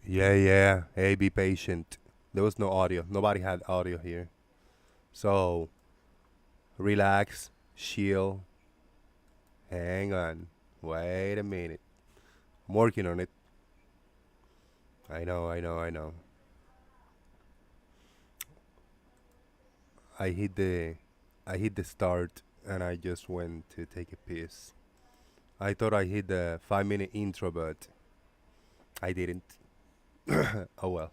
Yeah, yeah. Hey, be patient. There was no audio. Nobody had audio here. So relax, chill, hang on. Wait a minute. I'm working on it. I know. I hit the I hit the start and I just went to take a piss. I thought I hit the 5 minute intro, but I didn't. Oh well.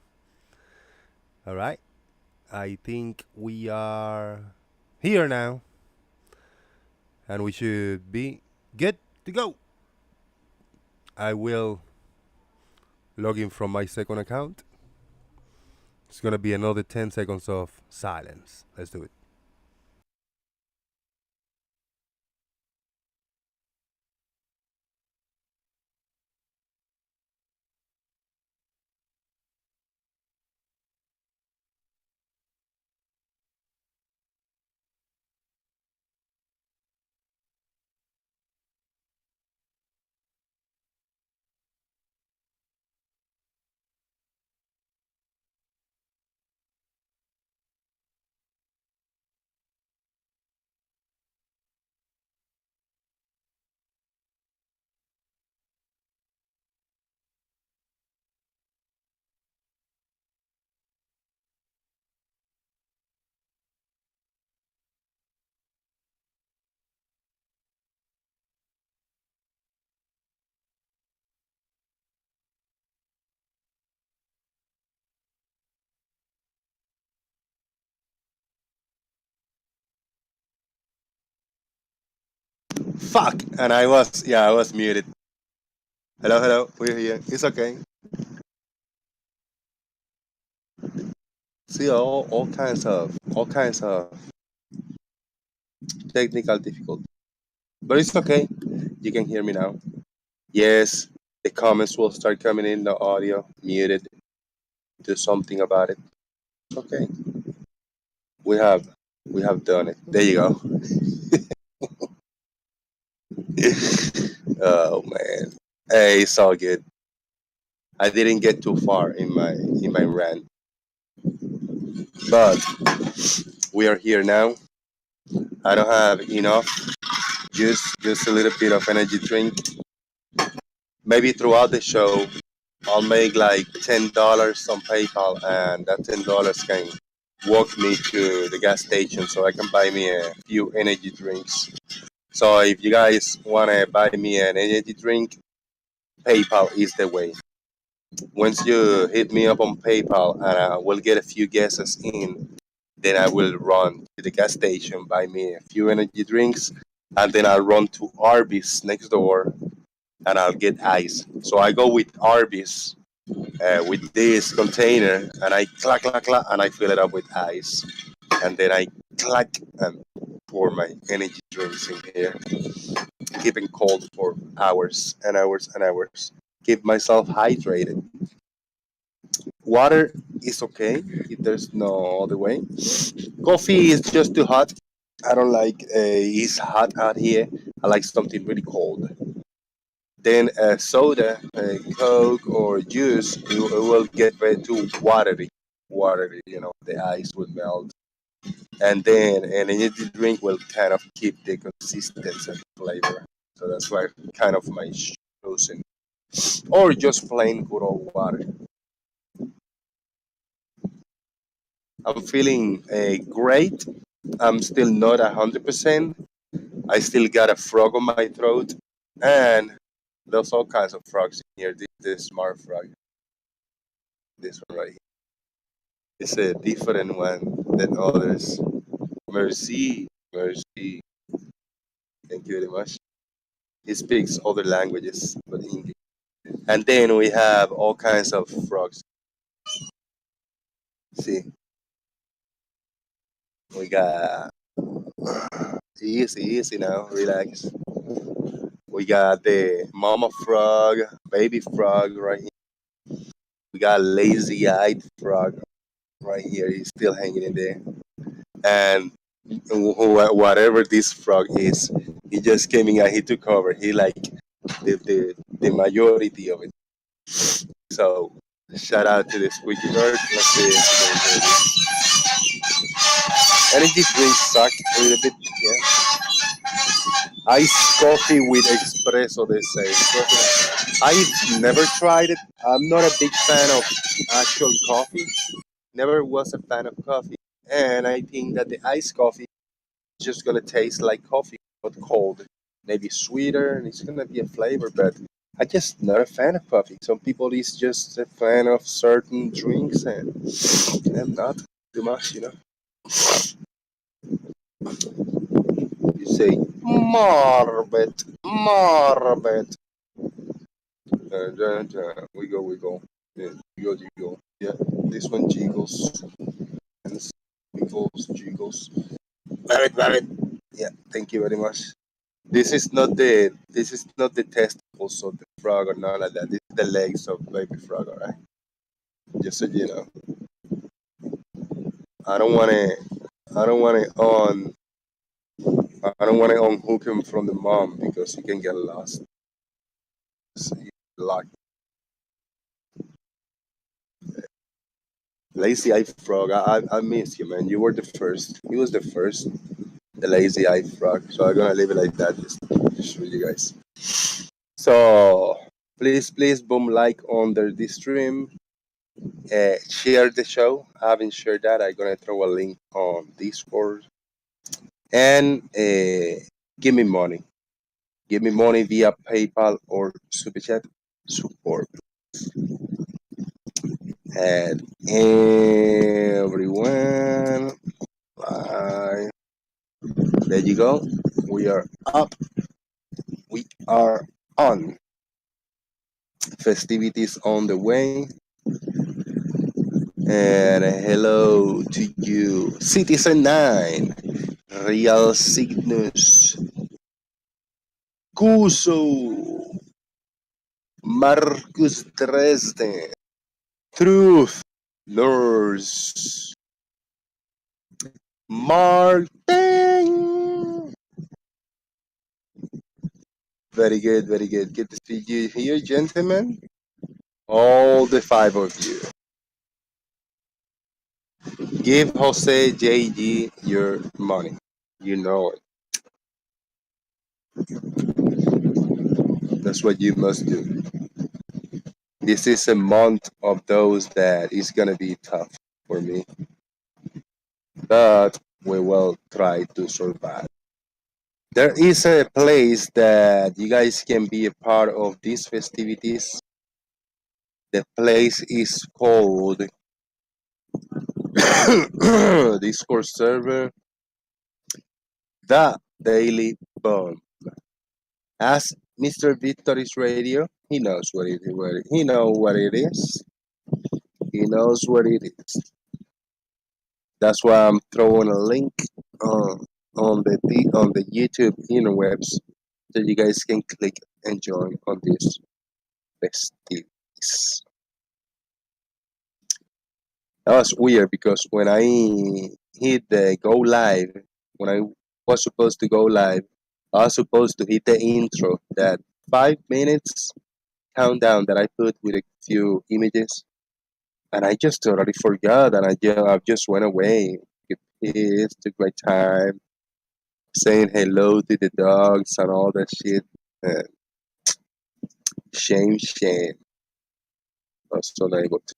All right. I think we are here now, and we should be good to go. I will log in from my second account. It's gonna be another 10 seconds of silence. Let's do it. Fuck! And I was muted. Hello, we're here. It's okay. See, all kinds of technical difficulty. But it's okay. You can hear me now. Yes, the comments will start coming in, the audio muted. Do something about it. It's okay. We have we have done it. There you go. Oh man. Hey, it's all good. I didn't get too far in my rant, but we are here now. I don't have enough. Just a little bit of energy drink. Maybe throughout the show, I'll make like $10 on PayPal, and that $10 can walk me to the gas station so I can buy me a few energy drinks. So if you guys wanna buy me an energy drink, PayPal is the way. Once you hit me up on PayPal and I will get a few guesses in, then I will run to the gas station, buy me a few energy drinks, and then I'll run to Arby's next door and I'll get ice. So I go with Arby's with this container and I clack, and I fill it up with ice. And then I clack and pour my energy drinks in here, keeping cold for hours and hours and hours. Keep myself hydrated. Water is okay if there's no other way. Coffee is just too hot. I don't like it's hot out here. I like something really cold. Then soda, Coke or juice, it will get very too watery. Watery, the ice will melt. And then an energy drink will kind of keep the consistency and flavor. So that's why kind of my chosen. Or just plain good old water. I'm feeling great. I'm still not 100%. I still got a frog on my throat, and there's all kinds of frogs in here. This smart frog, this one right here, it's a different one than others. Merci, merci. Thank you very much. He speaks other languages but English. And then we have all kinds of frogs. See, we got easy now, relax. We got the mama frog, baby frog right here. We got lazy-eyed frog right here. He's still hanging in there. And whatever this frog is, he just came in and he took over. He like the majority of it. So Shout out to the squeaky bird. Let's see if we can hear this. Energy drinks suck a little bit. Yeah. Iced coffee with espresso, they say. I've never tried it. I'm not a big fan of actual coffee. Never was a fan of coffee. And I think that the iced coffee is just gonna taste like coffee, but cold. Maybe sweeter, and it's gonna be a flavor, but I just not a fan of coffee. Some people is just a fan of certain drinks, and I'm not too much, you know. You say Marbet, Marbet. We go, we go. Yeah, you go. Yeah, this one jiggles and jiggles, jiggles. Rabbit. Yeah, thank you very much. This is not the testicles of the frog or none of that. This is the legs of baby frog, alright? Just so you know. I don't wanna I don't wanna on I don't wanna unhook him from the mom because he can get lost. So locked. Lazy eye frog, I miss you, man. You were the first. He was the first, the lazy eye frog. So I'm gonna leave it like that just for you guys. So please boom like under this stream. Share the show. I haven't shared that. I'm gonna throw a link on Discord and give me money. Give me money via PayPal or Super Chat support. And everyone, bye. There you go. We are up. We are on. Festivities on the way. And hello to you, Citizen 9, Real Cygnus, Kuso, Marcus Dresden, Truth, Nurse, Martin. Very good, very good. Good to see you here, gentlemen. All the five of you. Give Jose JG your money. You know it. That's what you must do. This is a month of those that is gonna be tough for me, but we will try to survive. There is a place that you guys can be a part of these festivities. The place is called Discord server, The Daily Bomb. Ask Mr. Victory's Radio. He knows he know what it is. He knows what it is. That's why I'm throwing a link on on the YouTube interwebs so you guys can click and join on this festivities. That was weird because when I hit the go live, when I was supposed to go live, I was supposed to hit the intro, that 5 minutes countdown that I put with a few images, and I just totally forgot, and I just went away. Get pissed, took my time, saying hello to the dogs and all that shit. And shame. I was unable to.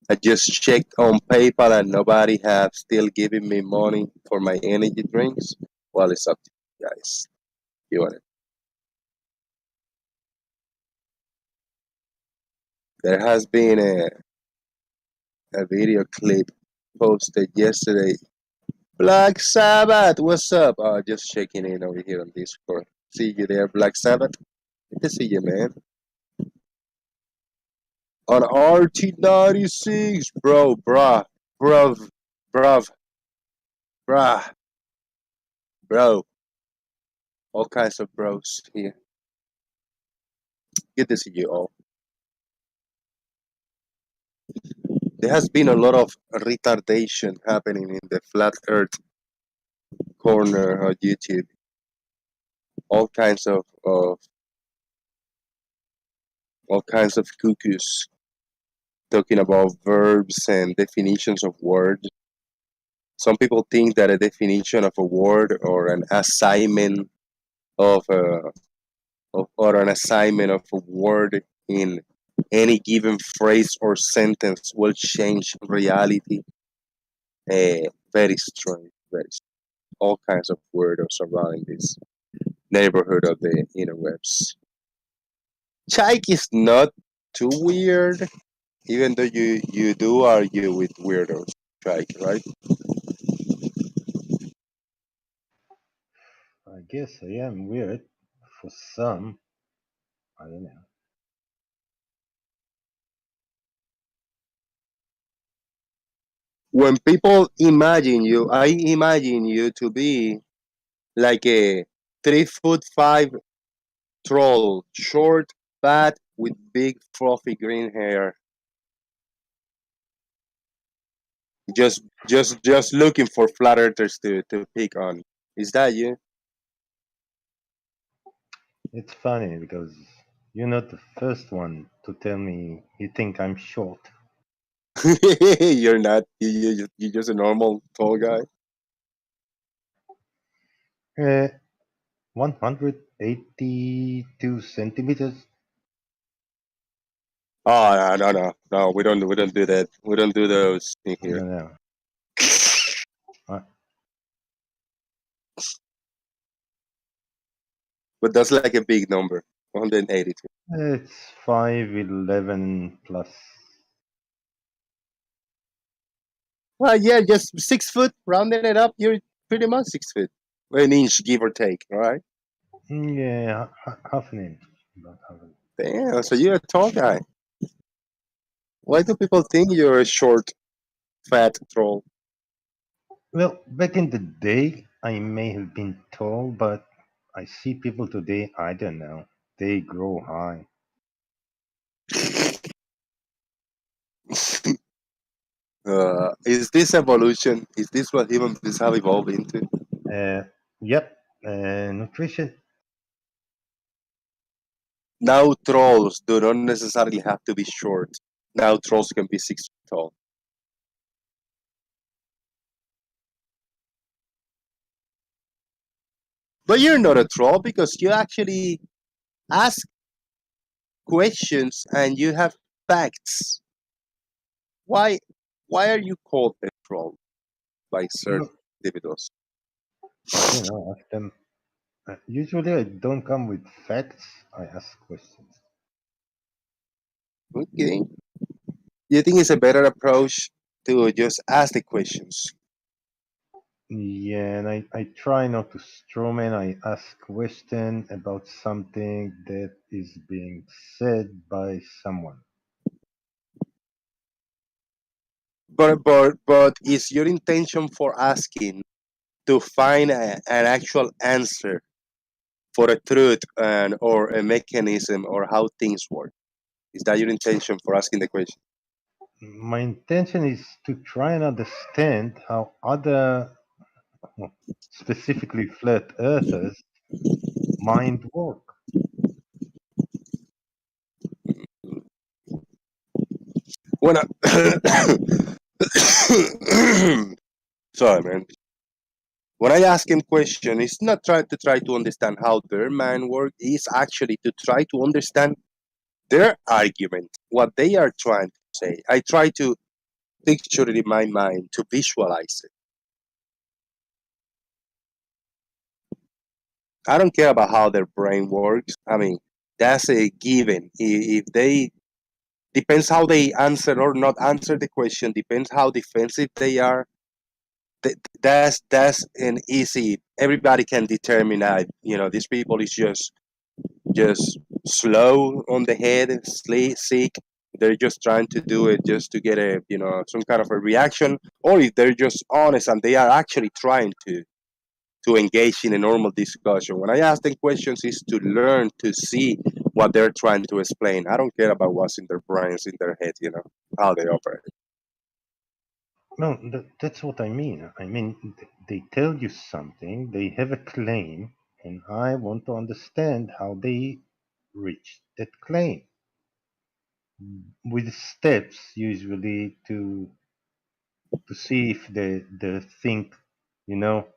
I just checked on PayPal and nobody have still given me money for my energy drinks. Well, it's up to you guys. You want it? There has been a video clip posted yesterday. Black Sabbath, what's up? Just checking in over here on Discord. See you there, Black Sabbath. Good to see you, man. On RT96, bruv, bruv, bruh, bro. All kinds of bros here. Good to see you all. There has been a lot of retardation happening in the flat earth corner of YouTube. All kinds of all kinds of cuckoos talking about verbs and definitions of words. Some people think that a definition of a word or an assignment of a or an assignment of a word in any given phrase or sentence will change reality. Very strange, very strange. All kinds of weirdos surrounding this neighborhood of the interwebs. Chike is not too weird, even though you do argue with weirdos, Chike, right? I guess I am weird for some. I don't know. When people imagine you, I imagine you to be like a 3 foot five troll, short, fat, with big fluffy green hair. Just looking for flat earthers to pick on. Is that you? It's funny because you're not the first one to tell me you think I'm short. You're not. You're just a normal tall guy. 182 centimeters? Oh no. We don't do that. We don't do those in here. No, no. Uh, But that's like a big number. 182. it's 5'11 plus. Well, yeah, just 6 foot. Rounding it up, you're pretty much 6 foot. An inch, give or take. All right. Yeah, half an inch. About half an inch. Damn. So you're a tall guy. Why do people think you're a short, fat troll? Well, back in the day, I may have been tall, but I see people today, I don't know. They grow high. Is this evolution? Is this what human beings have evolved into? Uh, yep. Nutrition. Now trolls do not necessarily have to be short. Now trolls can be 6 feet tall. But you're not a troll because you actually ask questions and you have facts. Why why are you called a troll by certain Well, individuals? I don't know. Ask them. Usually, I don't come with facts. I ask questions. Okay. You think it's a better approach to just ask the questions? Yeah, and I try not to strawman. I ask question about something that is being said by someone. But is your intention for asking to find an actual answer for a truth and or a mechanism or how things work? Is that your intention for asking the question? My intention is to try and understand how other, well, specifically flat earthers, mind work. When I sorry, man. When I ask him question, it's not try to understand how their mind works. It's actually to try to understand their argument, what they are trying to say. I try to picture it in my mind to visualize it. I don't care about how their brain works. I mean, that's a given. If they depends how they answer or not answer the question, depends how defensive they are. That's an easy. Everybody can determine that. These people is just slow on the head, sick. They're just trying to do it just to get a some kind of a reaction, or if they're just honest and they are actually trying to engage in a normal discussion. When I ask them questions, is to learn to see what they're trying to explain. I don't care about what's in their brains, in their head, how they operate. No, that's what I mean. I mean, they tell you something, they have a claim, and I want to understand how they reach that claim. with steps usually to see if the think, you know,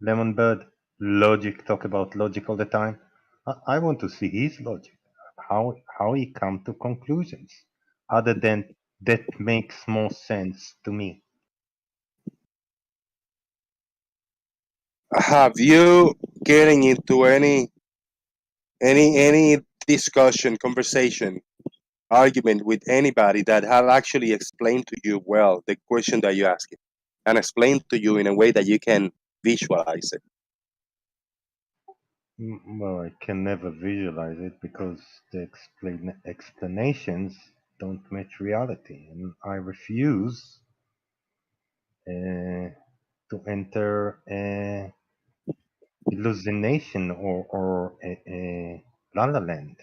Lemonbird logic talk about logic all the time. I want to see his logic, how he come to conclusions, other than that makes more sense to me. Have you getting into any discussion, conversation, argument with anybody that have actually explained to you well the question that you asked and explained to you in a way that you can visualize it? Well, I can never visualize it because the explanations don't match reality, and I refuse to enter hallucination or la la land.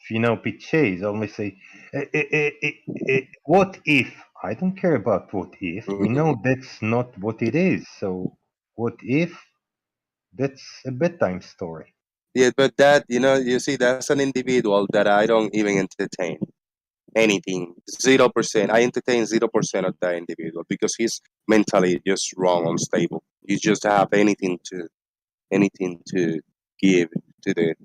You know, Piches always say, "What if?" I don't care about what if. We know Mhm. that's not what it is. So, what if? That's a bedtime story. Yeah, but that, you see, that's an individual that I don't even entertain anything. 0%. I entertain 0% of that individual because he's mentally just wrong, unstable. He just have anything to give to the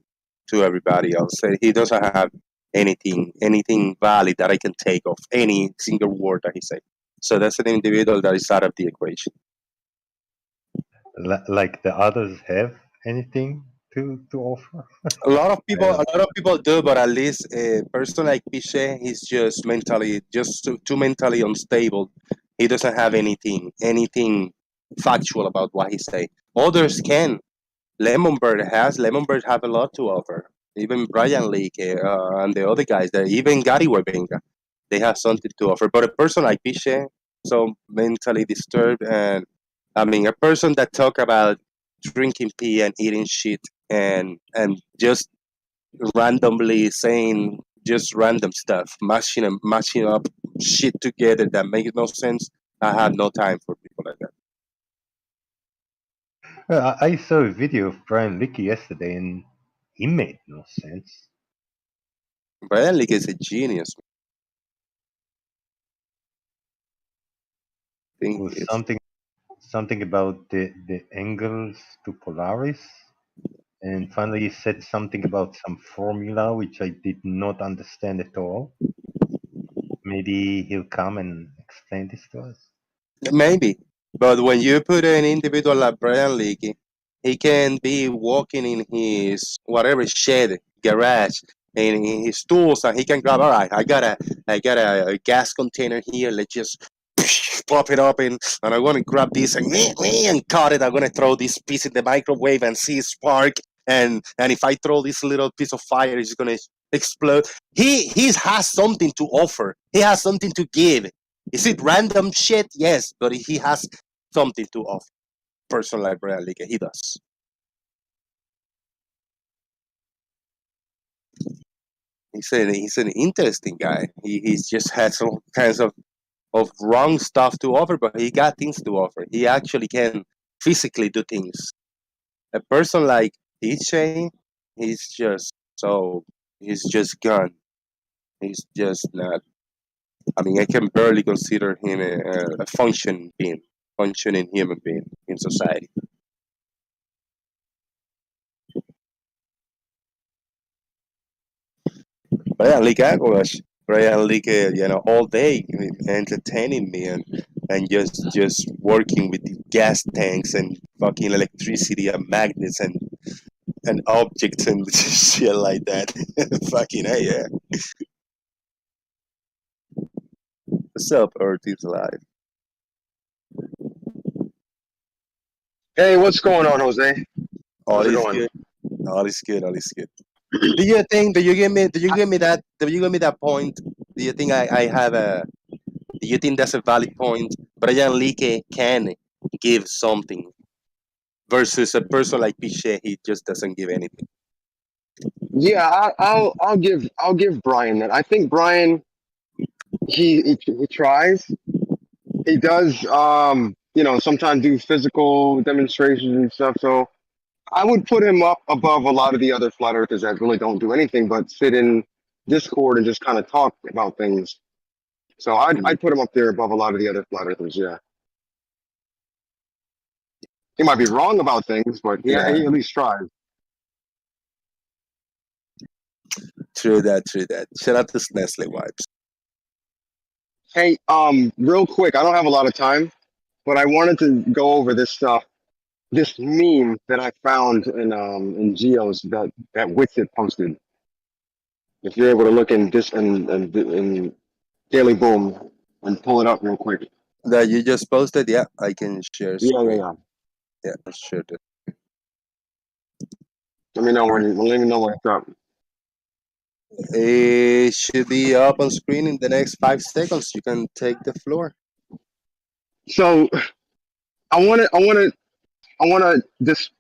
to everybody else. He doesn't have anything valid that I can take of any single word that he said. So that's an individual that is out of the equation. Like the others have anything to offer. A lot of people do, but at least a person like Piche, he's just mentally, just too mentally unstable. He doesn't have anything factual about what he say. Others can. Lemonbird have a lot to offer. Even Brian Leake and the other guys there, even Gary Webenga, they have something to offer. But a person like Piche, so mentally disturbed, and I mean, a person that talk about drinking pee and eating shit and just randomly saying just random stuff, mashing up shit together that makes no sense. I have no time for people like that. I saw a video of Brian Licky yesterday, and he made no sense. Brian Leake is a genius. I It think was he is. something about the angles to Polaris, and finally he said something about some formula which I did not understand at all. Maybe he'll come and explain this to us. Maybe, but when you put an individual like Brian Leakey, he can be walking in his whatever shed, garage, in his tools, and he can grab. All right, I got a gas container here. Let's just pop it up and I want to grab this and cut it. I'm gonna throw this piece in the microwave and see it spark. And if I throw this little piece of fire, it's gonna explode. He has something to offer. He has something to give. Is it random shit? Yes, but he has something to offer. Person like Brian Leake, he does. He's an interesting guy. He's just has all kinds of wrong stuff to offer, but he got things to offer. He actually can physically do things. A person like DJ, he's just so he's just gone. He's just not. I mean, I can barely consider him a functioning human being in society. Brian Lee Gosh, Brian Lee, all day entertaining me and just working with the gas tanks and fucking electricity and magnets and objects and shit like that. Fucking hey, yeah. What's up, Earth is alive? Hey, what's going on, Jose? All How's it is going? good. All is good. All is good. Do you think? Do you give me? Do you give me that? Do you give me that point? Do you think I have a? Do you think that's a valid point? Brian Leake can give something versus a person like Pichet, he just doesn't give anything. Yeah, I'll give Brian that. I think Brian he tries. He does sometimes do physical demonstrations and stuff. So I would put him up above a lot of the other flat earthers that really don't do anything but sit in Discord and just kind of talk about things. So I'd put him up there above a lot of the other flat earthers. Yeah, he might be wrong about things, but Yeah, he at least tries. true that, true that. Shout out to Nestle Wipes. Hey, real quick, I don't have a lot of time, but I wanted to go over this stuff, this meme that I found in Geos that Wixit posted. If you're able to look in this in Daily Boom and pull it up real quick. That you just posted, yeah, I can share Yeah, yeah, screen. yeah. Yeah, I'll share it. Let me know when it's up. It should be up on screen in the next 5 seconds. You can take the floor. So I wanna just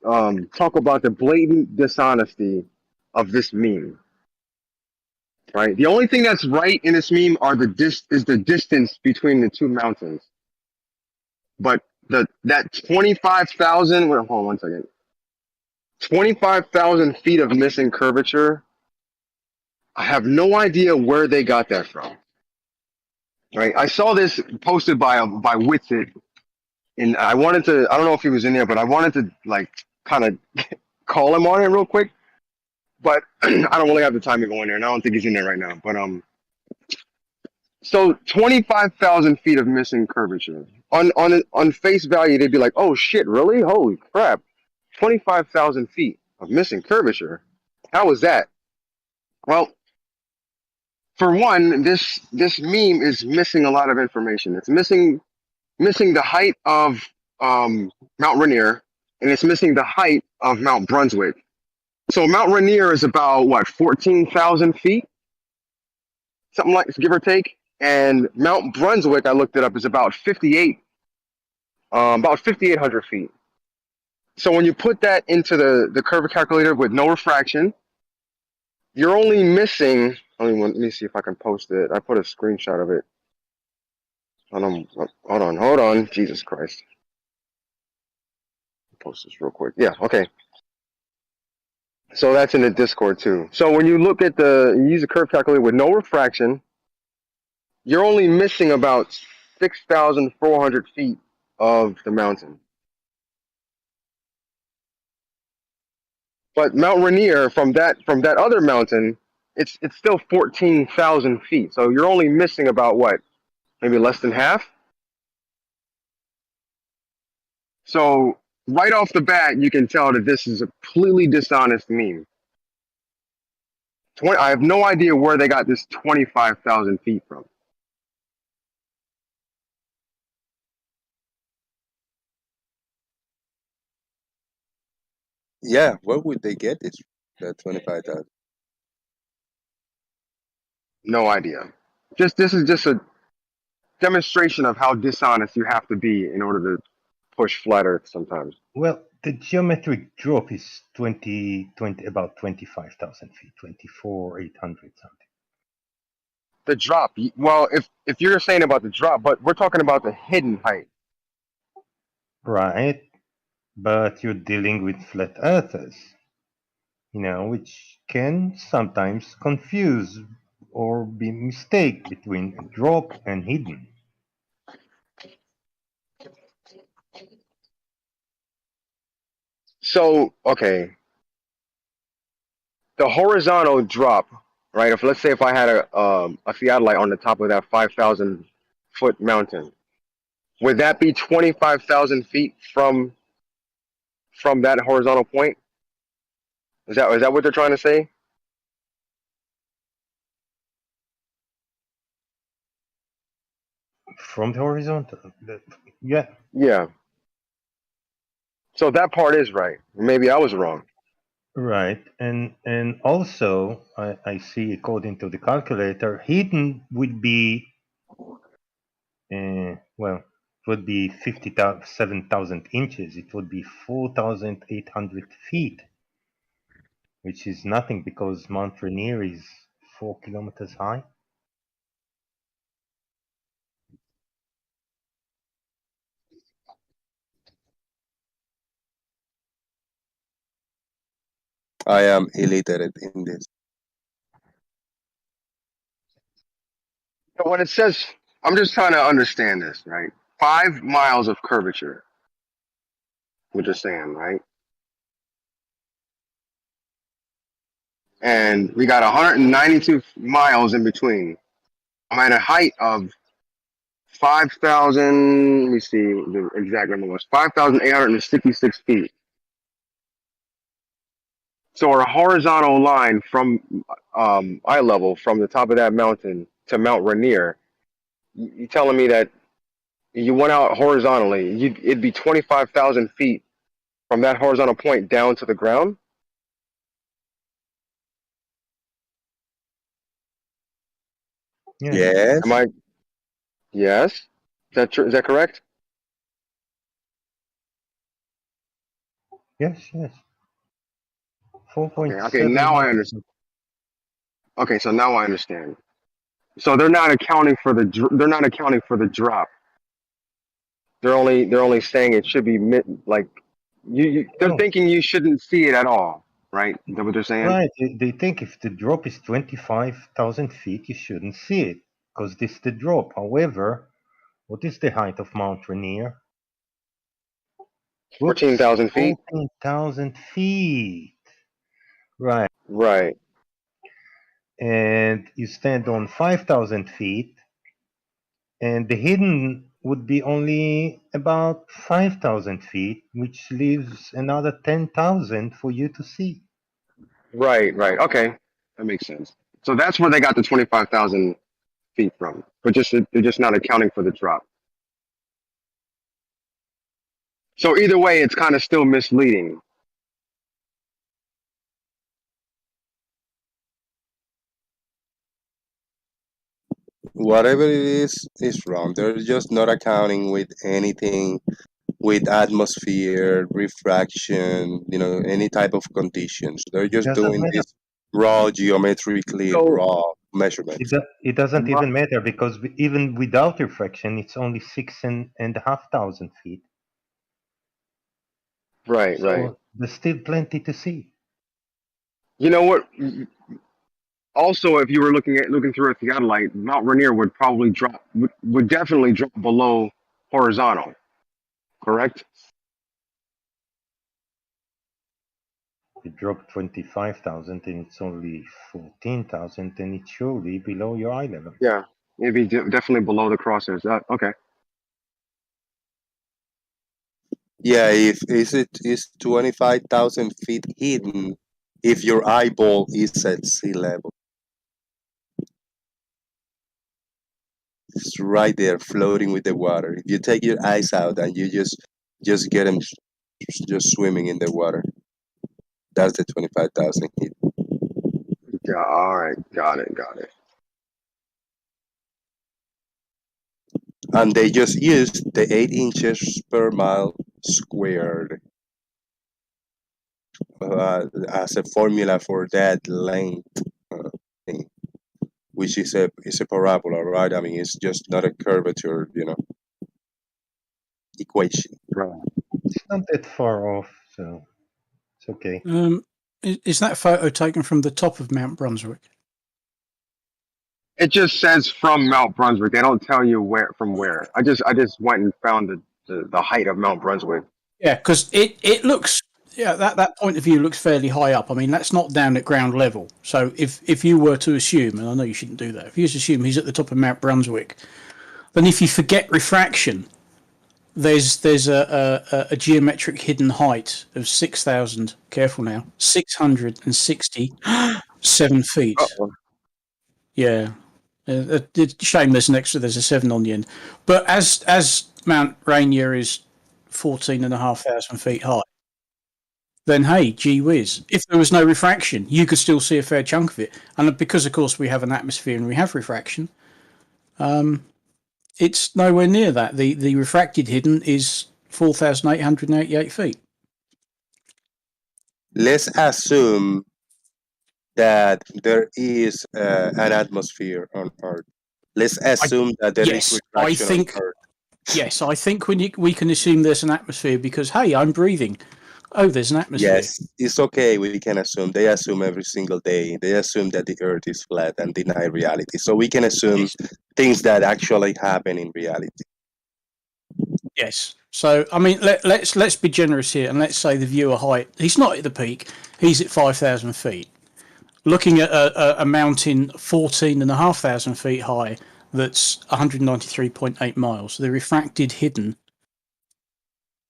talk about the blatant dishonesty of this meme. Right. The only thing that's right in this meme are is the distance between the two mountains. But that 25,000. Wait, hold on 1 second. 25,000 feet of missing curvature. I have no idea where they got that from. Right. I saw this posted by Witsit, and I wanted to. I don't know if he was in there, but I wanted to like kind of call him on it real quick. But I don't really have the time to go in there, and I don't think he's in there right now. But so 25,000 feet of missing curvature. On face value, they'd be like, "Oh shit, really? Holy crap! 25,000 feet of missing curvature. How was that?" Well, for one, this meme is missing a lot of information. It's missing the height of Mount Rainier, and it's missing the height of Mount Brunswick. So Mount Rainier is about what 14,000 feet, something like give or take. And Mount Brunswick, I looked it up, is about 5,800 feet. So when you put that into the curve calculator with no refraction, you're only missing. Let me see if I can post it. I put a screenshot of it. Hold on. Jesus Christ. Post this real quick. Yeah, okay. So that's in the Discord too. So when you look at you use a curve calculator with no refraction, you're only missing about 6,400 feet of the mountain. But Mount Rainier from that other mountain, it's still 14,000 feet. So you're only missing about what, maybe less than half. So right off the bat, you can tell that this is a completely dishonest meme. I have no idea where they got this 25,000 feet from. Yeah, where would they get this? That 25,000. No idea. This is just a demonstration of how dishonest you have to be in order to push flat Earth sometimes. Well, the geometric drop is 20 about 25,000 feet, 24,800 something. The drop, well, if you're saying about the drop, but we're talking about the hidden height. Right, but you're dealing with flat earthers, which can sometimes confuse or be mistake between drop and hidden. So, okay, the horizontal drop, right? If let's say if I had a theodolite on the top of that 5,000 foot mountain, would that be 25,000 feet from that horizontal point? Is that what they're trying to say? From the horizontal, yeah. Yeah. So that part is right. Maybe I was wrong. Right, and also I see according to the calculator, hidden would be well, it would be 57,000 inches. It would be 4,800 feet, which is nothing because Mount Rainier is 4 kilometers high. I am illiterate in this. When it says, I'm just trying to understand this, right? 5 miles of curvature. We're just saying, right? And we got 192 miles in between. I'm at a height of 5,000. Let me see, the exact number was 5,866 feet. So our horizontal line from eye level from the top of that mountain to Mount Rainier, you telling me that you went out horizontally, it'd be 25,000 feet from that horizontal point down to the ground? Yes, Am Yes. I? Yes. Is that true? Is that correct? yes. Okay. Okay. 4.7 Now I miles. understand. Okay. So now I understand. So they're not accounting for they're not accounting for the drop. They're only saying it should be like they're No, thinking you shouldn't see it at all, right? Is that what they're saying? right. They think if the drop is 25,000 feet, you shouldn't see it because this is the drop. However, what is the height of Mount Rainier? Fourteen Whoops, thousand feet. 14,000 feet. Right. Right. And you stand on 5,000 feet, and the hidden would be only about 5,000 feet, which leaves another 10,000 for you to see. Right. Right. Okay. That makes sense. So that's where they got the 25,000 feet from, but they're just not accounting for the drop. So either way, it's kind of still misleading. Whatever it is wrong. They're just not accounting with anything, with atmosphere, refraction, any type of conditions. They're It just doesn't doing matter. this raw geometrically So raw measurements. It doesn't my, even matter because even without refraction, it's only 6,500 feet. right. Right. So there's still plenty to see. You know what? Also, if you were looking through a theodolite, Mount Rainier would probably would definitely drop below horizontal. Correct? You drop 25,000 and it's only 14,000, then it's surely below your eye level. Yeah. It'd be definitely below the crosshairs. Okay. Yeah, if is it is 25,000 feet hidden, if your eyeball is at sea level, it's right there floating with the water. If you take your eyes out and you just get them just swimming in the water, that's the 25,000 feet. Yeah. All right. Got it. Got it. And they just use the 8 inches per mile squared as a formula for that length uh, thing, which is a parabola, right? I mean, it's just not a curvature, equation. Right. It's not that far off, so it's okay. Is that photo taken from the top of Mount Brunswick? It just says from Mount Brunswick. They don't tell you where from where. I just went and found the height of Mount Brunswick. Yeah, because it looks, yeah, that point of view looks fairly high up. I mean, that's not down at ground level. So if you were to assume, and I know you shouldn't do that, if you just assume he's at the top of Mount Brunswick, then if you forget refraction, there's a geometric hidden height of 6,000. Careful now, 667 feet. Uh-oh. Yeah. It's a shame there's a 7 on the end. But as Mount Rainier is 14,500 feet high, then hey, gee whiz. If there was no refraction, you could still see a fair chunk of it. And because, of course, we have an atmosphere and we have refraction, it's nowhere near that. The refracted hidden is 4,888 feet. Let's assume that there is an atmosphere on Earth. Let's assume that there is Yes, I refraction on think. Earth. Yes, I think we can assume there's an atmosphere because hey, I'm breathing. Oh, there's an atmosphere. Yes, it's okay. We can assume. They assume every single day. They assume that the Earth is flat and deny reality. So we can assume Yes. things that actually happen in reality. Yes. So I mean, let's be generous here, and let's say the viewer height. He's not at the peak. He's at 5,000 feet, looking at a mountain 14,500 feet high. That's 193.8 miles. The refracted hidden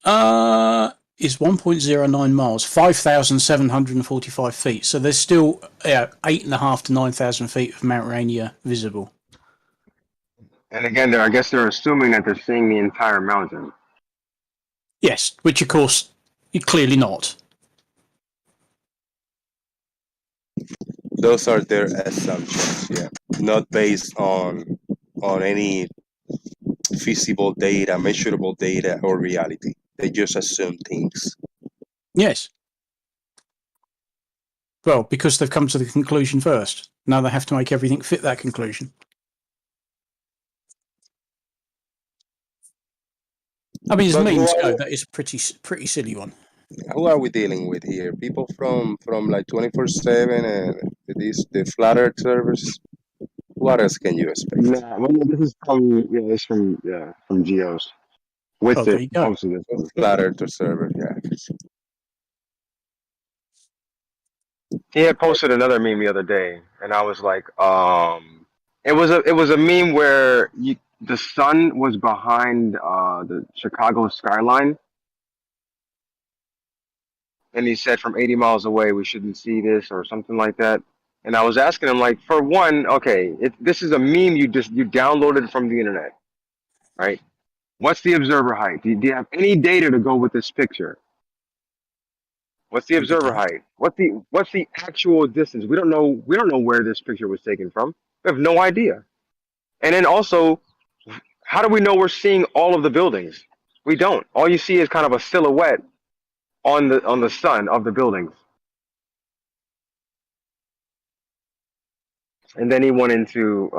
is 1.09 miles, 5,745 feet. So there's still 8.5 to 9,000 feet of Mount Rainier visible. And again, I guess they're assuming that they're seeing the entire mountain. Yes, which of course you're clearly not. Those are their assumptions, yeah, not based on any feasible data, measurable data, or reality. They just assume things. Yes. Well, because they've come to the conclusion first. Now they have to make everything fit that conclusion. I mean, as But memes go, that is a pretty silly one. who are we dealing with here? People from like 24/7 and the flat Earth servers. What else can you expect? Nah, well, no, this is from Geos Oh, with there it you go. posted this. Flat Earth server, yeah. He had posted another meme the other day, and I was like, it was a meme where the sun was behind the Chicago skyline, and he said from 80 miles away we shouldn't see this or something like that. And I was asking him like, for one, okay, this is a meme you downloaded from the internet, right? What's the observer height? Do you have any data to go with this picture? What's the We observer don't. height? What's the actual distance? We don't know. We don't know where this picture was taken from. We have no idea. And then also, how do we know we're seeing all of the buildings? We don't. All you see is kind of a silhouette on the sun of the buildings. And then he went into,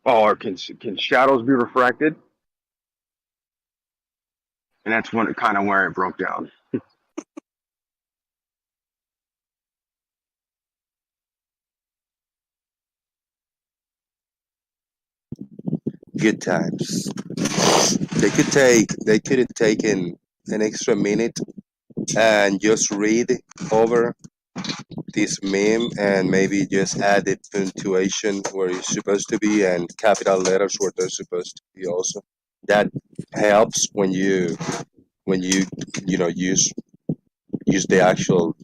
or can shadows be refracted? And that's when kind of where it broke down. Good times. They could have taken an extra minute and just read over this meme and maybe just added punctuation where it's supposed to be and capital letters where they're supposed to be also. That helps when you know use the actual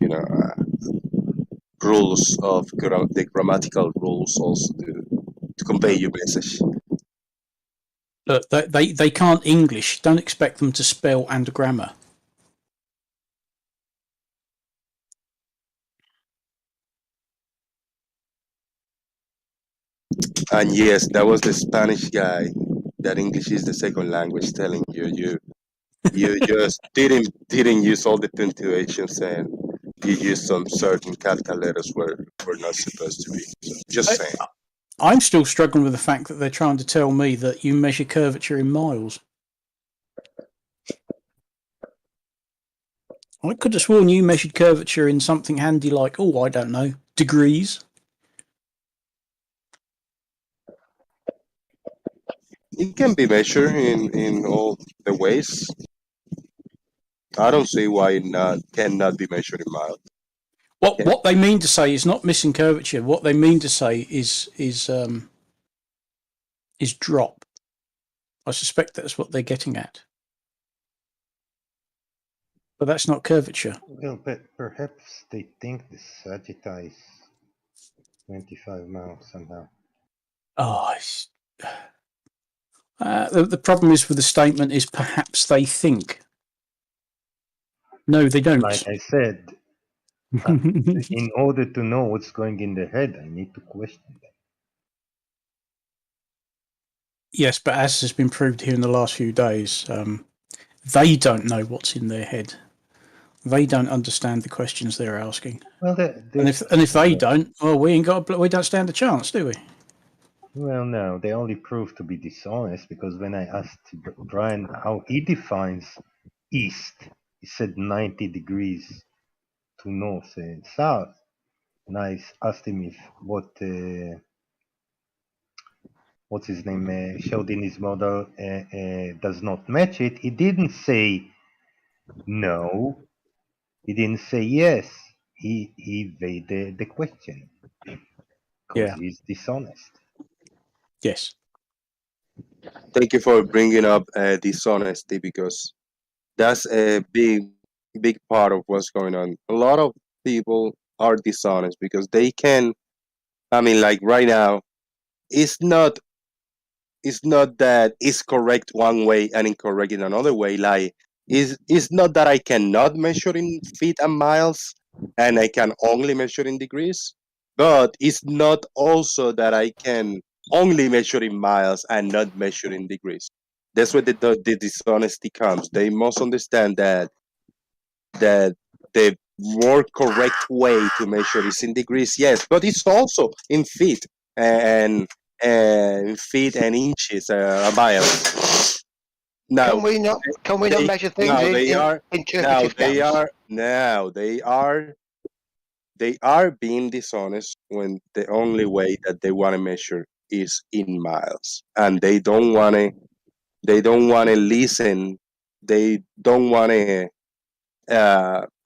rules of the grammatical rules also to convey your message. Look, they can't English. Don't expect them to spell and grammar. And yes, that was the Spanish guy that English is the second language telling you just didn't use all the punctuations and you used some certain capital letters where were not supposed to be. So just saying. I'm still struggling with the fact that they're trying to tell me that you measure curvature in miles. I could have sworn you measured curvature in something handy like, oh, I don't know, degrees. It can be measured in all the ways. I don't see why it not cannot be measured in miles. What they mean to say is not missing curvature. What they mean to say is drop. I suspect that's what they're getting at. But that's not curvature. Well, but perhaps they think the Sagittarius 25 miles somehow. Oh, the problem is with the statement is perhaps they think. No, they don't. Like I said, in order to know what's going in their head, I need to question them. Yes, but as has been proved here in the last few days, they don't know what's in their head. They don't understand the questions they're asking. Well, And if they don't, well, we don't stand a chance, do we? well, no, they only prove to be dishonest because when I asked Brian how he defines East, he said 90 degrees to north and south. And I asked him if what's his name showed in his model does not match it. He didn't say no. He didn't say yes. He evaded the question because Yeah. he's dishonest. Yes. Thank you for bringing up dishonesty because that's a big part of what's going on. A lot of people are dishonest because they can. I mean, like right now, it's not it's not that it's correct one way and incorrect in another way. Like it's not that I cannot measure in feet and miles and I can only measure in degrees, but it's not also that I can only measure in miles and not measure in degrees. That's where the dishonesty comes. They must understand that the more correct way to measure is in degrees, yes, but it's also in feet and feet and inches a mile. Now Can we not they measure things now in, they in are now interpretive they terms? are now they are being dishonest when the only way that they want to measure is in miles, and they don't want to listen. They don't want to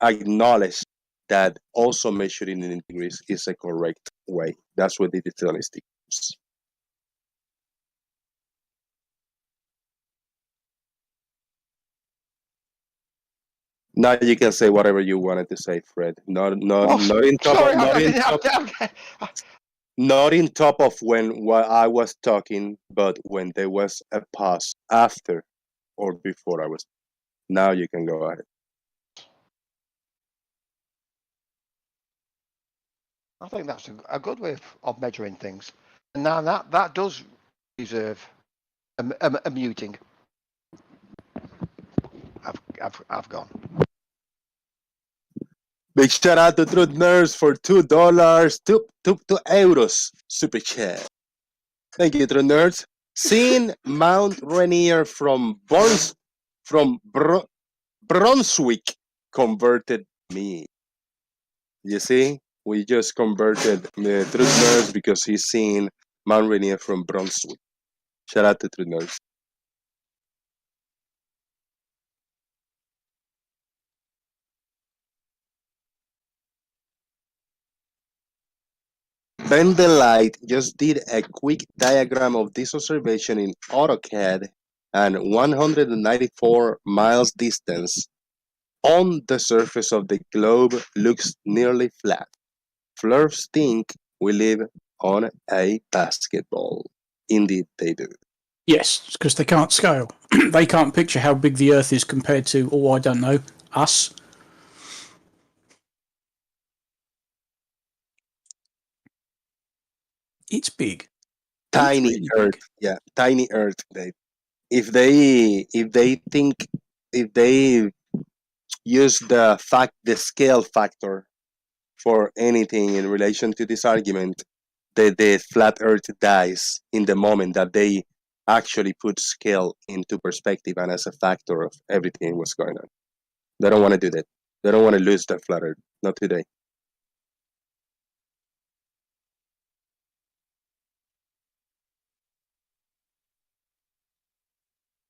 acknowledge that also measuring in degrees is a correct way. That's where the dishonesty comes. Now you can say whatever you wanted to say, Fred. Oh, Not in top of sorry, I didn't have to. not in top of when while I was talking, but when there was a pause after or before I was. Now you can go ahead. I think that's a good way of measuring things. And now that does deserve a muting. I've gone. Big shout out to Truth Nerds for $2, two euros super chat. Thank you, Truth Nerds. Seeing Mount Rainier from Brunswick converted me. You see, we just converted the Truth Nerds because he's seen Mount Rainier from Brunswick. Shout out to Truth Nerds. Ben the Light just did a quick diagram of this observation in AutoCAD and 194 miles distance on the surface of the globe looks nearly flat. Flurfs think we live on a basketball. Indeed, they do. Yes, because they can't scale. They can't picture how big the Earth is compared to, oh, I don't know, us. It's big. It's Tiny really Earth, big. yeah, tiny Earth. If they think if they use the scale factor for anything in relation to this argument, the flat Earth dies in the moment that they actually put scale into perspective and as a factor of everything what's going on. They don't want to do that. They don't want to lose that flat Earth. Not today.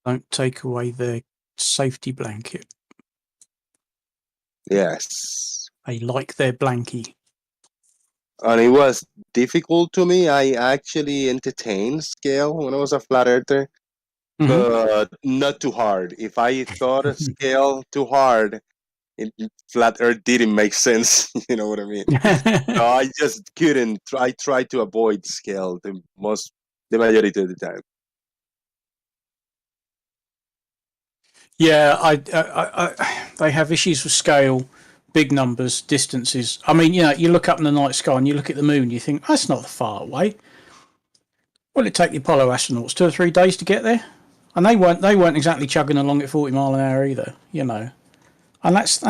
Don't take away their safety blanket. Yes. They like their blankie. And it was difficult to me. I actually entertained scale when I was a flat earther, but not too hard. If I thought of scale too hard, flat earth didn't make sense. You know what I mean? No, I just couldn't. I tried to avoid scale the majority of the time. Yeah, they have issues with scale, big numbers, distances. I mean, you look up in the night sky and you look at the moon, you think that's not far away. Well, it take the Apollo astronauts 2 or 3 days to get there, and they weren't exactly chugging along at 40 mile an hour either. And that's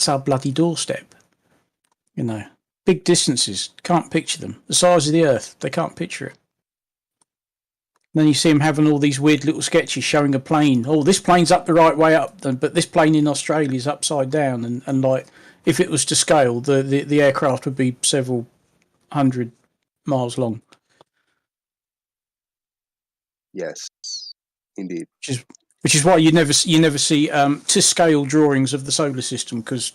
our bloody doorstep. Big distances, can't picture them. The size of the Earth, they can't picture it. then you see him having all these weird little sketches showing a plane. Oh, this plane's up the right way up, but this plane in Australia is upside down. And like, if it was to scale, the aircraft would be several hundred miles long. Yes, indeed. Which is why you never see to scale drawings of the solar system, because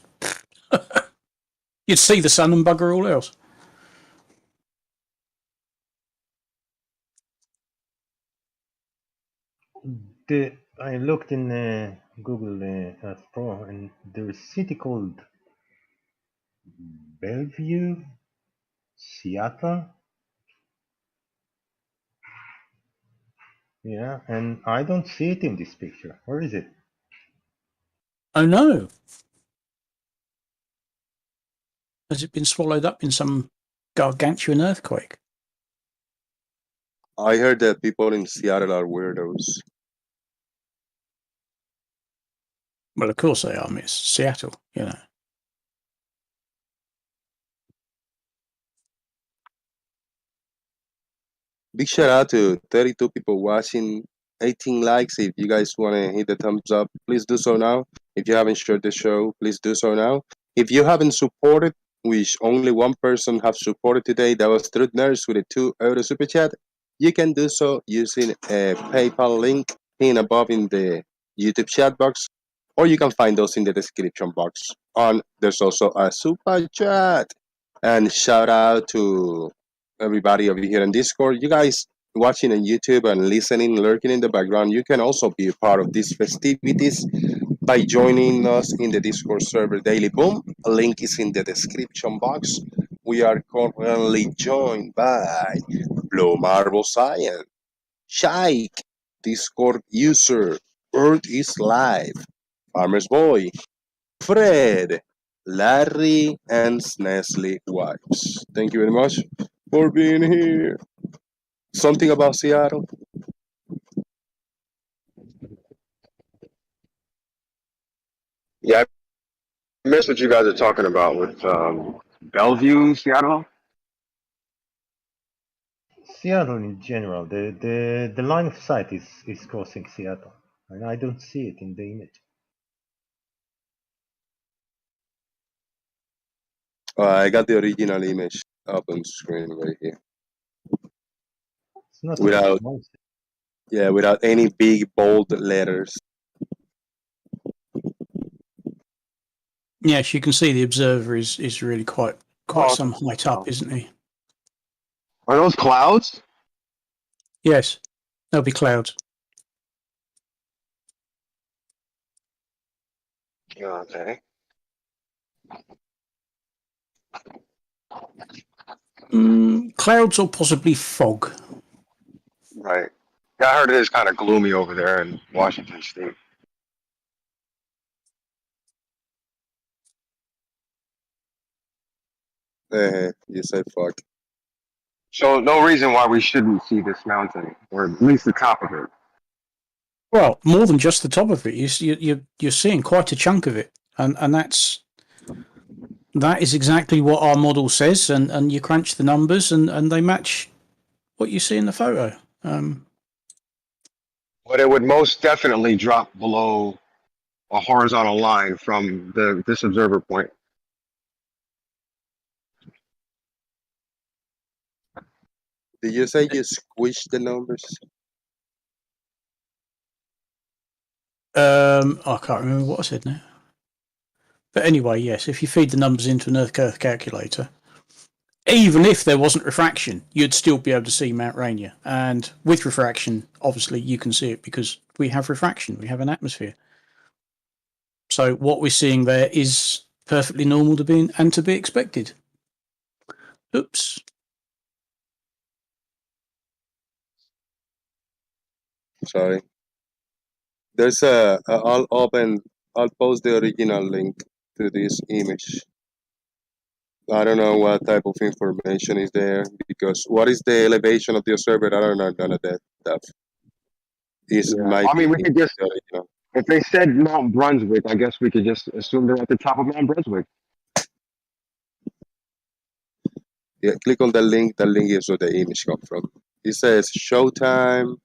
you'd see the sun and bugger all else. I looked in Google Earth Pro, and there's a city called Bellevue, Seattle. Yeah, and I don't see it in this picture. Where is it? Oh no! Has it been swallowed up in some gargantuan earthquake? I heard that people in Seattle are weirdos. Well, of course they are. I mean, it's Seattle, you know. Big shout out to 32 people watching, 18 likes. If you guys want to hit the thumbs up, please do so now. If you haven't shared the show, please do so now. If you haven't supported, which only one person have supported today, that was Truth Nurse with a €2 super chat, you can do so using a PayPal link pinned above in the YouTube chat box, or you can find those in the description box. There's also a super chat. And shout out to everybody over here in Discord. You guys watching on YouTube and listening, lurking in the background, you can also be a part of these festivities by joining us in the Discord server Daily Boom. A link is in the description box. We are currently joined by Blue Marble Science, Shaik, Discord user, Earth is Live, Farmer's Boy, Fred, Larry, and Snesley Wipes. Thank you very much for being here. Something about Seattle? Yeah, I missed what you guys are talking about with Bellevue, Seattle. Seattle in general. The line of sight is crossing Seattle, and I don't see it in the image. I got the original image up on screen right here. It's not Without, without any big bold letters. Yes, you can see the observer is really quite Oh, some height up, isn't he? are those clouds? Yes, there'll be clouds. Okay. Clouds or possibly fog. Right. Yeah, I heard it is kind of gloomy over there in Washington State. You said fuck. So no reason why we shouldn't see this mountain, or at least the top of it. Well, more than just the top of it. You're seeing quite a chunk of it, and that is exactly what our model says. And you crunch the numbers, and they match what you see in the photo. But it would most definitely drop below a horizontal line from this observer point. Did you say you squished the numbers? I can't remember what I said now. But anyway, yes, if you feed the numbers into an Earth Curve calculator, even if there wasn't refraction, you'd still be able to see Mount Rainier. And with refraction, obviously, you can see it because we have refraction, we have an atmosphere. So what we're seeing there is perfectly normal to be expected. Oops. Sorry. There's I'll post the original link to this image. I don't know what type of information is there, because what is the elevation of the observer? I don't know none of that stuff. This Yeah. might I mean, we be could just, the original. if they said Mount Brunswick, I guess we could just assume they're at the top of Mount Brunswick. Yeah, click on the link. The link is where the image comes from. It says Showtime,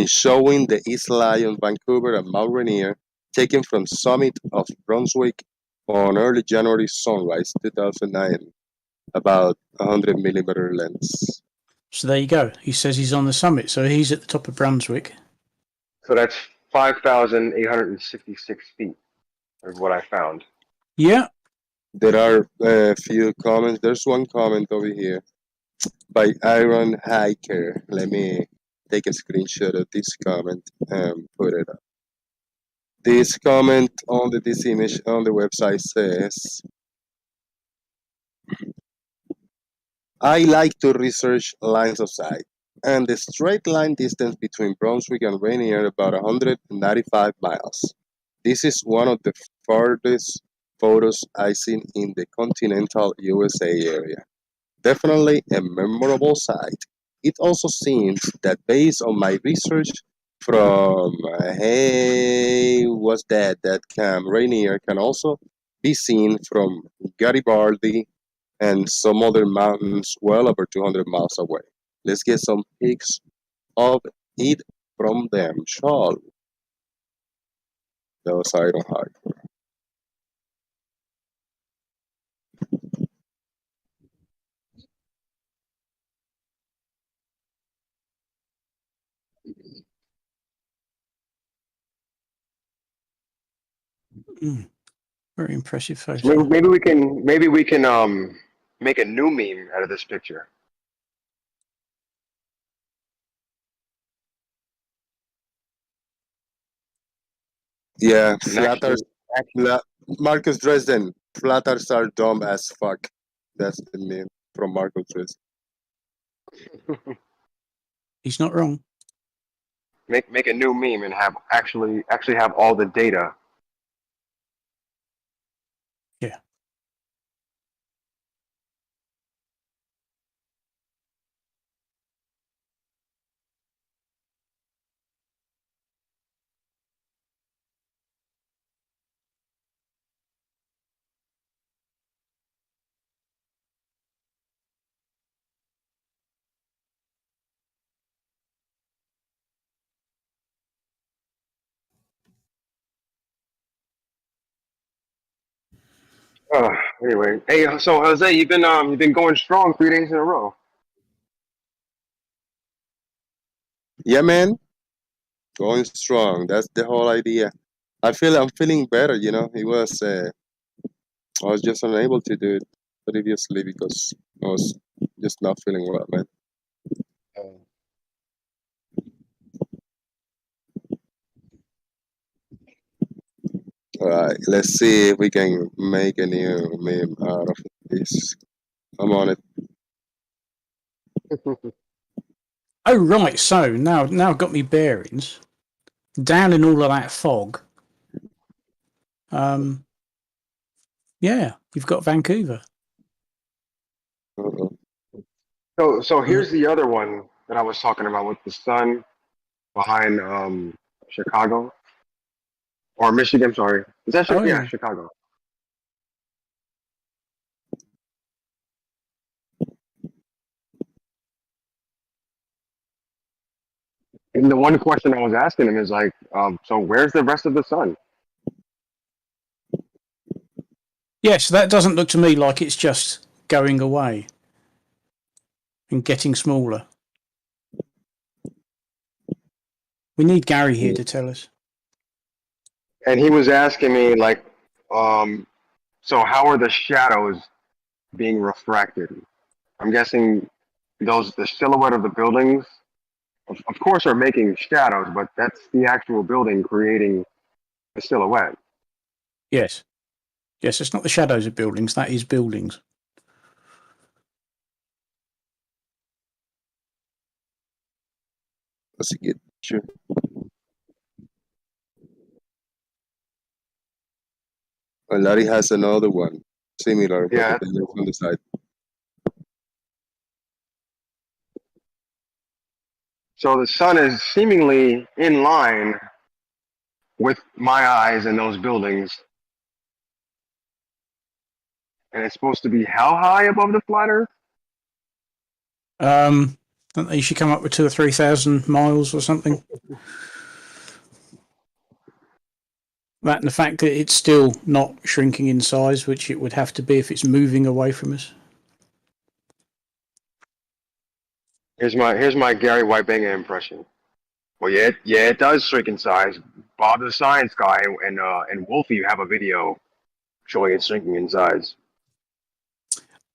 showing the East Lion, Vancouver, and Mount Rainier, taken from summit of Brunswick on early January sunrise 2009, about 100 millimeter lens. So there you go. He says he's on the summit, so he's at the top of Brunswick. So that's 5,866 feet is what I found. Yeah. There are a few comments. There's one comment over here by Iron Hiker. Let me take a screenshot of this comment and put it up. This comment on this image on the website says, I like to research lines of sight, and the straight line distance between Brunswick and Rainier about 195 miles. This is one of the farthest photos I've seen in the continental USA area. Definitely a memorable sight. It also seems that based on my research from hey, what's that Cam Rainier can also be seen from Garibaldi and some other mountains well over 200 miles away. Let's get some pics of it from them, shall we? That was Iron Hike. Very impressive So photo. maybe we can make a new meme out of this picture. Yeah, And flatters. Marcus Dresden. Flatters are dumb as fuck. That's the meme from Marcus Dresden. He's not wrong. make a new meme and have actually have all the data. Yeah. Anyway, hey, so Jose, you've been going strong 3 days in a row. Yeah, man. Going strong. That's the whole idea. I'm feeling better, you know. I was just unable to do it previously because I was just not feeling well, man. Alright, let's see if we can make a new meme out of this. I'm on it. Oh right, so now I've got me bearings. Down in all of that fog. Yeah, you've got Vancouver. Uh-oh. So here's the other one that I was talking about with the sun behind Chicago or Michigan. Sorry, is that Oh yeah, yeah. Chicago? And the one question I was asking him is like, so where's the rest of the sun? Yeah, so that doesn't look to me like it's just going away and getting smaller. We need Gary here to tell us. And he was asking me like, so how are the shadows being refracted? I'm guessing the silhouette of the buildings, of course, are making shadows, but that's the actual building creating a silhouette. Yes. Yes, it's not the shadows of buildings, that is buildings. Let's get sure. And Larry has another one similar, but Yeah. the left on the side. So the sun is seemingly in line with my eyes and those buildings. And it's supposed to be how high above the flat earth? Don't they usually come up with 2,000 or 3,000 miles or something? That and the fact that it's still not shrinking in size, which it would have to be if it's moving away from us. Here's my Gary Whitebanger impression. Well, yeah, it does shrink in size. Bob the Science Guy and Wolfie have a video showing it shrinking in size.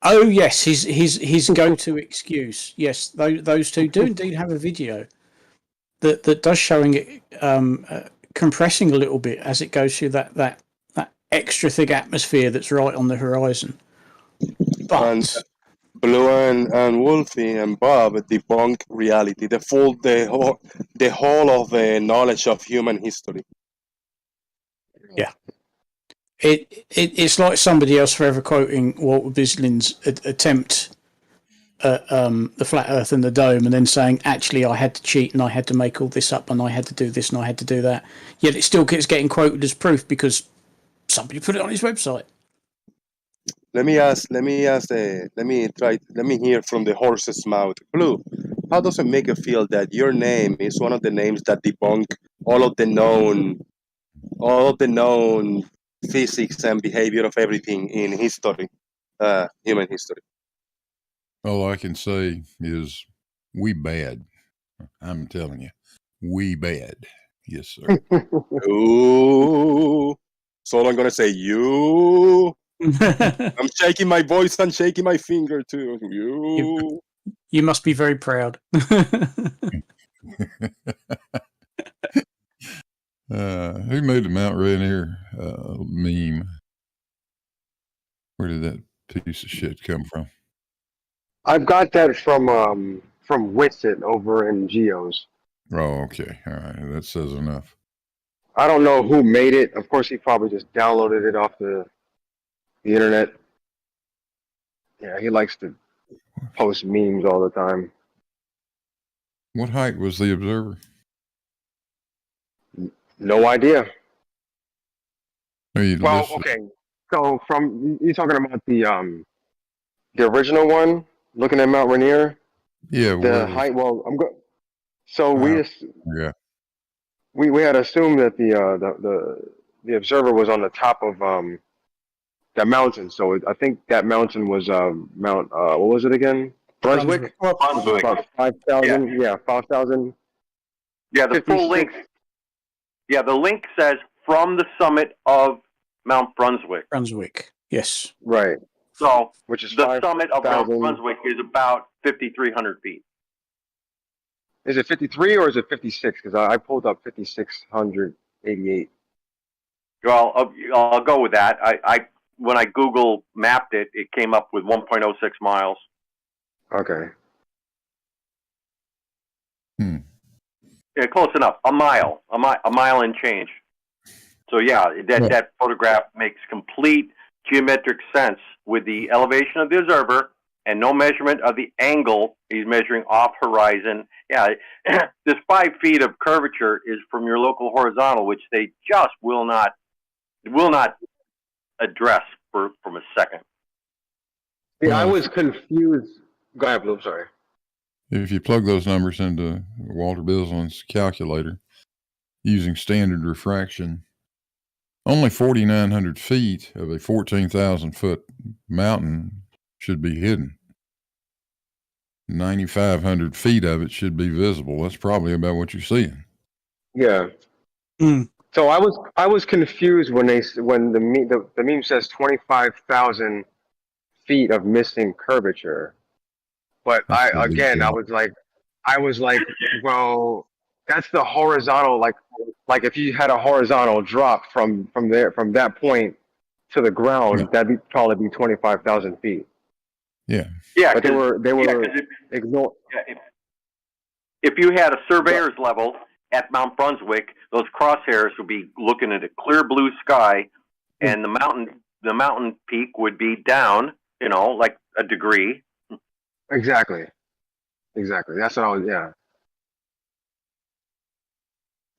Oh yes, his go-to excuse. Yes, those two do indeed have a video that does showing it compressing a little bit as it goes through that extra thick atmosphere that's right on the horizon. And But Blue and Wolfie and Bob debunk reality, the whole of the knowledge of human history. yeah, it's like somebody else forever quoting Walter Bislin's attempt at the flat Earth and the dome, and then saying, "Actually, I had to cheat and I had to make all this up and I had to do this and I had to do that." Yet it still gets getting quoted as proof because somebody put it on his website. Let me hear from the horse's mouth. Blue, how does it make you feel that your name is one of the names that debunk all of the known physics and behavior of everything in history, human history? All I can say is we bad. I'm telling you, we bad. Yes, sir. Ooh. So I'm gonna say you. I'm shaking my voice and shaking my finger too. You must be very proud. Who made the Mount Rainier meme? Where did that piece of shit come from? I've got that from Witsit over in Geos. Oh, okay. All right. That says enough. I don't know who made it. Of course, he probably just downloaded it off the internet. Yeah, he likes to post memes all the time. What height was the observer? No idea. Well, Listed. okay. So from you're talking about the original one, looking at Mount Rainier. Yeah. The height. Well, I'm go. So Yeah. we had assumed that the observer was on the top of that mountain. So I think that mountain was Mount what was it again? Brunswick. Brunswick. About 5,000. Yeah, 5,000. Yeah, the full link. Yeah, the link says from the summit of Mount Brunswick. Brunswick, yes. Right. So which is the summit of Mount Brunswick is about 5,300 feet. Is it 53 or is it 56? Because I pulled up 5,688. Well, I'll go with that. I when I Google mapped it, it came up with 1.06 miles. Okay. Yeah, close enough. A mile and change. So yeah, that photograph makes complete geometric sense with the elevation of the observer and no measurement of the angle he's measuring off horizon. Yeah, this 5 feet of curvature is from your local horizontal, which they just will not address from a second. Yeah, I was confused. Go ahead, Blue. Sorry. If you plug those numbers into Walter Bislin's calculator using standard refraction, only 4,900 feet of a 14,000 foot mountain should be hidden. 9,500 feet of it should be visible. That's probably about what you're seeing. Yeah. So I was confused when the meme says 25,000 feet of missing curvature, but I was like, well, that's the horizontal. Like if you had a horizontal drop from that point to the ground, that'd probably be 25,000 feet. Yeah. Yeah, but they were ignored. Yeah, if you had a surveyor's level at Mount Brunswick, those crosshairs would be looking at a clear blue sky, and the mountain peak would be down, like a degree. Exactly. That's what I was. Yeah.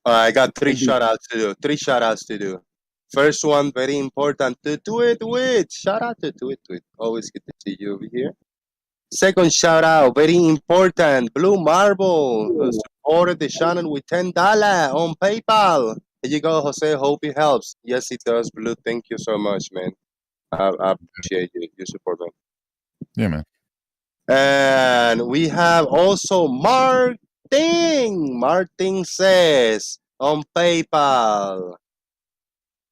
I got three shout outs to do. First one, very important. To it. Shout out to it. Always good to see you over here. Second shout out, very important, Blue Marble supported the channel with $10 on PayPal. There you go, Jose. Hope it helps. Yes, it does, Blue. Thank you so much, man. I appreciate you. Your support, man. Yeah, man. And we have also Martin. Martin says on PayPal,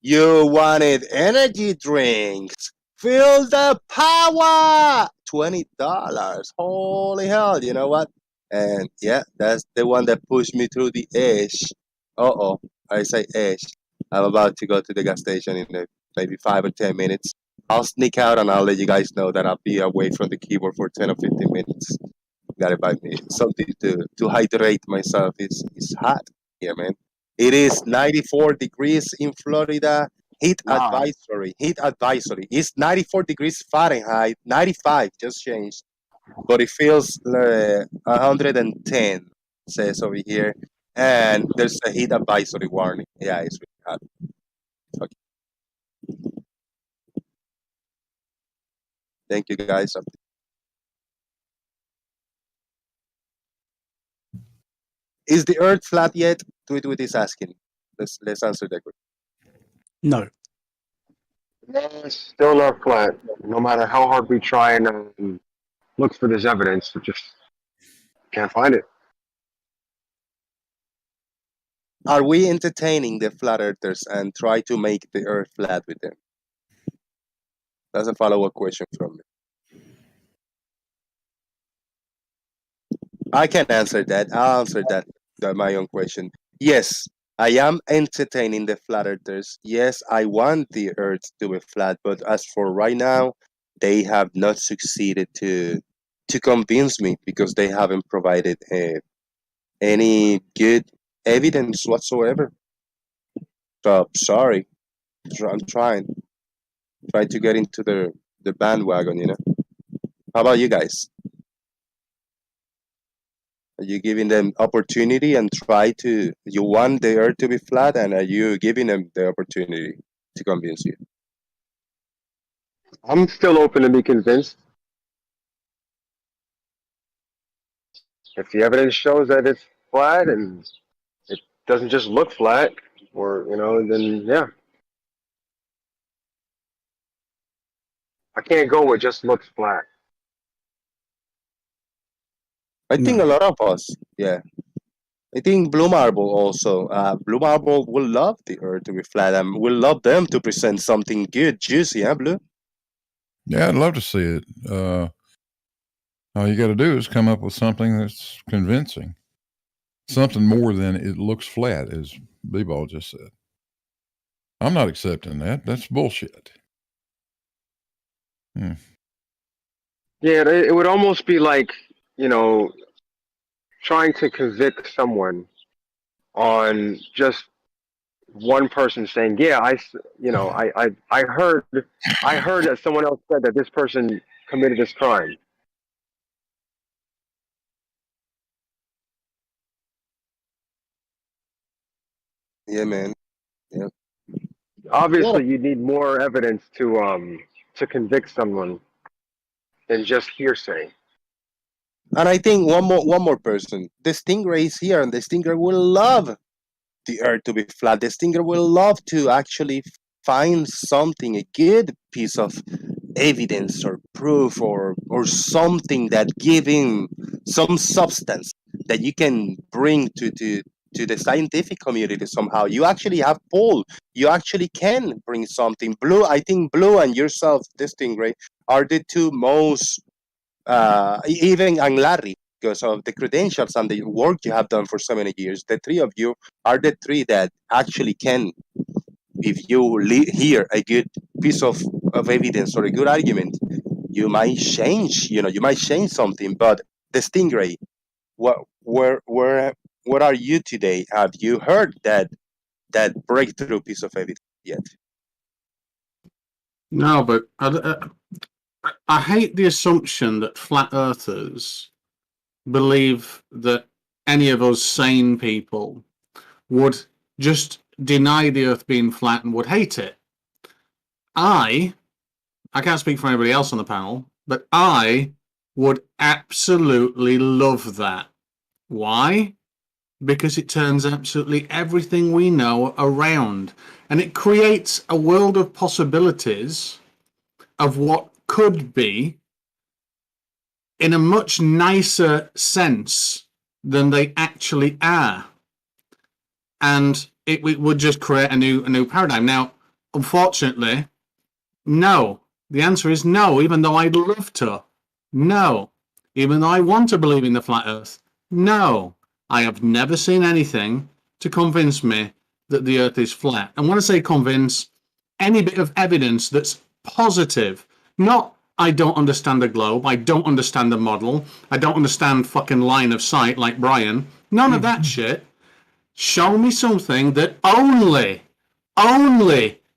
you wanted energy drinks. Feel the power. $20. Holy hell! You know what? And yeah, that's the one that pushed me through the edge. Oh, I say edge. I'm about to go to the gas station in maybe 5 or 10 minutes. I'll sneak out and I'll let you guys know that I'll be away from the keyboard for 10 or 15 minutes. Gotta buy me something to hydrate myself. It's hot here, man. It is 94 degrees in Florida. Heat Wow. advisory. Heat advisory. It's 94 degrees Fahrenheit. 95 just changed, but it feels 110. Says over here, and there's a heat advisory warning. Yeah, it's really hot. Okay. Thank you, guys. Is the Earth flat yet? Tweet is asking. Let's answer that question. No. No, it's still not flat. No matter how hard we try and look for this evidence, we just can't find it. Are we entertaining the flat earthers and try to make the Earth flat with them? That's a follow-up question from me. I can answer that. I'll answer that my own question. Yes, I am entertaining the flat earthers. Yes, I want the Earth to be flat, but as for right now, they have not succeeded to convince me because they haven't provided any good evidence whatsoever. So sorry, I'm trying to get into the bandwagon. How about you guys? Are you giving them opportunity and try to? You want the Earth to be flat, and are you giving them the opportunity to convince you? I'm still open to be convinced. If the evidence shows that it's flat and it doesn't just look flat, or then yeah, I can't go with just looks flat. I think No. a lot of us, yeah. I think Blue Marble also. Blue Marble will love the Earth to be flat, and will love them to present something good, juicy, huh, Blue? Yeah, I'd love to see it. All you got to do is come up with something that's convincing. Something more than it looks flat, as B-Ball just said. I'm not accepting that. That's bullshit. Yeah, it would almost be like trying to convict someone on just one person saying, "Yeah, I heard that someone else said that this person committed this crime." Yeah, man. Yeah. Obviously, you need more evidence to convict someone than just hearsay. And I think one more person. The Stingray is here, and the Stingray will love the Earth to be flat. The Stinger will love to actually find something, a good piece of evidence or proof or something that give him some substance that you can bring to the scientific community somehow. You actually have Paul. You actually can bring something. Blue, I think Blue and yourself, the Stingray, are the two most even and Larry, because of the credentials and the work you have done for so many years. The three of you are the three that actually can, if you hear a good piece of evidence or a good argument, you might change. You might change something. But the Stingray, where are you today? Have you heard that breakthrough piece of evidence yet? No, but I hate the assumption that flat earthers believe that any of us sane people would just deny the earth being flat and would hate it. I can't speak for anybody else on the panel, but I would absolutely love that. Why? Because it turns absolutely everything we know around, and it creates a world of possibilities of what could be in a much nicer sense than they actually are. And it would just create a new paradigm. Now, unfortunately, no. The answer is no, even though I'd love to. No. Even though I want to believe in the flat earth. No. I have never seen anything to convince me that the earth is flat. And when I say convince, any bit of evidence that's positive, not I don't understand the globe, I don't understand the model, I don't understand fucking line of sight like Brian. None of that shit. Show me something that only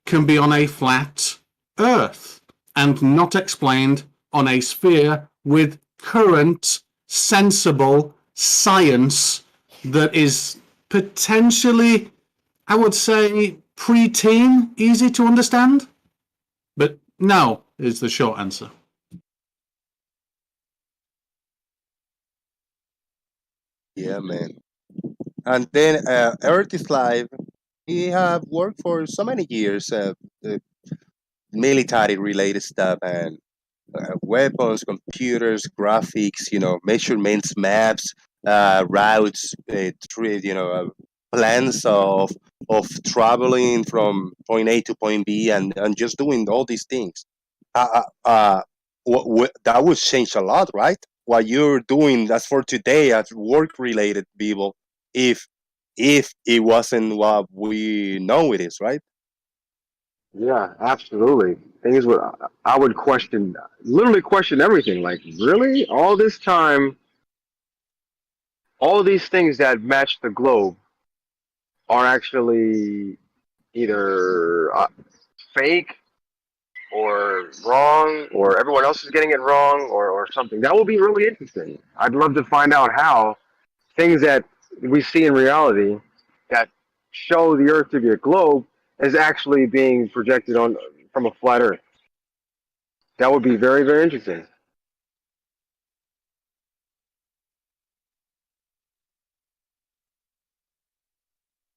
can be on a flat earth and not explained on a sphere with current sensible science that is potentially, I would say, preteen, easy to understand. But no is the short answer. Yeah, man. And then Earth is Live. He have worked for so many years, military related stuff and weapons, computers, graphics, measurements, maps, routes, plans of traveling from point A to point B, and just doing all these things. Uh, uh, uh, that would change a lot, right? What you're doing, that's for today, as work related people, if it wasn't what we know it is, right? Yeah, absolutely. Things would I would question, literally question everything. Like, really, all this time, all these things that match the globe are actually either fake or wrong, or everyone else is getting it wrong, or something. That will be really interesting. I'd love to find out how things that we see in reality that show the Earth to be a globe is actually being projected on from a flat Earth. That would be very, very interesting.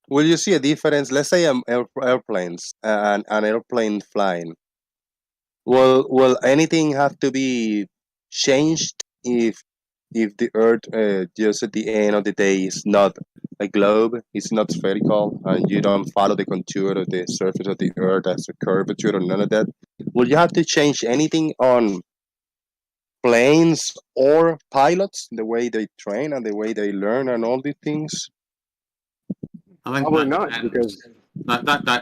Will you see a difference? Let's say airplanes, an airplane flying. Will anything have to be changed if the Earth just at the end of the day is not a globe, it's not spherical, and you don't follow the contour of the surface of the Earth as a curvature or none of that? Will you have to change anything on planes or pilots, the way they train and the way they learn and all these things? I think Probably that not, because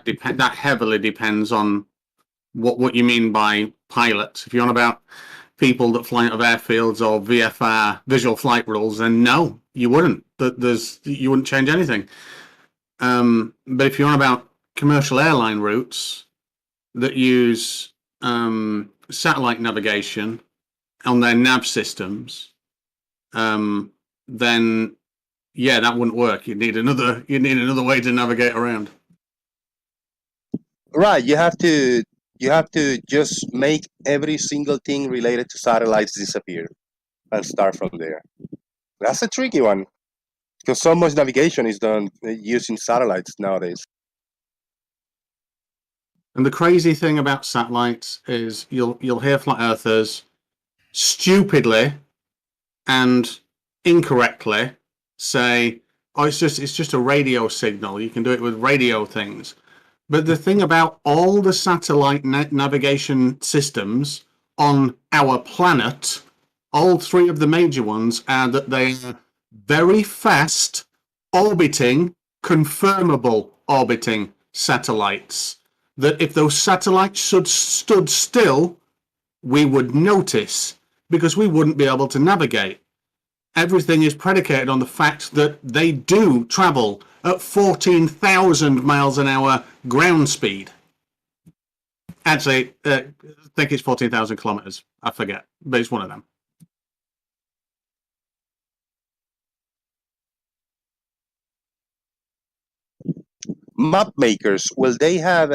depends. That heavily depends on what you mean by pilots. If you're on about people that fly out of airfields or VFR, visual flight rules, then no, you wouldn't. You wouldn't change anything. But if you're on about commercial airline routes that use satellite navigation on their nav systems, then yeah, that wouldn't work. You need another way to navigate around. Right, you have to just make every single thing related to satellites disappear and start from there. That's a tricky one because so much navigation is done using satellites nowadays. And the crazy thing about satellites is you'll hear flat earthers stupidly and incorrectly say, "Oh, it's just a radio signal. You can do it with radio things." But the thing about all the satellite navigation systems on our planet, all three of the major ones, are that they are very fast orbiting, confirmable orbiting satellites. That if those satellites stood still, we would notice because we wouldn't be able to navigate. Everything is predicated on the fact that they do travel at 14,000 miles an hour ground speed. Actually, I think it's 14,000 kilometers. I forget, but it's one of them. Map makers, will they have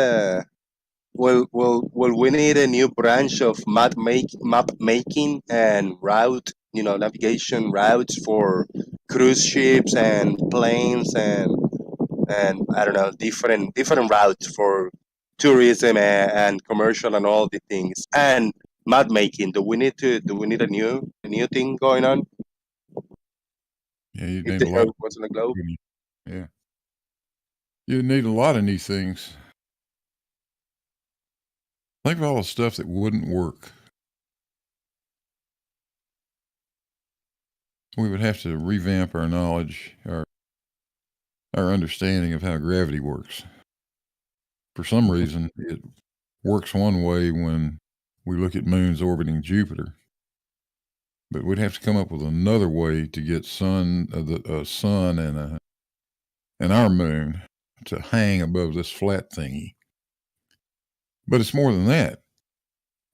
Well, we need a new branch of map making and route, navigation routes for cruise ships and planes and I don't know, different routes for tourism and commercial and all the things and map making. Do we need a new thing going on? Yeah, you If need the a lot. Earth was on a globe. Yeah, you need a lot of new things. Think of all the stuff that wouldn't work. We would have to revamp our knowledge, our understanding of how gravity works. For some reason, it works one way when we look at moons orbiting Jupiter, but we'd have to come up with another way to get the sun and our moon to hang above this flat thingy. But it's more than that.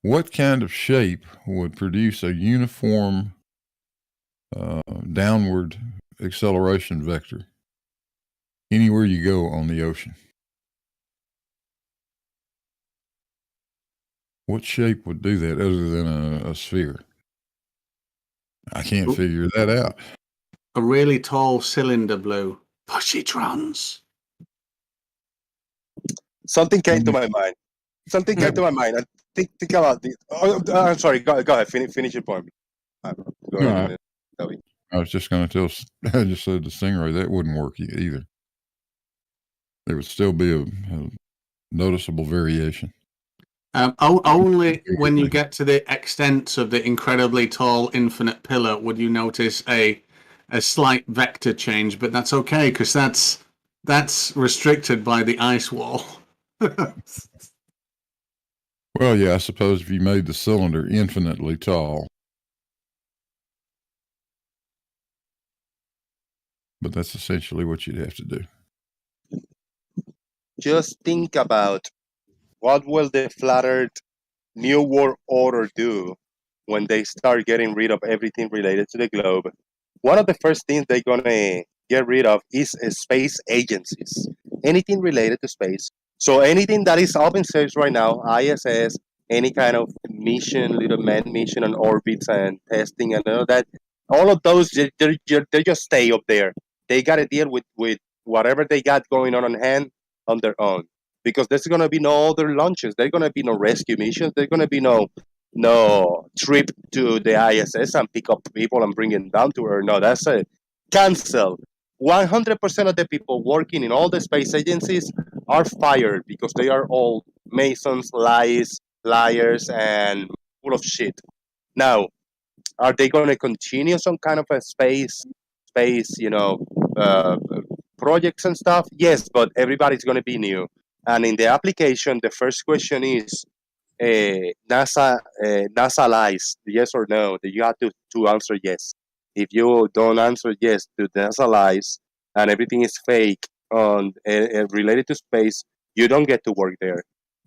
What kind of shape would produce a uniform downward acceleration vector anywhere you go on the ocean? What shape would do that other than a sphere? I can't figure that out. A really tall cylinder blue. Poshitrons. Something came to my mind. Something came to my mind. Think about this. I'm sorry. Go ahead. Finish your point. Go No, ahead. Toby. I was just going to I just said the Stingray, that wouldn't work either. There would still be a noticeable variation. Only when you get to the extent of the incredibly tall infinite pillar would you notice a slight vector change, but that's okay because that's restricted by the ice wall. Well, yeah, I suppose if you made the cylinder infinitely tall, but that's essentially what you'd have to do. Just think about what will the flat Earth New World Order do when they start getting rid of everything related to the globe. One of the first things they're gonna get rid of is space agencies. Anything related to space. So anything that is up in space right now, ISS, any kind of mission, little man mission on orbits and testing and all that, all of those they just stay up there. They got to deal with whatever they got going on hand on their own because there's gonna be no other launches. There's gonna be no rescue missions. There's gonna be no trip to the ISS and pick up people and bring them down to Earth. No, that's a cancel. 100% of the people working in all the space agencies are fired because they are all masons, liars, and full of shit. Now, are they going to continue some kind of a space, uh, projects and stuff? Yes, but everybody's going to be new. And in the application, the first question is NASA lies, yes or no. That you have to answer yes. If you don't answer yes to NASA lies and everything is fake on related to space, you don't get to work there.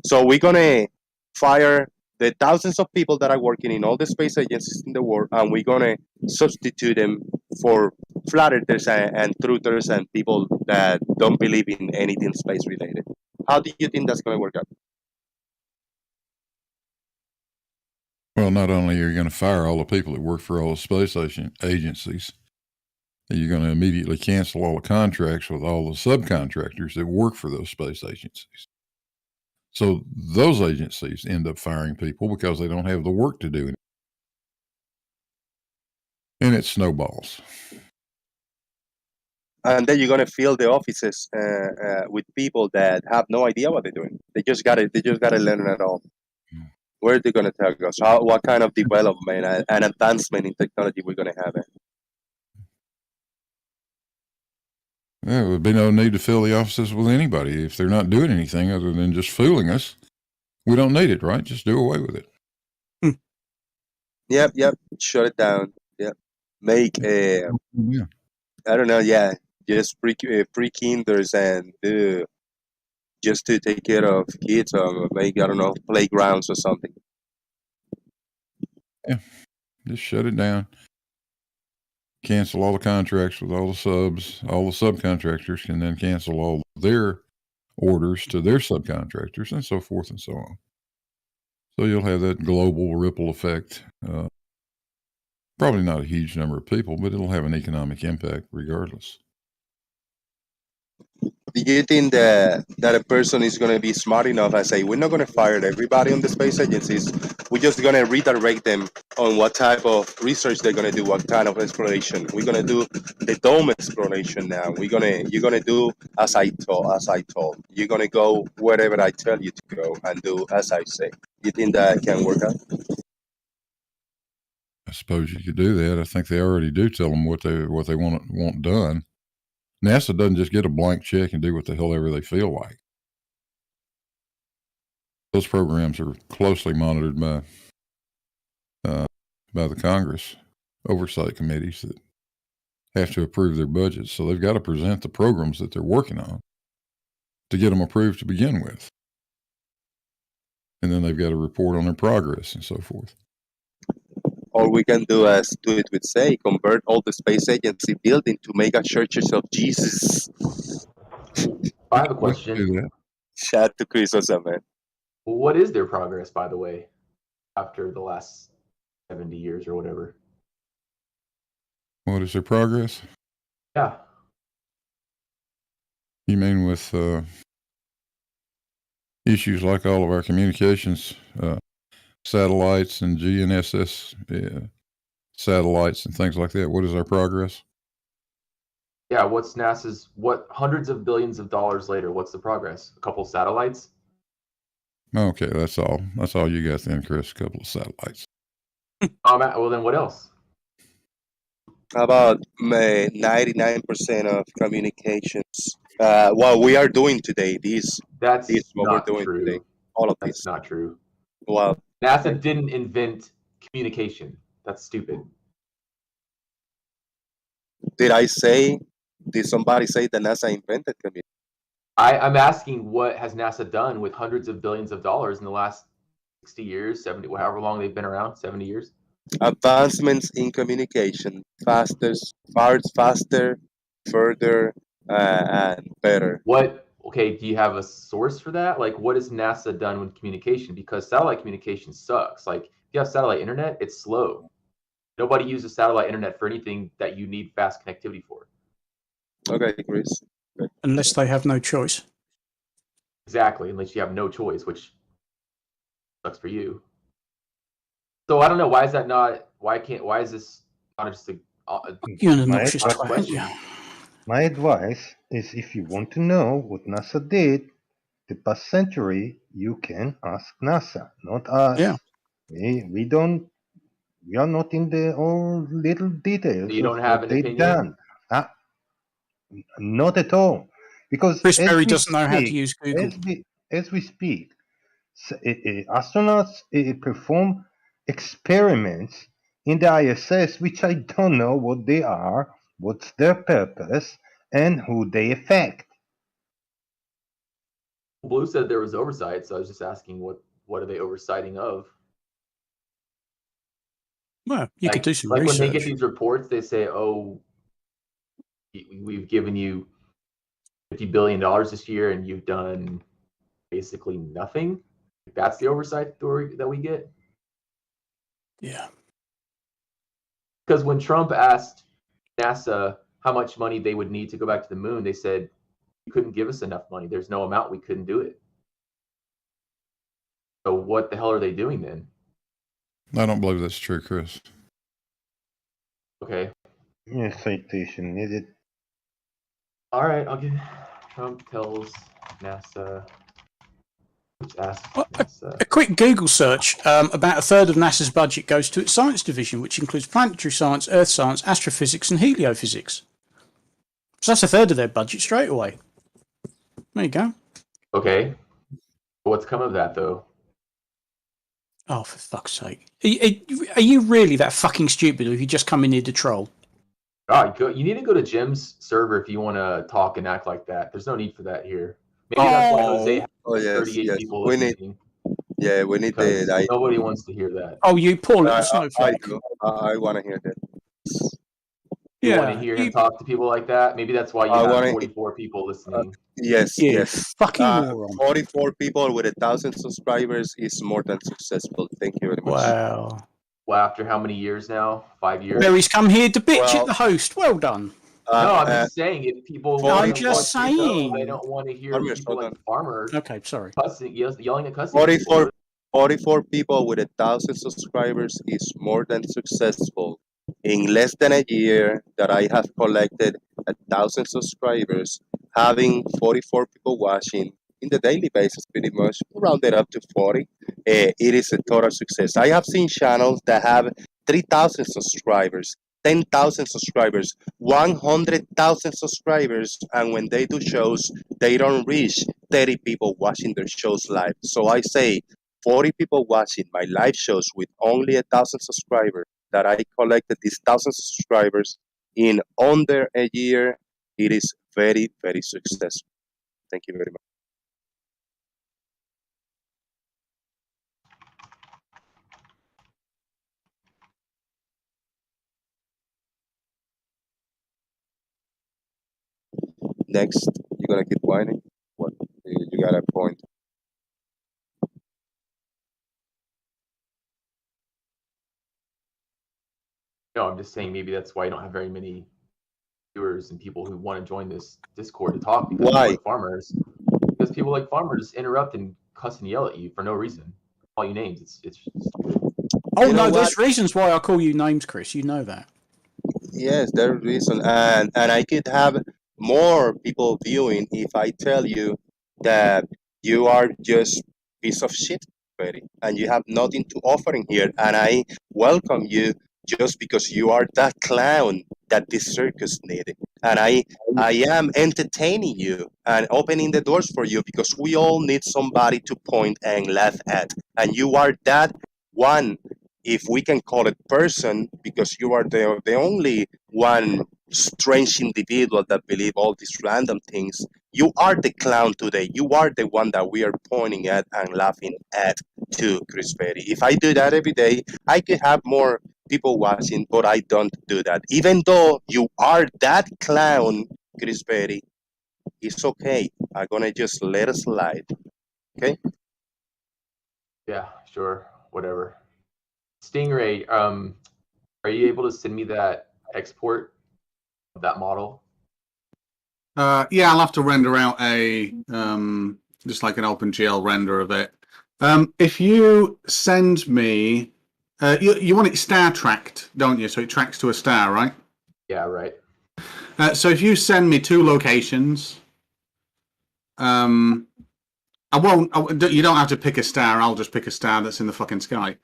So we're gonna fire the thousands of people that are working in all the space agencies in the world, and we're gonna substitute them for flat earthers and truthers and people that don't believe in anything space related. How do you think that's gonna work out? Well, not only are you going to fire all the people that work for all the space agencies, you're going to immediately cancel all the contracts with all the subcontractors that work for those space agencies. So those agencies end up firing people because they don't have the work to do. And it snowballs. And then you're gonna fill the offices with people that have no idea what they're doing. They just gotta learn it all. Where are they gonna take us? What kind of development and advancement in technology we're gonna have? There would be no need to fill the offices with anybody if they're not doing anything other than just fooling us. We don't need it, right? Just do away with it. Yep. Shut it down. Yep. Make Yeah. I don't know. Yeah, just pre kinders and just to take care of kids or make I don't know playgrounds or something. Yeah. Just shut it down. Cancel all the contracts with all the subs. All the subcontractors can then cancel all their orders to their subcontractors and so forth and so on. So you'll have that global ripple effect. Probably not a huge number of people, but it'll have an economic impact regardless. Do you think that a person is going to be smart enough and say, we're not going to fire everybody on the space agencies. We're just going to redirect them on what type of research they're going to do, what kind of exploration. We're going to do the dome exploration now. You're going to do as I told. You're going to go wherever I tell you to go and do as I say. You think that can work out? I suppose you could do that. I think they already do tell them what they want done. NASA doesn't just get a blank check and do what the hell ever they feel like. Those programs are closely monitored by the Congress oversight committees that have to approve their budgets. So they've got to present the programs that they're working on to get them approved to begin with. And then they've got to report on their progress and so forth. All we can do is do it with say, convert all the space agency building to mega churches of Jesus. I have a question. Shout to Chris Osa, man. What is their progress, by the way, after the last 70 years or whatever? What is their progress? Yeah. You mean with issues like all of our communications, satellites and GNSS satellites and things like that? What is our progress? Yeah, what's NASA's, hundreds of billions of dollars later, what's the progress? A couple satellites? Okay, that's all. That's all you got then, Chris, a couple of satellites. Well, then what else? How about 99% of communications? What we are doing today, That's what not we're doing true. today. All of That's this. not true. Well, NASA didn't invent communication. That's stupid. Did somebody say that NASA invented communication? I'm asking, what has NASA done with hundreds of billions of dollars in the last 60 years, 70, however long they've been around, 70 years? Advancements in communication, faster, further, and better. Okay, do you have a source for that? Like, what has NASA done with communication? Because satellite communication sucks. Like, if you have satellite internet, it's slow. Nobody uses satellite internet for anything that you need fast connectivity for. Okay, Chris. Unless they have no choice. Exactly, unless you have no choice, which sucks for you. So I don't know, why is this not just You're an obnoxious twat, aren't you? My advice is, if you want to know what NASA did the past century, you can ask NASA, not us. Yeah. We are not in the all little details You don't of have what an they've opinion? done. Not at all. Because Chris Berry doesn't know how to use Google. As we speak, astronauts perform experiments in the ISS, which I don't know what they are, what's their purpose, and who they affect. Blue said there was oversight, so I was just asking what are they oversighting of? Well, you could do some like research. When they get these reports, they say, "Oh, we've given you $50 billion this year, and you've done basically nothing." That's the oversight story that we get. Yeah. Because when Trump asked NASA how much money they would need to go back to the moon, they said, "You couldn't give us enough money. There's no amount. We couldn't do it." So what the hell are they doing then? I don't believe that's true, Chris. Okay. Yeah, citation needed. All right, I'll give. Trump tells NASA. A quick Google search, about a third of NASA's budget goes to its science division, which includes planetary science, earth science, astrophysics, and heliophysics. So that's a third of their budget straight away. There you go. Okay. What's come of that, though? Oh, for fuck's sake. Are you really that fucking stupid, or have you just come in here to troll? God, you need to go to Jim's server if you want to talk and act like that. There's no need for that here. Maybe that's why Jose has 38 people listening. We need that. Nobody wants to hear that. Oh, you poor little snowflake. I want to hear that. You want to Yeah, hear him talk to people like that? Maybe that's why you I have want to. 44 people listening. Yes, you yes. fucking moron. 44 people with 1,000 subscribers is more than successful. Thank you very much. Wow. Well, after how many years now? 5 years? Barry's come here to bitch Well, at the host. Well done. No, I'm just saying if people I'm want to just watch the show, saying. they don't want to hear Farmers, people hold like on. farmers Okay, sorry. cussing, yelling and cussing. 44, 44 people with 1,000 subscribers is more than successful. In less than a year that I have collected 1,000 subscribers, having 44 people watching in the daily basis, pretty much rounded up to 40, it is a total success. I have seen channels that have 3,000 subscribers, 10,000 subscribers, 100,000 subscribers, and when they do shows, they don't reach 30 people watching their shows live. So I say 40 people watching my live shows with only 1,000 subscribers that I collected these 1,000 subscribers in under a year. It is very, very successful. Thank you very much. Next, you're gonna keep whining. What? You got a point. No, I'm just saying maybe that's why you don't have very many viewers and people who want to join this Discord to talk because Why? people like farmers. Because people like farmers interrupt and cuss and yell at you for no reason. Call you names. It's stupid. Oh, You know no, what? there's reasons why I call you names, Chris. You know that. Yes, there's reason, and I could have more people viewing if I tell you that you are just piece of shit, Betty, and you have nothing to offering here, and I welcome you just because you are that clown that this circus needed, and I am entertaining you and opening the doors for you because we all need somebody to point and laugh at, and you are that one, if we can call it person, because you are the only one strange individual that believe all these random things. You are the clown today. You are the one that we are pointing at and laughing at too, Chris Berry. If I do that every day, I could have more people watching, but I don't do that. Even though you are that clown, Chris Berry, it's okay. I'm gonna just let it slide. Okay? Yeah, sure, whatever. Stingray, are you able to send me that export of that model? Yeah, I'll have to render out a just like an OpenGL render of it. If you send me, you want it star tracked, don't you? So it tracks to a star, right? Yeah, right. So if you send me 2 locations, I won't. You don't have to pick a star. I'll just pick a star that's in the fucking sky.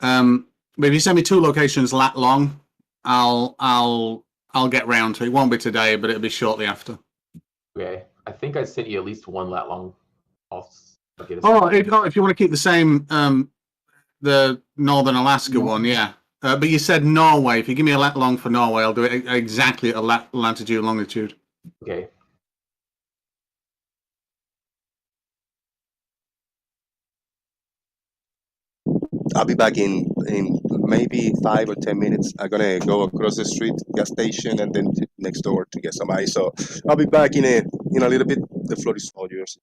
But if you send me 2 locations lat long, I'll get round to it. It won't be today, but it'll be shortly after. Okay, I think I sent you at least 1 lat long. I'll get a If you want to keep the same, the Northern Alaska one, yeah. But you said Norway. If you give me a lat long for Norway, I'll do it exactly at a latitude and longitude. Okay. I'll be back in maybe 5 or 10 minutes. I'm gonna go across the street, gas station, and then next door to get some ice. So I'll be back in a little bit. The floor is all yours.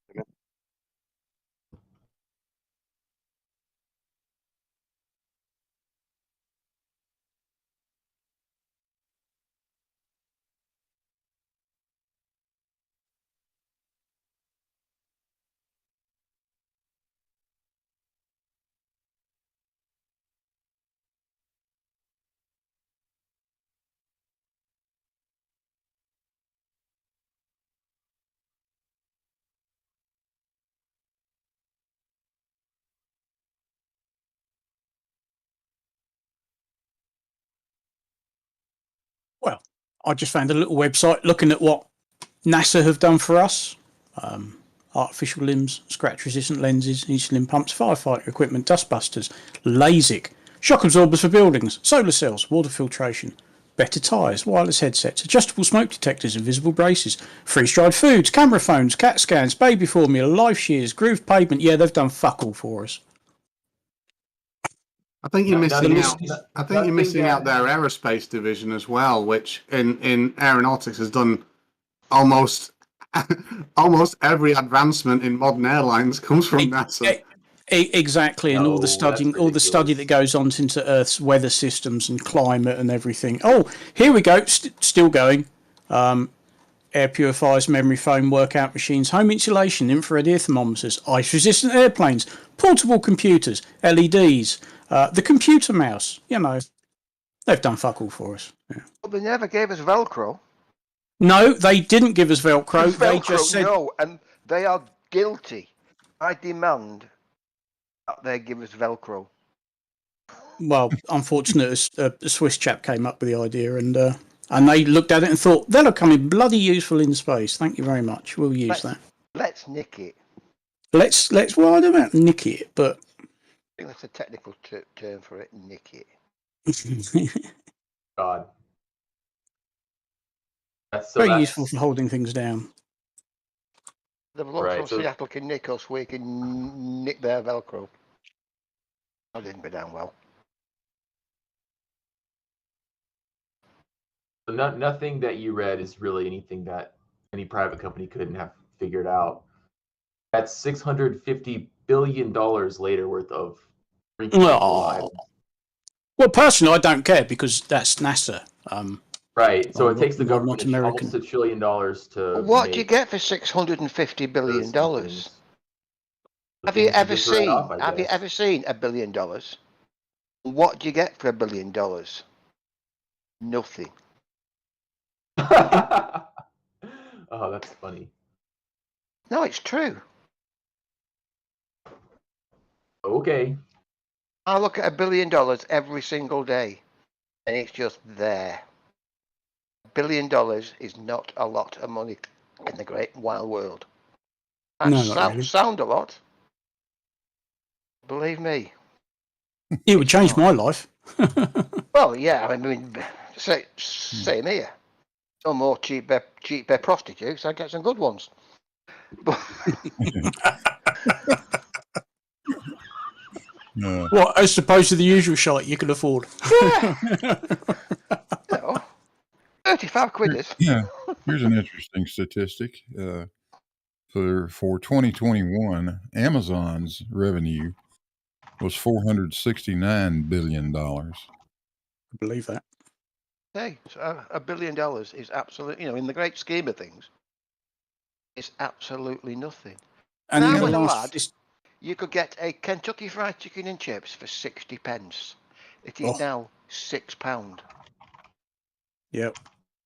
Well, I just found a little website looking at what NASA have done for us. Artificial limbs, scratch-resistant lenses, insulin pumps, firefighter equipment, dustbusters, LASIK, shock absorbers for buildings, solar cells, water filtration, better tyres, wireless headsets, adjustable smoke detectors, invisible braces, freeze-dried foods, camera phones, CAT scans, baby formula, life shears, grooved pavement. Yeah, they've done fuck all for us. I think you're missing out. Nothing, I think you're missing out their aerospace division as well, which in aeronautics has done almost every advancement in modern airlines comes from NASA. Exactly, and all the study that goes on into Earth's weather systems and climate and everything. Oh, here we go, still going. Air purifiers, memory foam, workout machines, home insulation, infrared ear thermometers, ice-resistant airplanes, portable computers, LEDs, the computer mouse. You know, they've done fuck all for us. Yeah. But they never gave us Velcro. No, they didn't give us Velcro. They Velcro, just said no, and they are guilty. I demand that they give us Velcro. Well, unfortunately, a Swiss chap came up with the idea, and they looked at it and thought that'll come in bloody useful in space. Thank you very much. We'll use that. Let's nick it. Let's. Well, I don't know, nick it, but I think that's a technical term for it. Nick it. God. Very useful for holding things down. The Velcro Seattle can nick us, we can nick their Velcro. That didn't go down well. So nothing that you read is really anything that any private company couldn't have figured out. That's $650 billion later worth of drinking lives. Well, personally, I don't care because that's NASA. Right. So it takes the not government American. almost $1 trillion to. What do you get for $650 billion? Have you ever seen $1 billion? What do you get for $1 billion? Nothing. Oh, that's funny. No, it's true. Okay. I look at $1 billion every single day, and it's just there. $1 billion is not a lot of money in the great wide world. That sound a lot. Believe me. It would change my life. Well, yeah, I mean, same here. No more cheap prostitutes. I get some good ones. No. What, as opposed to the usual shite you can afford? Yeah. 35 quid is. Yeah. Here's an interesting statistic. For 2021, Amazon's revenue was $469 billion. I believe that. Hey, so $1 billion is absolutely, in the great scheme of things, it's absolutely nothing. And I was a lad, you could get a Kentucky Fried Chicken and chips for 60 pence. It is now £6. Yep.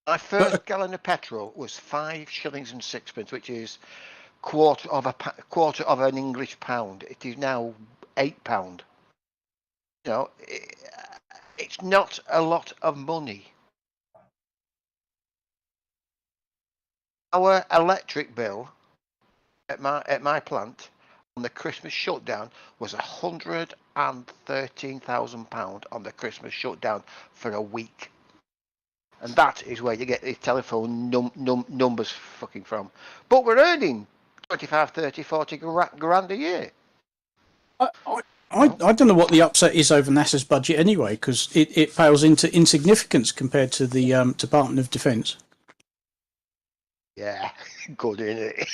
My first gallon of petrol was 5 shillings and sixpence, which is quarter of an English pound. It is now £8. It's not a lot of money. Our electric bill at my plant on the Christmas shutdown was £113,000 on the Christmas shutdown for a week. And that is where you get the telephone numbers fucking from. But we're earning 25, 30, 40 grand a year. I don't know what the upset is over NASA's budget anyway, because it pales into insignificance compared to the Department of Defense. Yeah, good, isn't it?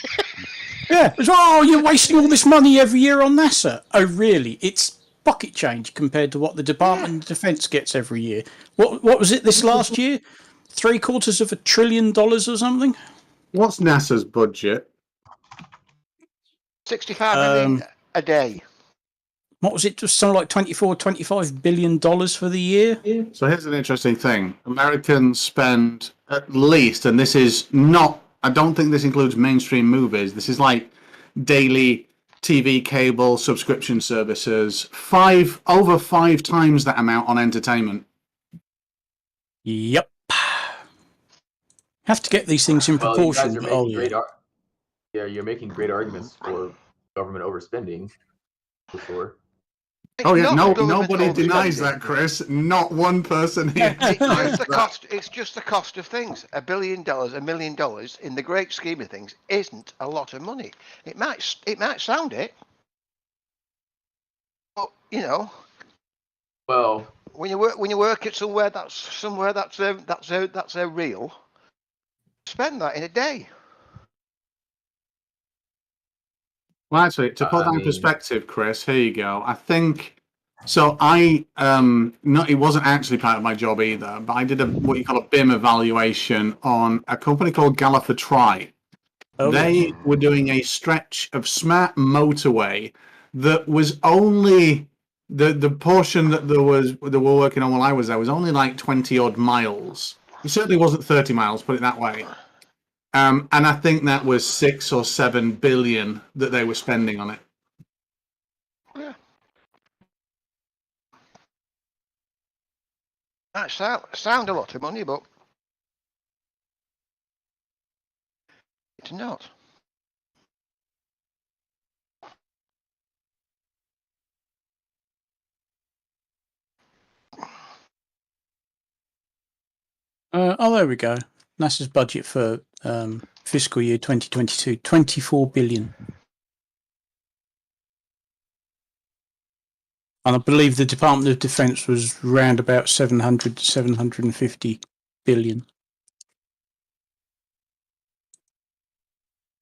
Yeah, you're wasting all this money every year on NASA. Oh, really? It's pocket change compared to what the Department of Defense gets every year. What was it this last year? $750 billion or something? What's NASA's budget? 65 million a day. What was it? Just something like $25 billion for the year? So here's an interesting thing. Americans spend at least, and this is not, I don't think this includes mainstream movies. This is like daily TV, cable, subscription services. Over 5 times that amount on entertainment. Yep. Have to get these things in proportion. You're making great arguments for government overspending, for sure. Oh yeah, nobody denies that, Chris. Not one person here. It's just the cost of things. $1 billion, $1 million in the great scheme of things isn't a lot of money. It might sound it, but Well, when you work at somewhere that's a real, spend that in a day. Well, actually, to put that in perspective, Chris, here you go. I think so. It wasn't actually part of my job either, but I did what you call a BIM evaluation on a company called Galliford Try. They were doing a stretch of smart motorway that was only the portion that they were working on while I was there was only like 20 odd miles. It certainly wasn't 30 miles, put it that way. And I think that was 6 or 7 billion that they were spending on it. Yeah. That sound a lot of money, but it's not. There we go. NASA's budget for fiscal year 2022, 24 billion. And I believe the Department of Defense was round about 700 to 750 billion.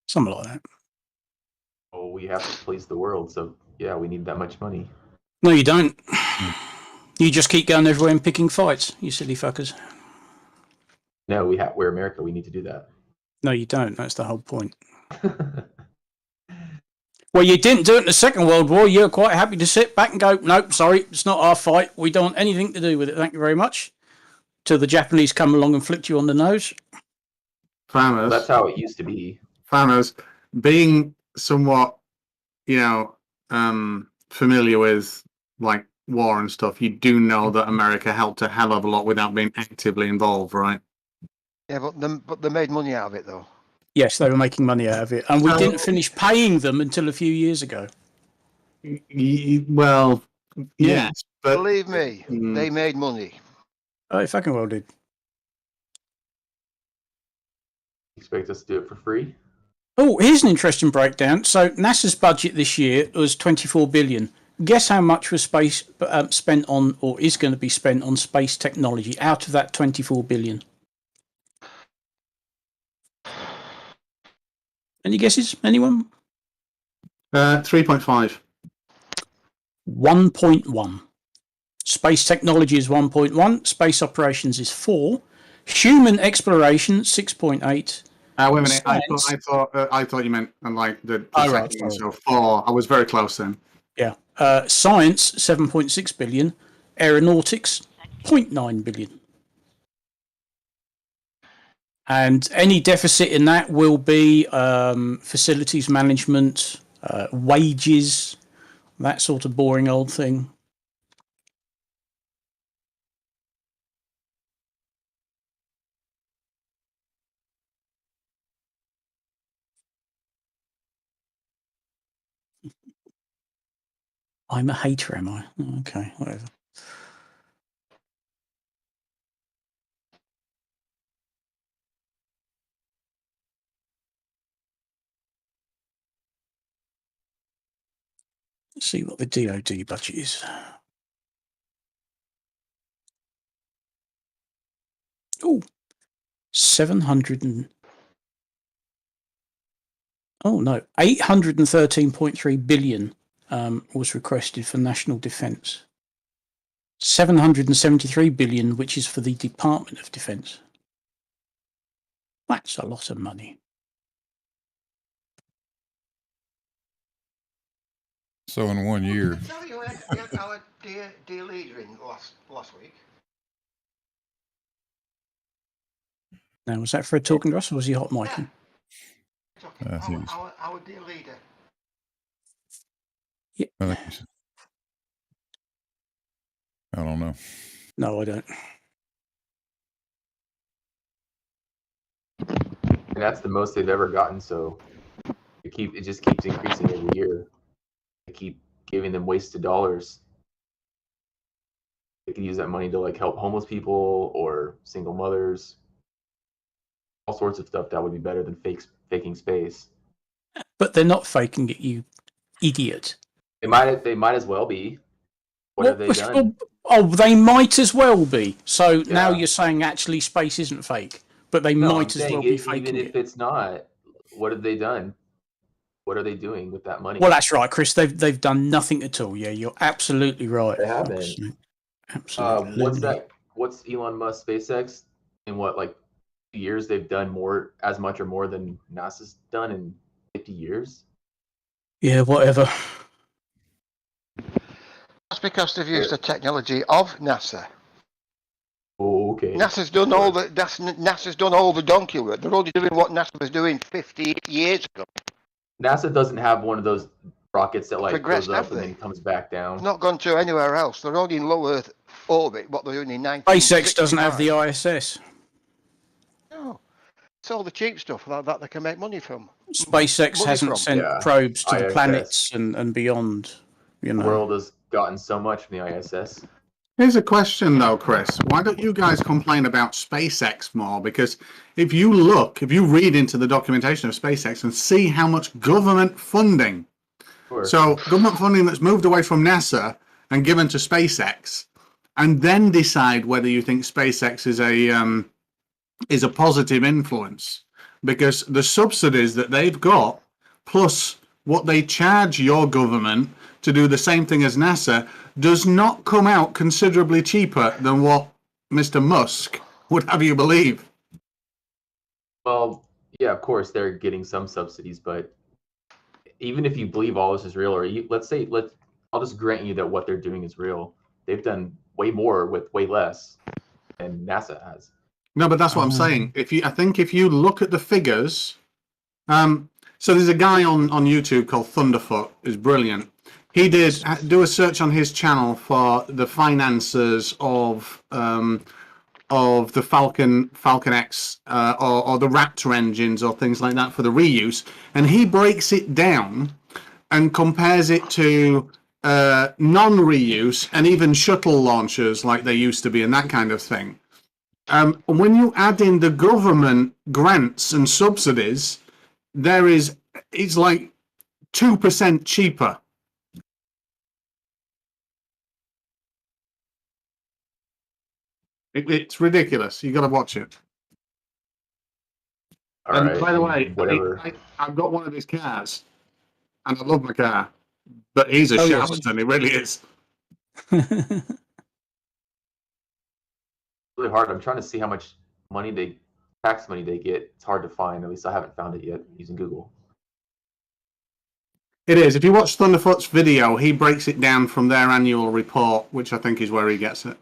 Something like that. Oh, we have to please the world, so yeah, we need that much money. No, you don't. You just keep going everywhere and picking fights, you silly fuckers. No, we're America. We need to do that. No, you don't. That's the whole point. Well, you didn't do it in the Second World War. You're quite happy to sit back and go, nope, sorry, it's not our fight. We don't want anything to do with it. Thank you very much. Till the Japanese come along and flicked you on the nose. Farmers. That's how it used to be. Farmers, being somewhat, familiar with like war and stuff, you do know that America helped a hell of a lot without being actively involved, right? Yeah, but they made money out of it though. Yes, they were making money out of it, and we didn't finish paying them until a few years ago. Well, yes, but believe me, they made money. Oh, fucking well did. Expect us to do it for free? Oh, here's an interesting breakdown. So NASA's budget this year was 24 billion. Guess how much was spent on, or is going to be spent on space technology out of that 24 billion? Any guesses? Anyone? 3.5. 1.1. Space technology is 1.1. Space operations is 4. Human exploration 6.8. Wait a minute. I thought you meant like the right, second one, so 4. I was very close then. Yeah. Science 7.6 billion. Aeronautics 0.9 billion. And any deficit in that will be facilities management, wages, that sort of boring old thing. I'm a hater, am I? Okay, whatever. Let's see what the DoD budget is. Oh, 813.3 billion was requested for national defence. 773 billion, which is for the Department of Defence. That's a lot of money. So in 1 year. I tell you, we had our dear leader in last week. Now, was that Fred talking to us, or was he hot micing? Our dear leader. Yeah. I don't know. No, I don't. And that's the most they've ever gotten, so it just keeps increasing every year. They keep giving them wasted dollars. They could use that money to like help homeless people or single mothers. All sorts of stuff that would be better than faking space. But they're not faking it, you idiot. They might as well be. What have they done? Oh, they might as well be. So now Yeah. you're saying actually space isn't fake, but they No, I'm might as saying well be even faking if it. it's not, what have they done? What are they doing with that money? Well, that's right, Chris. They've done nothing at all. Yeah, you're absolutely right. They haven't. Absolutely. What's that? What's Elon Musk SpaceX? In what, like, years they've done more, as much or more than NASA's done in 50 years? Yeah, whatever. That's because they've used the technology of NASA. Oh, okay. NASA's done all the donkey work. They're only doing what NASA was doing 50 years ago. NASA doesn't have one of those rockets that like Progressed, goes up have and they? then comes back down. It's not gone to anywhere else. They're only in low Earth orbit. What they're doing in 1965. SpaceX doesn't have the ISS. No, it's all the cheap stuff that they can make money from. SpaceX hasn't sent probes to the ISS. planets and beyond. You know, The world has gotten so much from the ISS. Here's a question though, Chris. Why don't you guys complain about SpaceX more? Because if you read into the documentation of SpaceX and see how much government funding, so government funding that's moved away from NASA and given to SpaceX, and then decide whether you think SpaceX is a positive influence, because the subsidies that they've got, plus what they charge your government to do the same thing as NASA, does not come out considerably cheaper than what Mr. Musk would have you believe. Well, yeah, of course they're getting some subsidies, but even if you believe all this is real, or I'll just grant you that what they're doing is real. They've done way more with way less than NASA has. No, but that's what I'm saying. I think if you look at the figures, so there's a guy on YouTube called Thunderfoot, who's brilliant. He did do a search on his channel for the finances of the Falcon X or the Raptor engines or things like that for the reuse, and he breaks it down and compares it to non-reuse and even shuttle launchers like they used to be and that kind of thing. When you add in the government grants and subsidies, it's like 2% cheaper. It's ridiculous. You got to watch it. And by the way, I've got one of his cars, and I love my car, but he's a charlatan. He really is. Really hard. I'm trying to see how much tax money they get. It's hard to find. At least I haven't found it yet using Google. It is. If you watch Thunderfoot's video, he breaks it down from their annual report, which I think is where he gets it.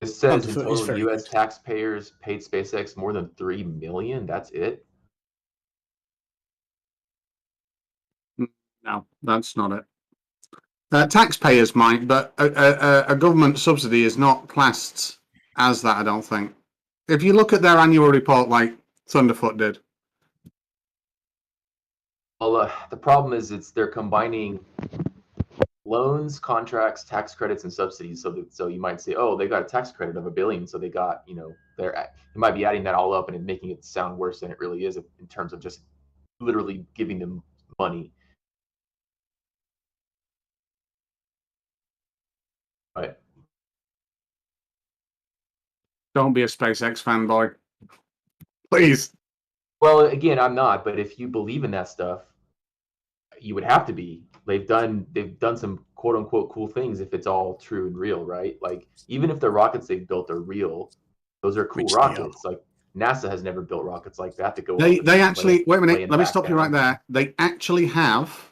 It says in total, U.S. taxpayers paid SpaceX more than $3 million. That's it? No, that's not it. Taxpayers might, but a government subsidy is not classed as that, I don't think. If you look at their annual report like Thunderfoot did. Well, the problem is they're combining loans, contracts, tax credits, and subsidies. So you might say, oh, they got a tax credit of $1 billion, so they got, you might be adding that all up and making it sound worse than it really is in terms of just literally giving them money. But don't be a SpaceX fanboy, please. Well, again, I'm not. But if you believe in that stuff, you would have to be. They've done some quote unquote cool things if it's all true and real, right? Like, even if the rockets they've built are real, those are cool rockets. Like, NASA has never built rockets like that to go. They actually wait a minute. Let me stop you right there. They actually have.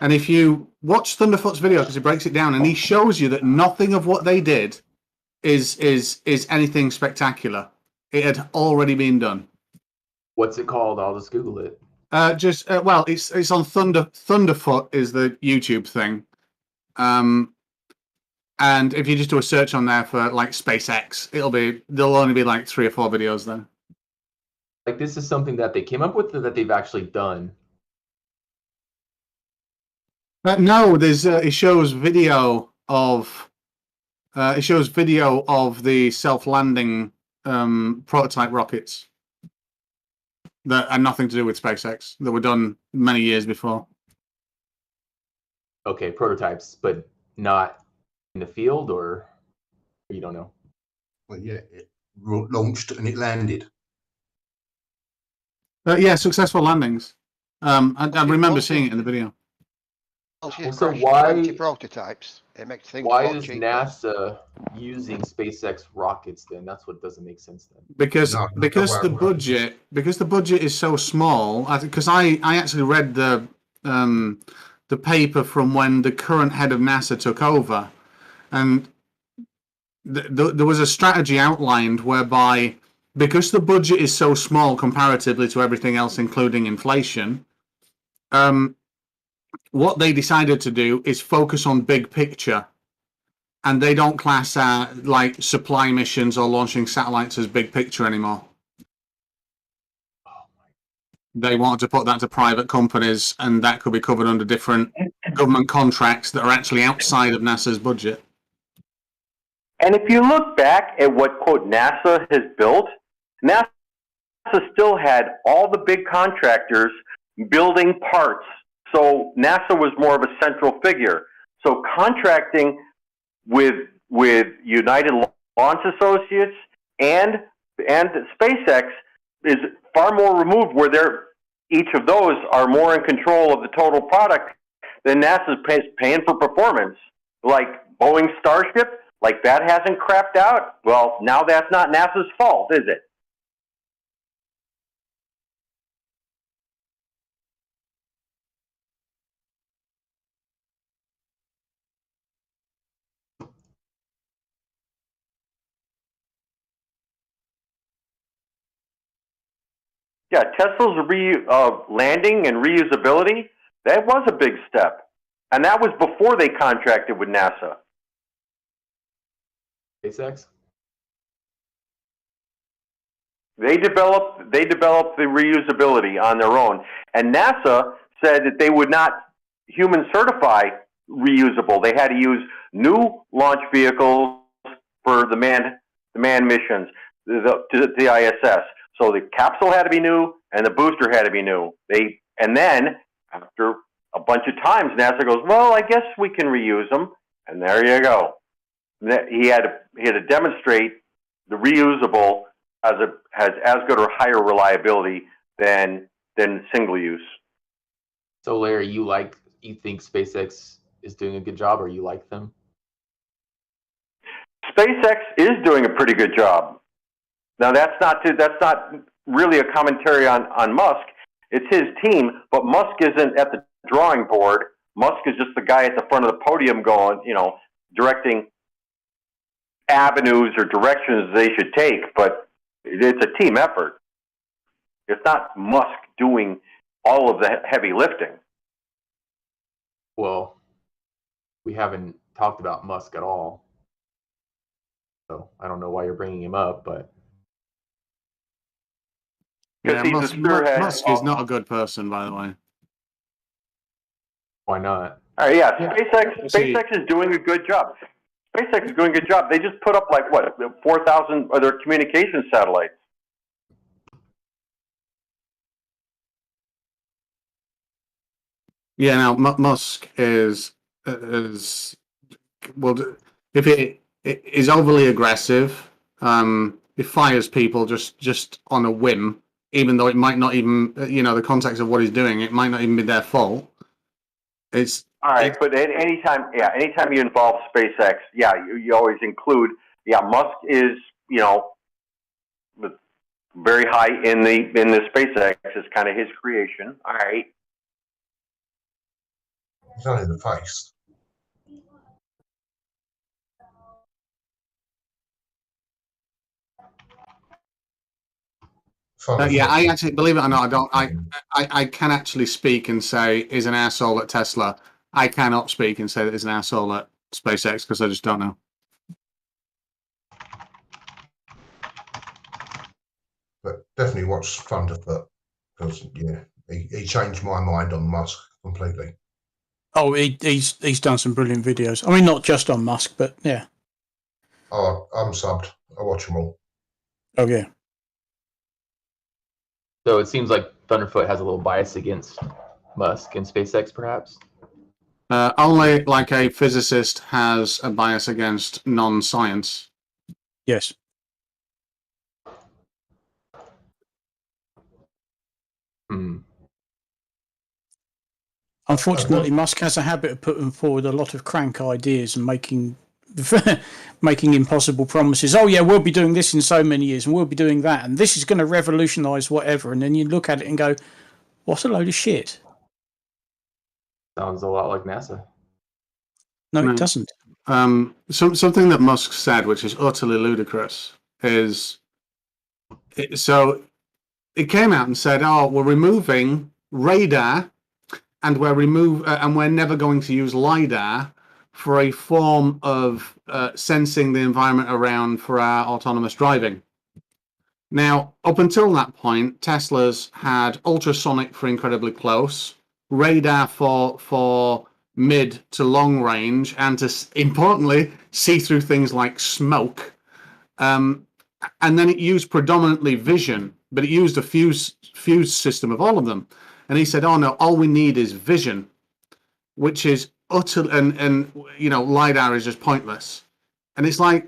And if you watch Thunderfoot's video, because he breaks it down and he shows you that nothing of what they did is anything spectacular. It had already been done. What's it called? I'll just Google it. Well, it's on Thunderfoot is the YouTube thing. And if you just do a search on there for like SpaceX, there'll only be like 3 or 4 videos there. Like, this is something that they came up with or that they've actually done? No, it shows video of the self-landing prototype rockets that had nothing to do with SpaceX, that were done many years before. Okay, prototypes, but not in the field, or you don't know? Well, yeah, it launched and it landed. Yeah, successful landings. I remember seeing it in the video. Well, so why 20 prototypes? It makes things why a lot is cheaper. NASA using SpaceX rockets then? That's what doesn't make sense then. Because the budget is so small. Because I actually read the paper from when the current head of NASA took over, and there was a strategy outlined whereby, because the budget is so small comparatively to everything else, including inflation, what they decided to do is focus on big picture, and they don't class like supply missions or launching satellites as big picture anymore. They wanted to put that to private companies, and that could be covered under different government contracts that are actually outside of NASA's budget. And if you look back at what, quote, NASA has built, NASA still had all the big contractors building parts. So NASA was more of a central figure. So contracting with United Launch Associates and SpaceX is far more removed, where each of those are more in control of the total product than NASA's paying for performance. Like Boeing Starship, like that hasn't crapped out. Well, now that's not NASA's fault, is it? Yeah, Tesla's landing and reusability, that was a big step. And that was before they contracted with NASA. SpaceX? They developed the reusability on their own. And NASA said that they would not human certify reusable. They had to use new launch vehicles for the manned missions to the ISS. So the capsule had to be new and the booster had to be new. And then after a bunch of times, NASA goes, well, I guess we can reuse them. And there you go. He had to demonstrate the reusable has as good or higher reliability than single use. So Larry, you think SpaceX is doing a good job, or you like them? SpaceX is doing a pretty good job. Now that's not really a commentary on Musk. It's his team, but Musk isn't at the drawing board. Musk is just the guy at the front of the podium going, directing avenues or directions they should take, but it's a team effort. It's not Musk doing all of the heavy lifting. Well, we haven't talked about Musk at all, so I don't know why you're bringing him up, but yeah, Musk is not a good person, by the way. Why not? All right, yeah, SpaceX is doing a good job. SpaceX is doing a good job. They just put up 4,000 other communication satellites. Yeah, now Musk is well, if it is overly aggressive, it fires people just on a whim, even though it might not even, the context of what he's doing, it might not even be their fault. It's all right, but anytime you involve SpaceX, you always include, Musk is, very high in the SpaceX. It's kind of his creation. All right. It's only the face. I actually, believe it or not, I can actually speak and say he's an asshole at Tesla. I cannot speak and say that he's an asshole at SpaceX because I just don't know. But definitely watch Thunderfoot because he changed my mind on Musk completely. Oh, he's done some brilliant videos. I mean, not just on Musk, but yeah. Oh, I'm subbed. I watch them all. Oh yeah. So it seems like Thunderfoot has a little bias against Musk and SpaceX, perhaps. Only like a physicist has a bias against non-science. Yes. Unfortunately, Musk has a habit of putting forward a lot of crank ideas and making making impossible promises. Oh yeah, we'll be doing this in so many years, and we'll be doing that, and this is going to revolutionise whatever. And then you look at it and go, "What a load of shit!" Sounds a lot like NASA. No, it doesn't. Something that Musk said, which is utterly ludicrous, is so it came out and said, "Oh, we're removing radar, and we're never going to use lidar for a form of sensing the environment around for our autonomous driving." Now, up until that point, Tesla's had ultrasonic for incredibly close, radar for mid to long range, and to importantly see through things like smoke. And then it used predominantly vision, but it used a fuse system of all of them. And he said, "Oh no, all we need is vision," which is utter and lidar is just pointless. And it's like,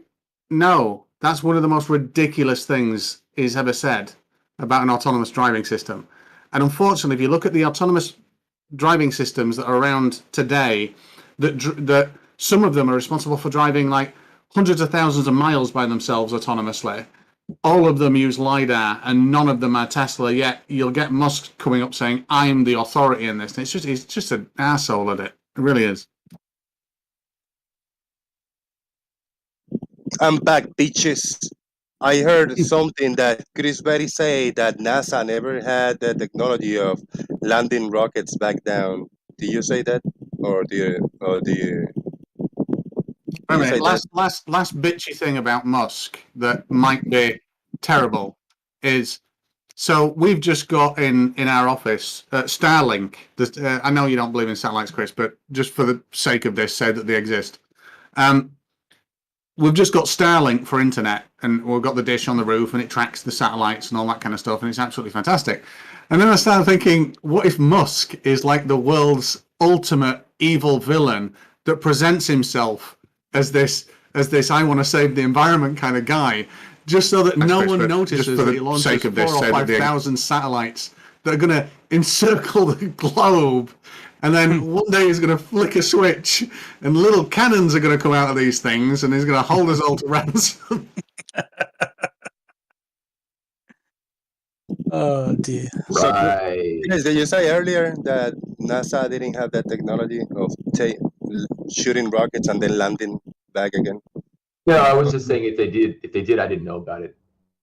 no, that's one of the most ridiculous things he's ever said about an autonomous driving system. And unfortunately, if you look at the autonomous driving systems that are around today, that some of them are responsible for driving like hundreds of thousands of miles by themselves autonomously. All of them use lidar, and none of them are Tesla. Yet you'll get Musk coming up saying, "I'm the authority in this." And he's just an asshole at it. It really is. I'm back, bitches. I heard something that Chris Berry say that NASA never had the technology of landing rockets back down. Do you say that, or do you? Wait a minute. Last bitchy thing about Musk that might be terrible is, so we've just got in our office Starlink. I know you don't believe in satellites, Chris, but just for the sake of this, say that they exist. We've just got Starlink for internet, and we've got the dish on the roof, and it tracks the satellites and all that kind of stuff, and it's absolutely fantastic. And then I started thinking, what if Musk is like the world's ultimate evil villain that presents himself as this I want to save the environment kind of guy, just so that no one notices that he launches 4,000 or 5,000 satellites that are going to encircle the globe, and then one day he's going to flick a switch and little cannons are going to come out of these things, and he's going to hold us all to ransom. Oh dear. Right. Yes, did you say earlier that NASA didn't have that technology of shooting rockets and then landing back again? No, I was just saying if they did, I didn't know about it.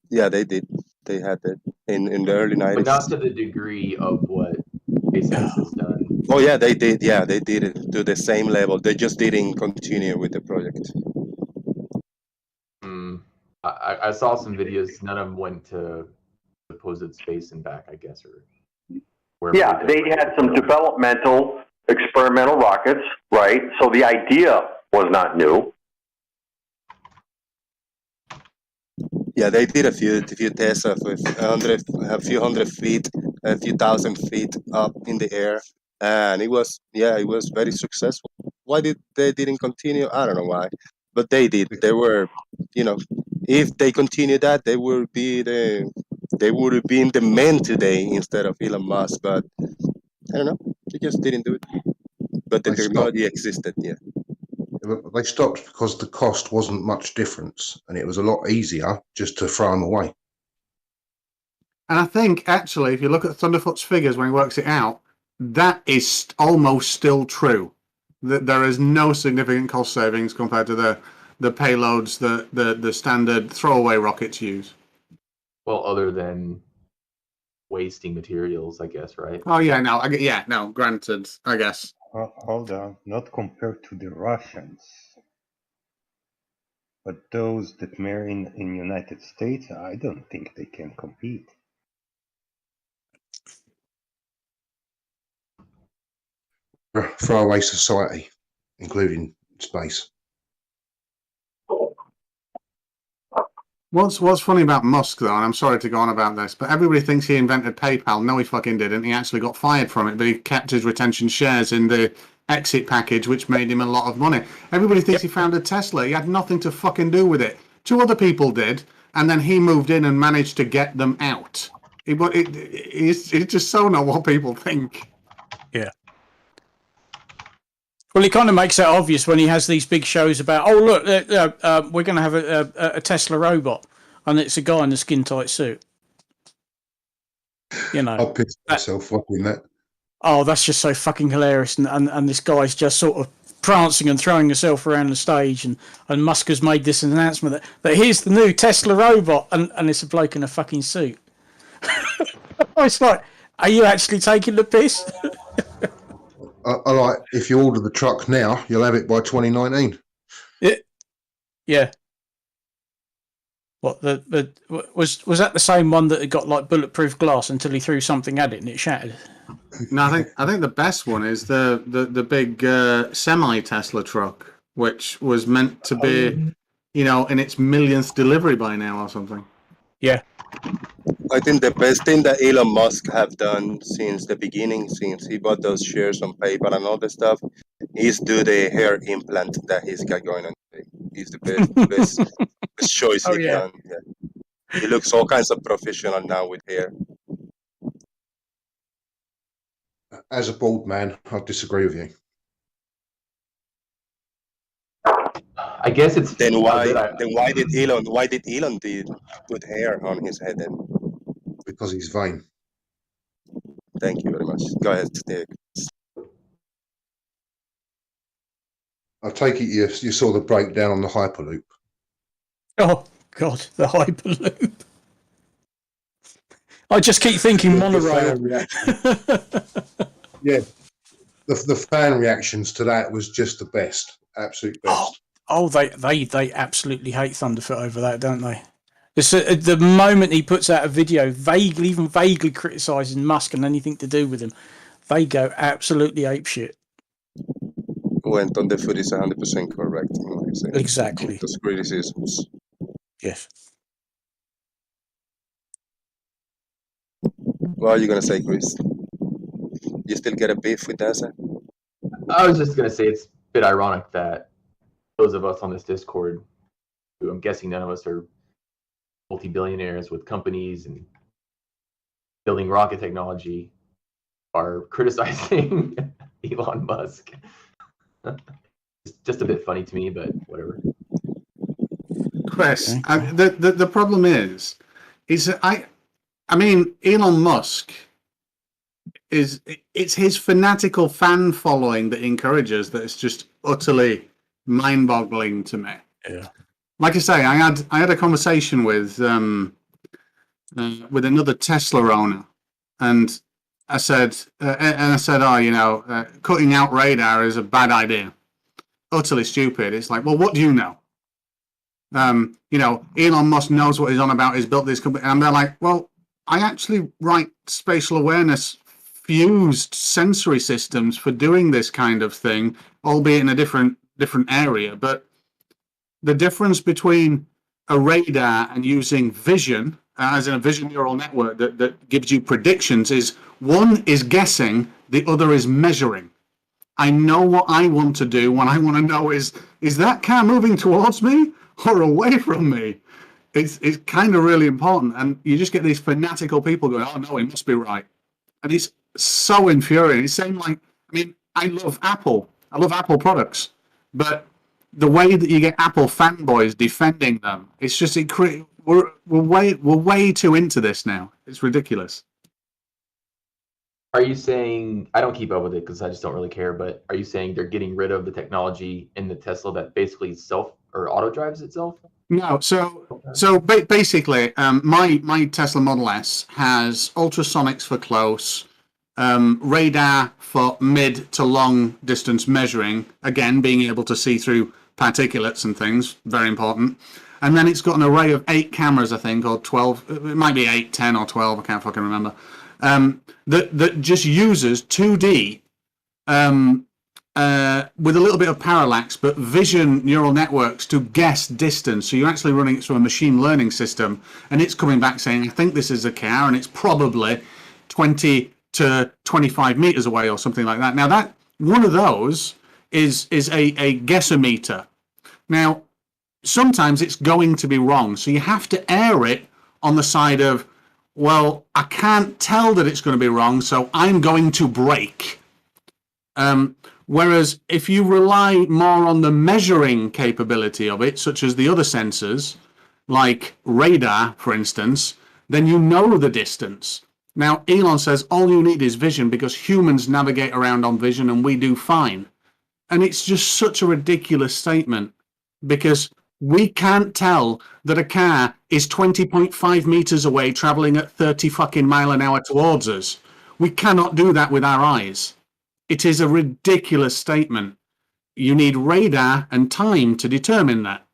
Yeah, they did. They had that in the early 90s. But not to the degree of what SpaceX has done. Oh yeah, they did. Yeah, they did it to the same level. They just didn't continue with the project. I saw some videos. None of them went to supposed space and back, I guess, or wherever. Yeah, they had some developmental experimental rockets, right? So the idea was not new. Yeah, they did a few tests of a few hundred feet, a few thousand feet up in the air, and it was very successful. Why they didn't continue? I don't know why, but they did. They were, if they continue that, they would have been the men today instead of Elon Musk. But I don't know, they just didn't do it. But the technology existed, yeah. They stopped because the cost wasn't much difference, and it was a lot easier just to throw them away. And I think, actually, if you look at Thunderfoot's figures when he works it out, that is almost still true. That there is no significant cost savings compared to the payloads that the standard throwaway rockets use. Well, other than wasting materials, I guess, right? Oh yeah, no, granted, I guess. Hold on, not compared to the Russians, but those that marry in United States, I don't think they can compete. Throwaway society, including space. What's funny about Musk, though, and I'm sorry to go on about this, but everybody thinks he invented PayPal. No, he fucking didn't. He actually got fired from it, but he kept his retention shares in the exit package, which made him a lot of money. Everybody thinks he founded Tesla. He had nothing to fucking do with it. 2 other people did, and then he moved in and managed to get them out. It's just so not what people think. Yeah. Well, he kind of makes that obvious when he has these big shows about, oh, look, we're going to have a Tesla robot, and it's a guy in a skin-tight suit. You know. I'll piss myself watching that. Oh, that's just so fucking hilarious. And this guy's just sort of prancing and throwing himself around the stage, and Musk has made this announcement that here's the new Tesla robot, and it's a bloke in a fucking suit. It's like, are you actually taking the piss? I like, if you order the truck now, you'll have it by 2019. Yeah. What was that the same one that had got like bulletproof glass until he threw something at it and it shattered? No, I think the best one is the big semi Tesla truck, which was meant to be, in its millionth delivery by now or something. Yeah. I think the best thing that Elon Musk have done since the beginning, since he bought those shares on PayPal and all that stuff, is do the hair implant that he's got going on. He's the best choice he can. Yeah. He looks all kinds of professional now with hair. As a bald man, I disagree with you. I guess it's then why did Elon put hair on his head then? Because he's vain. Thank you very much. Go ahead, Nick. I take it you saw the breakdown on the Hyperloop. Oh God, the Hyperloop. I just keep thinking monorail. Yeah, the fan reactions to that was just the best, absolute best. Oh, they absolutely hate Thunderfoot over that, don't they? It's the moment he puts out a video even vaguely criticising Musk and anything to do with him, they go absolutely apeshit. When Thunderfoot is 100% correct. Exactly. Those criticisms. Yes. What are you going to say, Chris? You still get a beef with NASA? I was just going to say it's a bit ironic that those of us on this Discord, who I'm guessing none of us are multi-billionaires with companies and building rocket technology, are criticizing Elon Musk. It's just a bit funny to me, but whatever. Chris, the problem is I mean, Elon Musk it's his fanatical fan following that encourages that. It's just utterly mind-boggling to me. Yeah. Like I say, I had a conversation with another Tesla owner, and I said, oh, cutting out radar is a bad idea, utterly stupid. It's like, well, what do you know? Elon Musk knows what he's on about. He's built this company, and they're like, well, I actually write spatial awareness fused sensory systems for doing this kind of thing, albeit in a different area. But the difference between a radar and using vision, as in a vision neural network that gives you predictions, is one is guessing, the other is measuring. I know what I want to do when I want to know is that car moving towards me or away from me? It's kind of really important. And you just get these fanatical people going, oh no, it must be right. And it's so infuriating. It's saying like, I mean, I love Apple. I love Apple products. But the way that you get Apple fanboys defending them, it's just we're way too into this now. It's ridiculous. Are you saying, I don't keep up with it because I just don't really care, but are you saying they're getting rid of the technology in the Tesla that basically self or auto drives itself? No, so basically, my Tesla Model S has ultrasonics for close, radar for mid to long distance measuring, again, being able to see through particulates and things, very important. And then it's got an array of 8 cameras, I think, or 12, it might be 8, 10 or 12, I can't fucking remember, that just uses 2D with a little bit of parallax, but vision neural networks to guess distance. So you're actually running it through a machine learning system, and it's coming back saying, I think this is a car, and it's probably 20 to 25 meters away or something like that. Now, that One of those is a guessometer. Now, sometimes it's going to be wrong, so you have to err it on the side of, well, I can't tell that it's going to be wrong, so I'm going to brake. Whereas if you rely more on the measuring capability of it, such as the other sensors, like radar, for instance, then you know the distance. Now, Elon says all you need is vision because humans navigate around on vision and we do fine. And it's just such a ridiculous statement because we can't tell that a car is 20.5 meters away traveling at 30 fucking mile an hour towards us. We cannot do that with our eyes. It is a ridiculous statement. You need radar and time to determine that.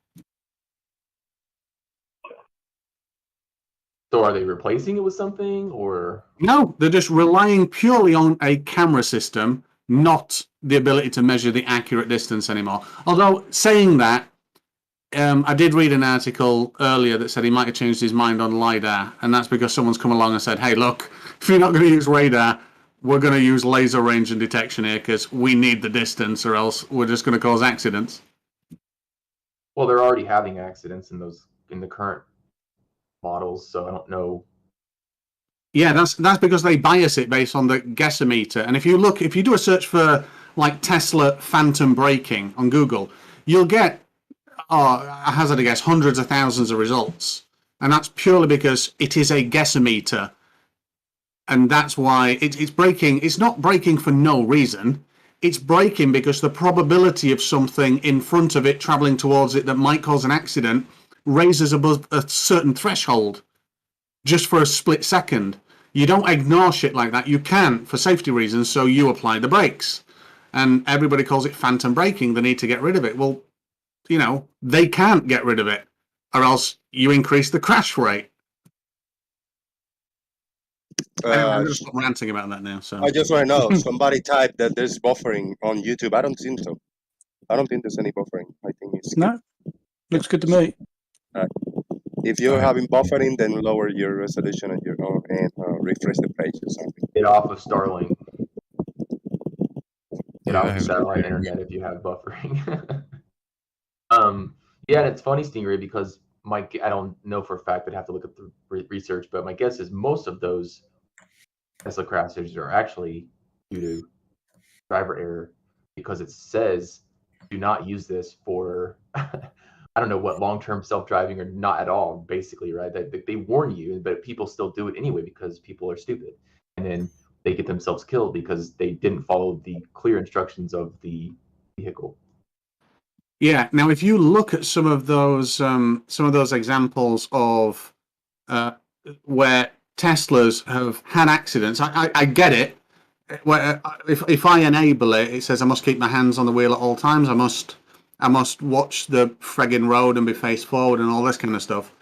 So are they replacing it with something, or? No, they're just relying purely on a camera system, not the ability to measure the accurate distance anymore. Although, saying that, I did read an article earlier that said he might have changed his mind on LiDAR, and that's because someone's come along and said, hey, look, if you're not going to use radar, we're going to use laser range and detection here because we need the distance or else we're just going to cause accidents. Well, they're already having accidents in the current models, so I don't know. Yeah, that's because they bias it based on the guessometer. And if you do a search for like Tesla phantom braking on Google, you'll get, I hazard a guess, hundreds of thousands of results. And that's purely because it is a guessometer. And that's why it's braking. It's not braking for no reason. It's braking because the probability of something in front of it traveling towards it that might cause an accident raises above a certain threshold just for a split second. You don't ignore shit like that. You can't for safety reasons, so you apply the brakes. And everybody calls it phantom braking. They need to get rid of it. Well, they can't get rid of it, or else you increase the crash rate. Anyway, I'm going to stop ranting about that now. So I just want to know, somebody typed that there's buffering on YouTube. I don't think so. I don't think there's any buffering. I think it's no. Looks good to me. If you're having buffering, then lower your resolution on your own and refresh the page or something. Get off of Starlink. Get off of satellite internet if you have buffering. Yeah, and it's funny, Stingray, because I don't know for a fact. I'd have to look at the research, but my guess is most of those Tesla crashes are actually due to driver error because it says do not use this for I don't know what long-term self-driving or not at all, basically, right? They warn you, but people still do it anyway because people are stupid, and then they get themselves killed because they didn't follow the clear instructions of the vehicle. Yeah. Now, if you look at some of those examples of where Teslas have had accidents, I get it. Where if I enable it, it says I must keep my hands on the wheel at all times. I must watch the friggin' road and be face forward and all this kind of stuff.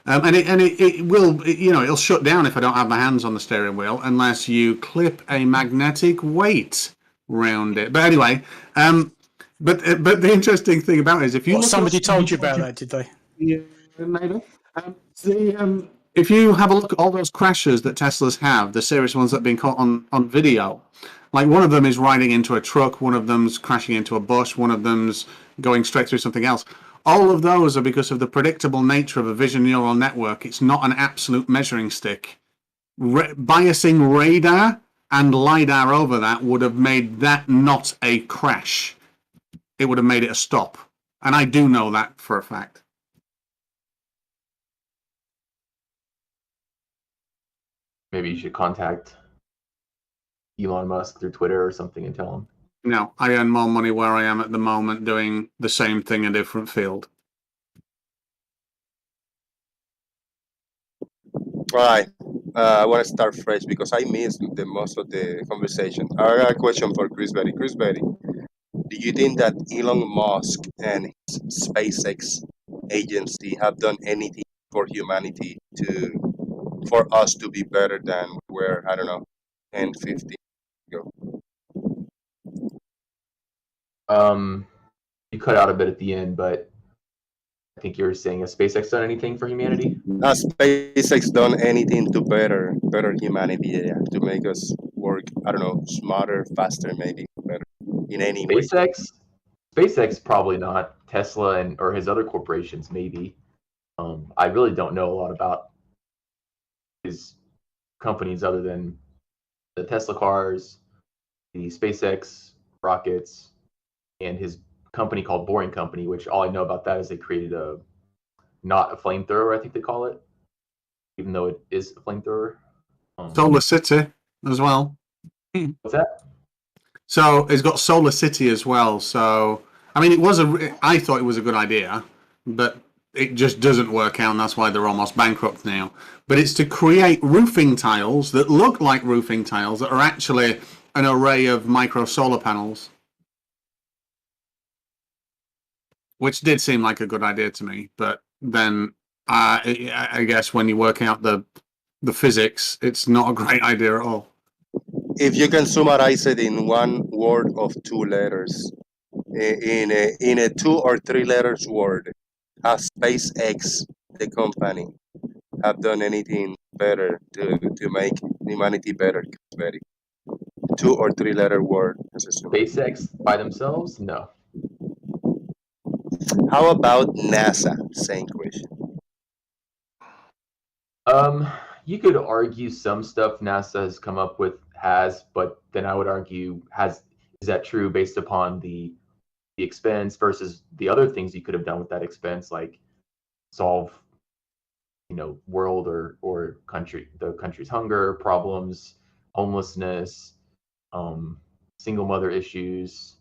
And it will, it'll shut down if I don't have my hands on the steering wheel unless you clip a magnetic weight round it. But anyway, but the interesting thing about it is if you somebody told you about that, did they? Yeah, maybe. If you have a look at all those crashes that Teslas have, the serious ones that have been caught on video, like one of them is riding into a truck, one of them's crashing into a bush, one of them's going straight through something else. All of those are because of the predictable nature of a vision neural network. It's not an absolute measuring stick. Biasing radar and LiDAR over that would have made that not a crash. It would have made it a stop. And I do know that for a fact. Maybe you should contact Elon Musk through Twitter or something and tell him. No, I earn more money where I am at the moment doing the same thing in a different field. All right. I want to start fresh because I missed most of the conversation. I got a question for Chris Berry. Chris Berry, do you think that Elon Musk and his SpaceX agency have done anything for humanity for us to be better than we were, I don't know, 10, 15 ago? You cut out a bit at the end, but I think you were saying, has SpaceX done anything for humanity? Has SpaceX done anything to better humanity, to make us work, I don't know, smarter, faster, maybe better? in any way. SpaceX probably not. Tesla or his other corporations maybe. I really don't know a lot about his companies other than the Tesla cars, the SpaceX rockets, and his company called Boring Company, which all I know about that is they created not a flamethrower, I think they call it, even though it is a flamethrower. Solar City as well. What's that? So it's got Solar City as well. So I mean, I thought it was a good idea, but it just doesn't work out, and that's why they're almost bankrupt now. But it's to create roofing tiles that look like roofing tiles that are actually an array of micro solar panels, which did seem like a good idea to me. But then I guess when you work out the physics, it's not a great idea at all. If you can summarize it in one word of two letters, in a 2 or 3 letters word, has SpaceX, the company, have done anything better to make humanity better? 2 or 3 letter word as a summary. SpaceX by themselves? No. How about NASA? Same question. You could argue some stuff NASA has come up with but then I would argue is that true based upon the expense versus the other things you could have done with that expense, like solve world or the country's hunger problems, homelessness, single mother issues,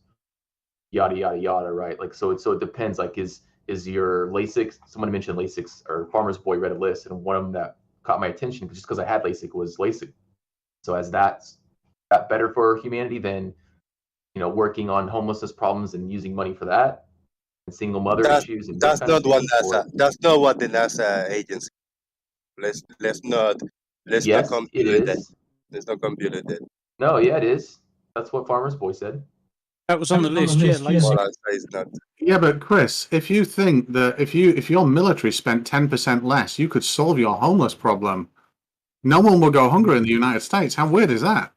yada yada yada, right? Like so it depends. Like is your LASIK? Someone mentioned LASIK or Farmer's Boy read a list, and one of them that caught my attention just because I had LASIK was LASIK. So as that better for humanity than working on homelessness problems and using money for that, and single mother issues and those That's kind of not what things? NASA. That's not what the NASA agency. Let's not Yes, it compute that. is. Let's not compute that. No, yeah, it is. That's what Farmer's Boy said. That was on the list, yeah. Well, I say it's not. Yeah, but Chris, if you think that if your military spent 10% less, you could solve your homeless problem. No one will go hungry in the United States. How weird is that?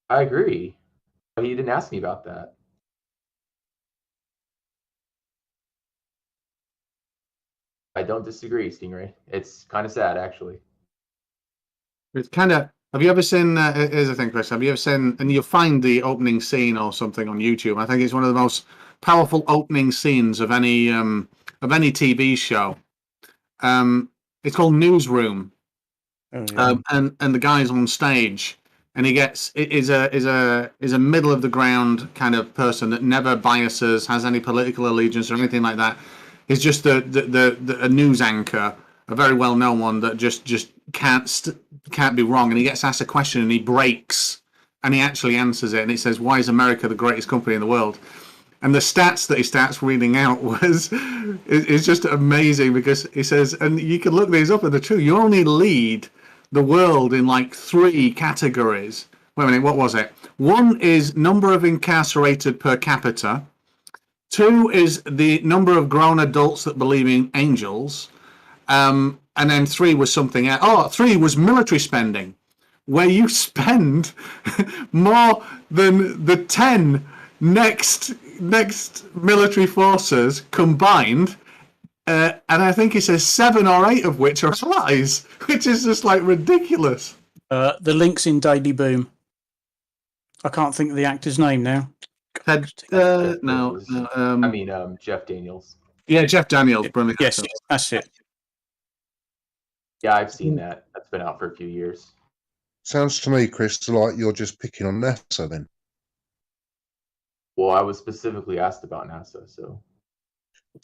I agree. But he didn't ask me about that. I don't disagree, Stingray. It's kind of sad, actually. It's kind of. Have you ever seen? Here's the thing, Chris. Have you ever seen? And you'll find the opening scene or something on YouTube. I think it's one of the most powerful opening scenes of any TV show. It's called Newsroom, and the guy's on stage, and is a middle of the ground kind of person that never biases, has any political allegiance or anything like that. He's just a news anchor, a very well known one that just can't be wrong. And he gets asked a question and he breaks, and he actually answers it, and it says, "Why is America the greatest company in the world?" And the stats that he starts reading out is just amazing, because he says, and you can look these up, and they're true. You only lead the world in like 3 categories. Wait a minute, what was it? 1 is number of incarcerated per capita. 2 is the number of grown adults that believe in angels. And then 3 was something else. Oh, 3 was military spending, where you spend more than the 10 next military forces combined. And I think he says 7 or 8 of which are allies, which is just like ridiculous. The link's in Daily Boom. I can't think of the actor's name now. No. Jeff Daniels. Yeah, Jeff Daniels. Brilliant. Yes, that's it. Yeah, I've seen that. That's been out for a few years. Sounds to me, Chris, like you're just picking on NASA then. Well, I was specifically asked about NASA, so.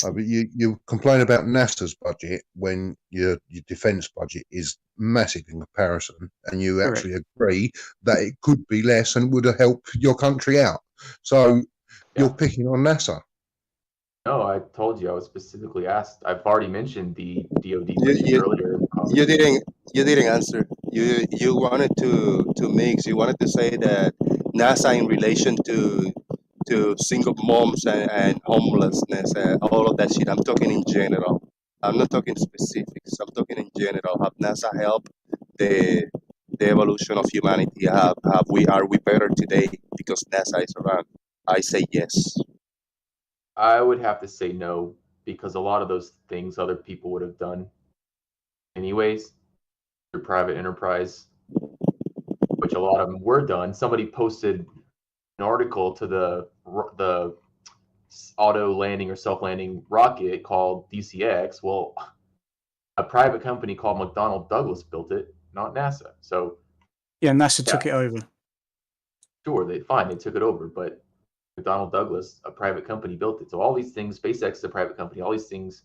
But you complain about NASA's budget when your defence budget is massive in comparison, and you actually agree that it could be less and would have helped your country out. So you're picking on NASA. No, I told you I was specifically asked. I've already mentioned the DoD budget earlier. You didn't answer. You wanted to mix. You wanted to say that NASA in relation to single moms and homelessness and all of that shit. I'm talking in general. I'm not talking specifics. I'm talking in general. Have NASA helped the evolution of humanity? Are we better today because NASA is around? I say yes. I would have to say no, because a lot of those things other people would have done anyways through private enterprise, which a lot of them were done. Somebody posted an article to the auto landing or self-landing rocket called DCX. Well, a private company called McDonnell Douglas built it, not NASA. So yeah, NASA took it over. Sure, they took it over, but McDonnell Douglas, a private company, built it. So all these things, SpaceX is a private company. All these things,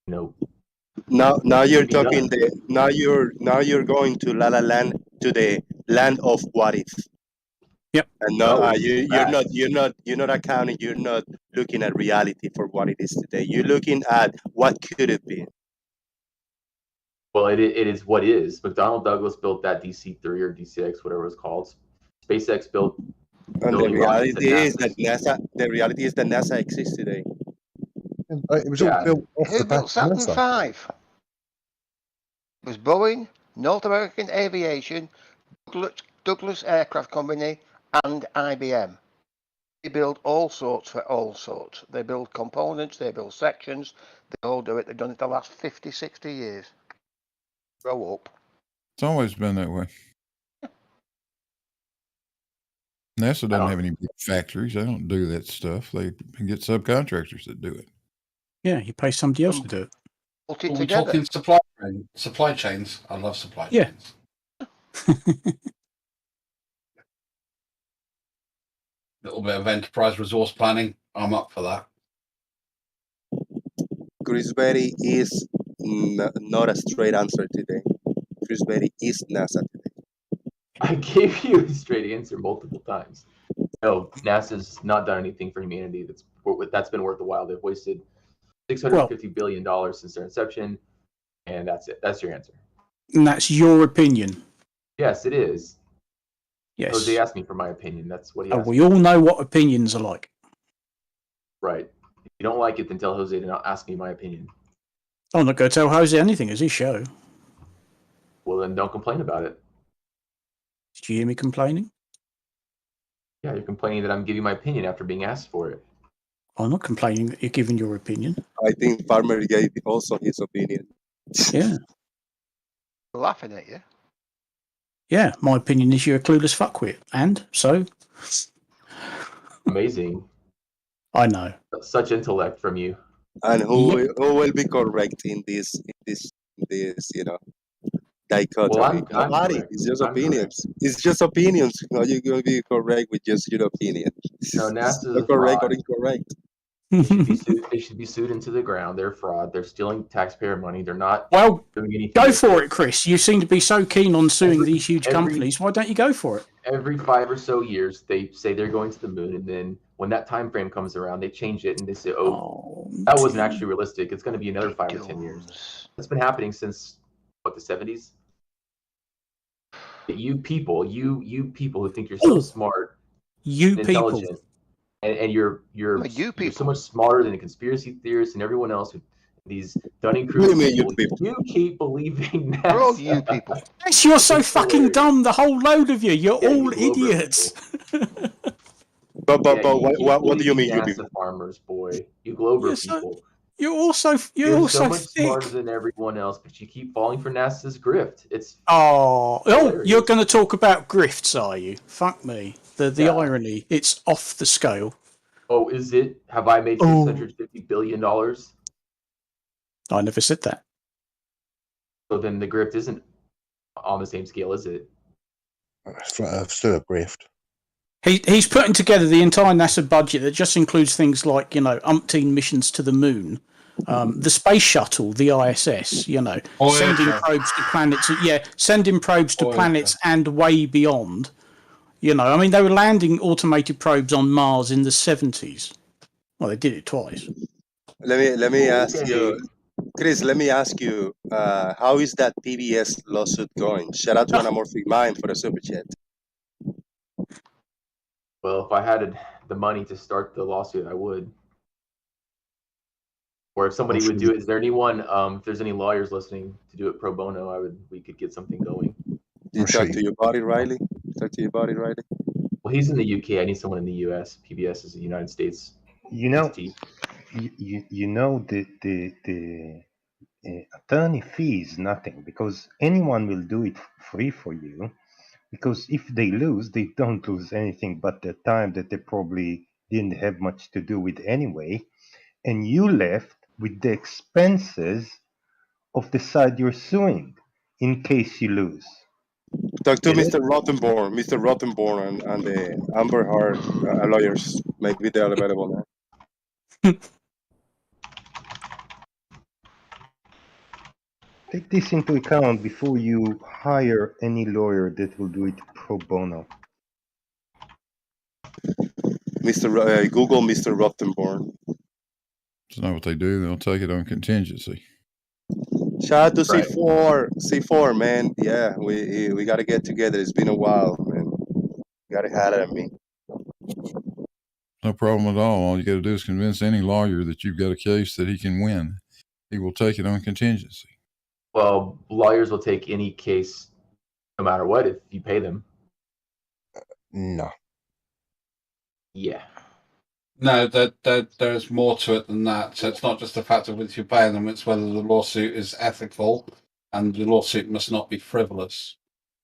Now you're talking now you're going to La La Land, to the land of what if. Yep. And No, you're not accounting. You're not looking at reality for what it is today. You're looking at what could have been. Well, it is what is. McDonnell Douglas built that DC-3 or DCX, whatever it's called. SpaceX built. And the reality is that NASA. The reality is that NASA exists today. It was all built off Who the back built of Saturn NASA. V? It was Boeing, North American Aviation, Douglas Aircraft Company, and IBM. They build all sorts for all sorts. They build components, they build sections, they all do it. They've done it the last 50, 60 years. Grow up. It's always been that way. NASA doesn't have any big factories. They don't do that stuff. They get subcontractors that do it. Yeah, you pay somebody else to do it. Put it Are we together. talking supply chains? I love supply chains. Little bit of enterprise resource planning. I'm up for that. Chris Berry is not a straight answer today. Chris Berry is NASA today. I gave you a straight answer multiple times. No, NASA's not done anything for humanity that's been worth a while. They've wasted $650 billion since their inception, and that's it. That's your answer. And that's your opinion. Yes, it is. Yes. Jose asked me for my opinion. That's what he asked. We all know what opinions are like. Right. If you don't like it, then tell Jose to not ask me my opinion. I'm not going to tell Jose anything. It's his show. Well, then don't complain about it. Did you hear me complaining? Yeah, you're complaining that I'm giving my opinion after being asked for it. I'm not complaining that you're giving your opinion. I think Farmer gave also his opinion. Yeah. Laughing at you. Yeah, my opinion is you're a clueless fuckwit. And so? Amazing. I know. Such intellect from you. And who will be correct in this dichotomy? Well, Nobody. correct. It's just I'm opinions. Correct. It's just opinions. How you going to be correct with just your opinion? No, NASA's correct fraud. or incorrect. They should be sued into the ground. They're fraud. They're stealing taxpayer money. They're not doing anything. Go for it, Chris. You seem to be so keen on suing these huge companies. Why don't you go for it? Every 5 or so years, they say they're going to the moon, and then when that time frame comes around, they change it and they say, that wasn't actually realistic. It's going to be another 5 or 10 years. That's been happening since, the 70s? You people who think you're so smart, and intelligent, and you're so much smarter than the conspiracy theorists and everyone else. These Dunning-Kruger people, you keep believing that. We're all you people. Yes, you're so fucking dumb, the whole load of you. You're all idiots. But what do you mean, you people? Farmers, boy, you Glober people. You're also so much smarter than everyone else, but you keep falling for NASA's grift. It's you're going to talk about grifts, are you? Fuck me. The irony. It's off the scale. Oh, is it? Have I made $650 billion? I never said that. So then the grift isn't on the same scale, is it? Still a grift. He's putting together the entire NASA budget that just includes things like, umpteen missions to the moon, the space shuttle, the ISS, sending probes to planets. Yeah, sending probes to planets and way beyond. They were landing automated probes on Mars in the 70s. Well, they did it twice. Let me ask you, Chris. Let me ask you, how is that PBS lawsuit going? Shout out to Anamorphic Mind for the super chat. Well, if I had the money to start the lawsuit, I would. Or if somebody would do it, is there anyone? If there's any lawyers listening to do it pro bono, we could get something going. You talk to your body, Riley. Talk to your body, Riley. Well, he's in the UK. I need someone in the US. PBS is the United States. You know, you know the attorney fee is nothing because anyone will do it free for you. Because if they lose, they don't lose anything but the time that they probably didn't have much to do with anyway, and you left with the expenses of the side you're suing in case you lose. Talk to Get it? Mr. Rottenborn, and the Amber Heard lawyers. Maybe they're available now. Take this into account before you hire any lawyer that will do it pro bono. Google Mr. Rottenborn. It's not what they do. They'll take it on contingency. Shout out to C4, man. Yeah, we gotta get together. It's been a while, man. You gotta have it at me. No problem at all. All you got to do is convince any lawyer that you've got a case that he can win. He will take it on contingency. Well, lawyers will take any case no matter what if you pay them. No. Yeah. No, there's more to it than that. So it's not just the fact of which you're paying them, it's whether the lawsuit is ethical, and the lawsuit must not be frivolous.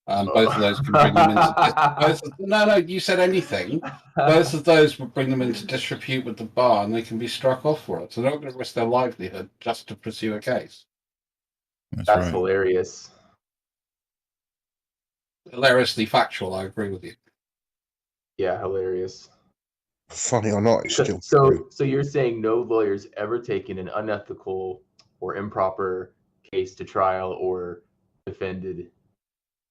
Both of those can bring them into no, you said anything. Both of those would bring them into disrepute with the bar, and they can be struck off for it. So they're not going to risk their livelihood just to pursue a case. That's right. hilarious. Hilariously factual. I agree with you. Yeah, hilarious. Funny or not, it's still true. So you're saying no lawyer's ever taken an unethical or improper case to trial or defended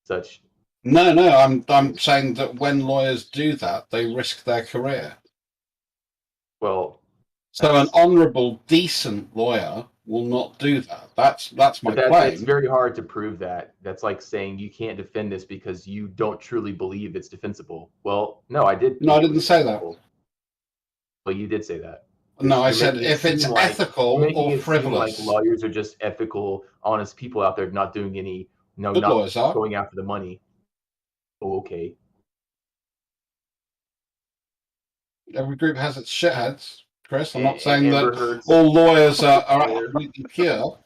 such? No, I'm saying that when lawyers do that, they risk their career. Well, so an honourable, decent lawyer will not do that. That's my claim. It's very hard to prove that. That's like saying you can't defend this because you don't truly believe it's defensible. Well, no, I did. No, I didn't say that. Well, you did say that. No, I said if it's ethical or frivolous. Like lawyers are just ethical, honest people out there not doing any, not going after the money. Oh, okay. Every group has its shitheads, Chris. I'm not saying that all lawyers are absolutely pure.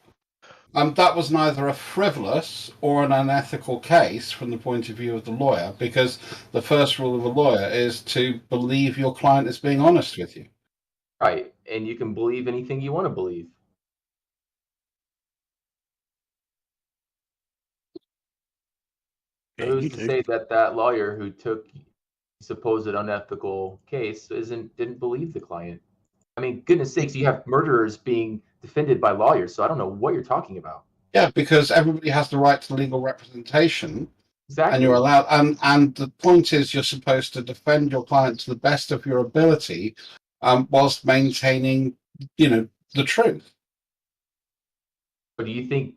That was neither a frivolous or an unethical case from the point of view of the lawyer, because the first rule of a lawyer is to believe your client is being honest with you. Right, and you can believe anything you want to believe. Yeah, who's to say that lawyer who took supposed unethical case didn't believe the client? I mean, goodness sakes, you have murderers being defended by lawyers, so I don't know what you're talking about. Yeah, because everybody has the right to legal representation. Exactly. And you're allowed, and the point is you're supposed to defend your client to the best of your ability, whilst maintaining, the truth. But do you think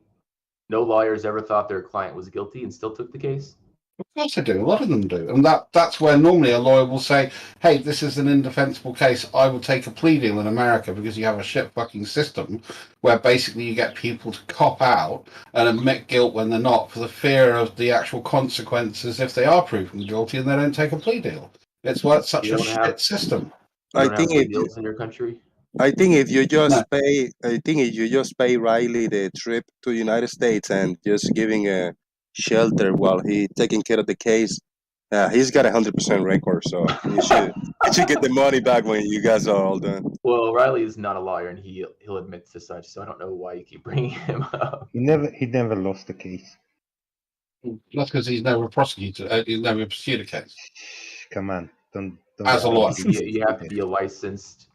no lawyers ever thought their client was guilty and still took the case? Of course they do. A lot of them do. And that's where normally a lawyer will say, hey, this is an indefensible case. I will take a plea deal in America, because you have a shit fucking system where basically you get people to cop out and admit guilt when they're not, for the fear of the actual consequences if they are proven guilty and they don't take a plea deal. It's such a shit system. You don't have plea deals in your country? I think if you just pay Riley the trip to the United States and just giving a shelter while he taking care of the case, he's got 100% record, so you should get the money back when you guys are all done. Well, Riley is not a lawyer, and he'll admit to such, so I don't know why you keep bringing him up. He never lost a case. That's because he's never prosecuted. He's never pursued a case. Come on, don't as a lawyer. You have to be a licensed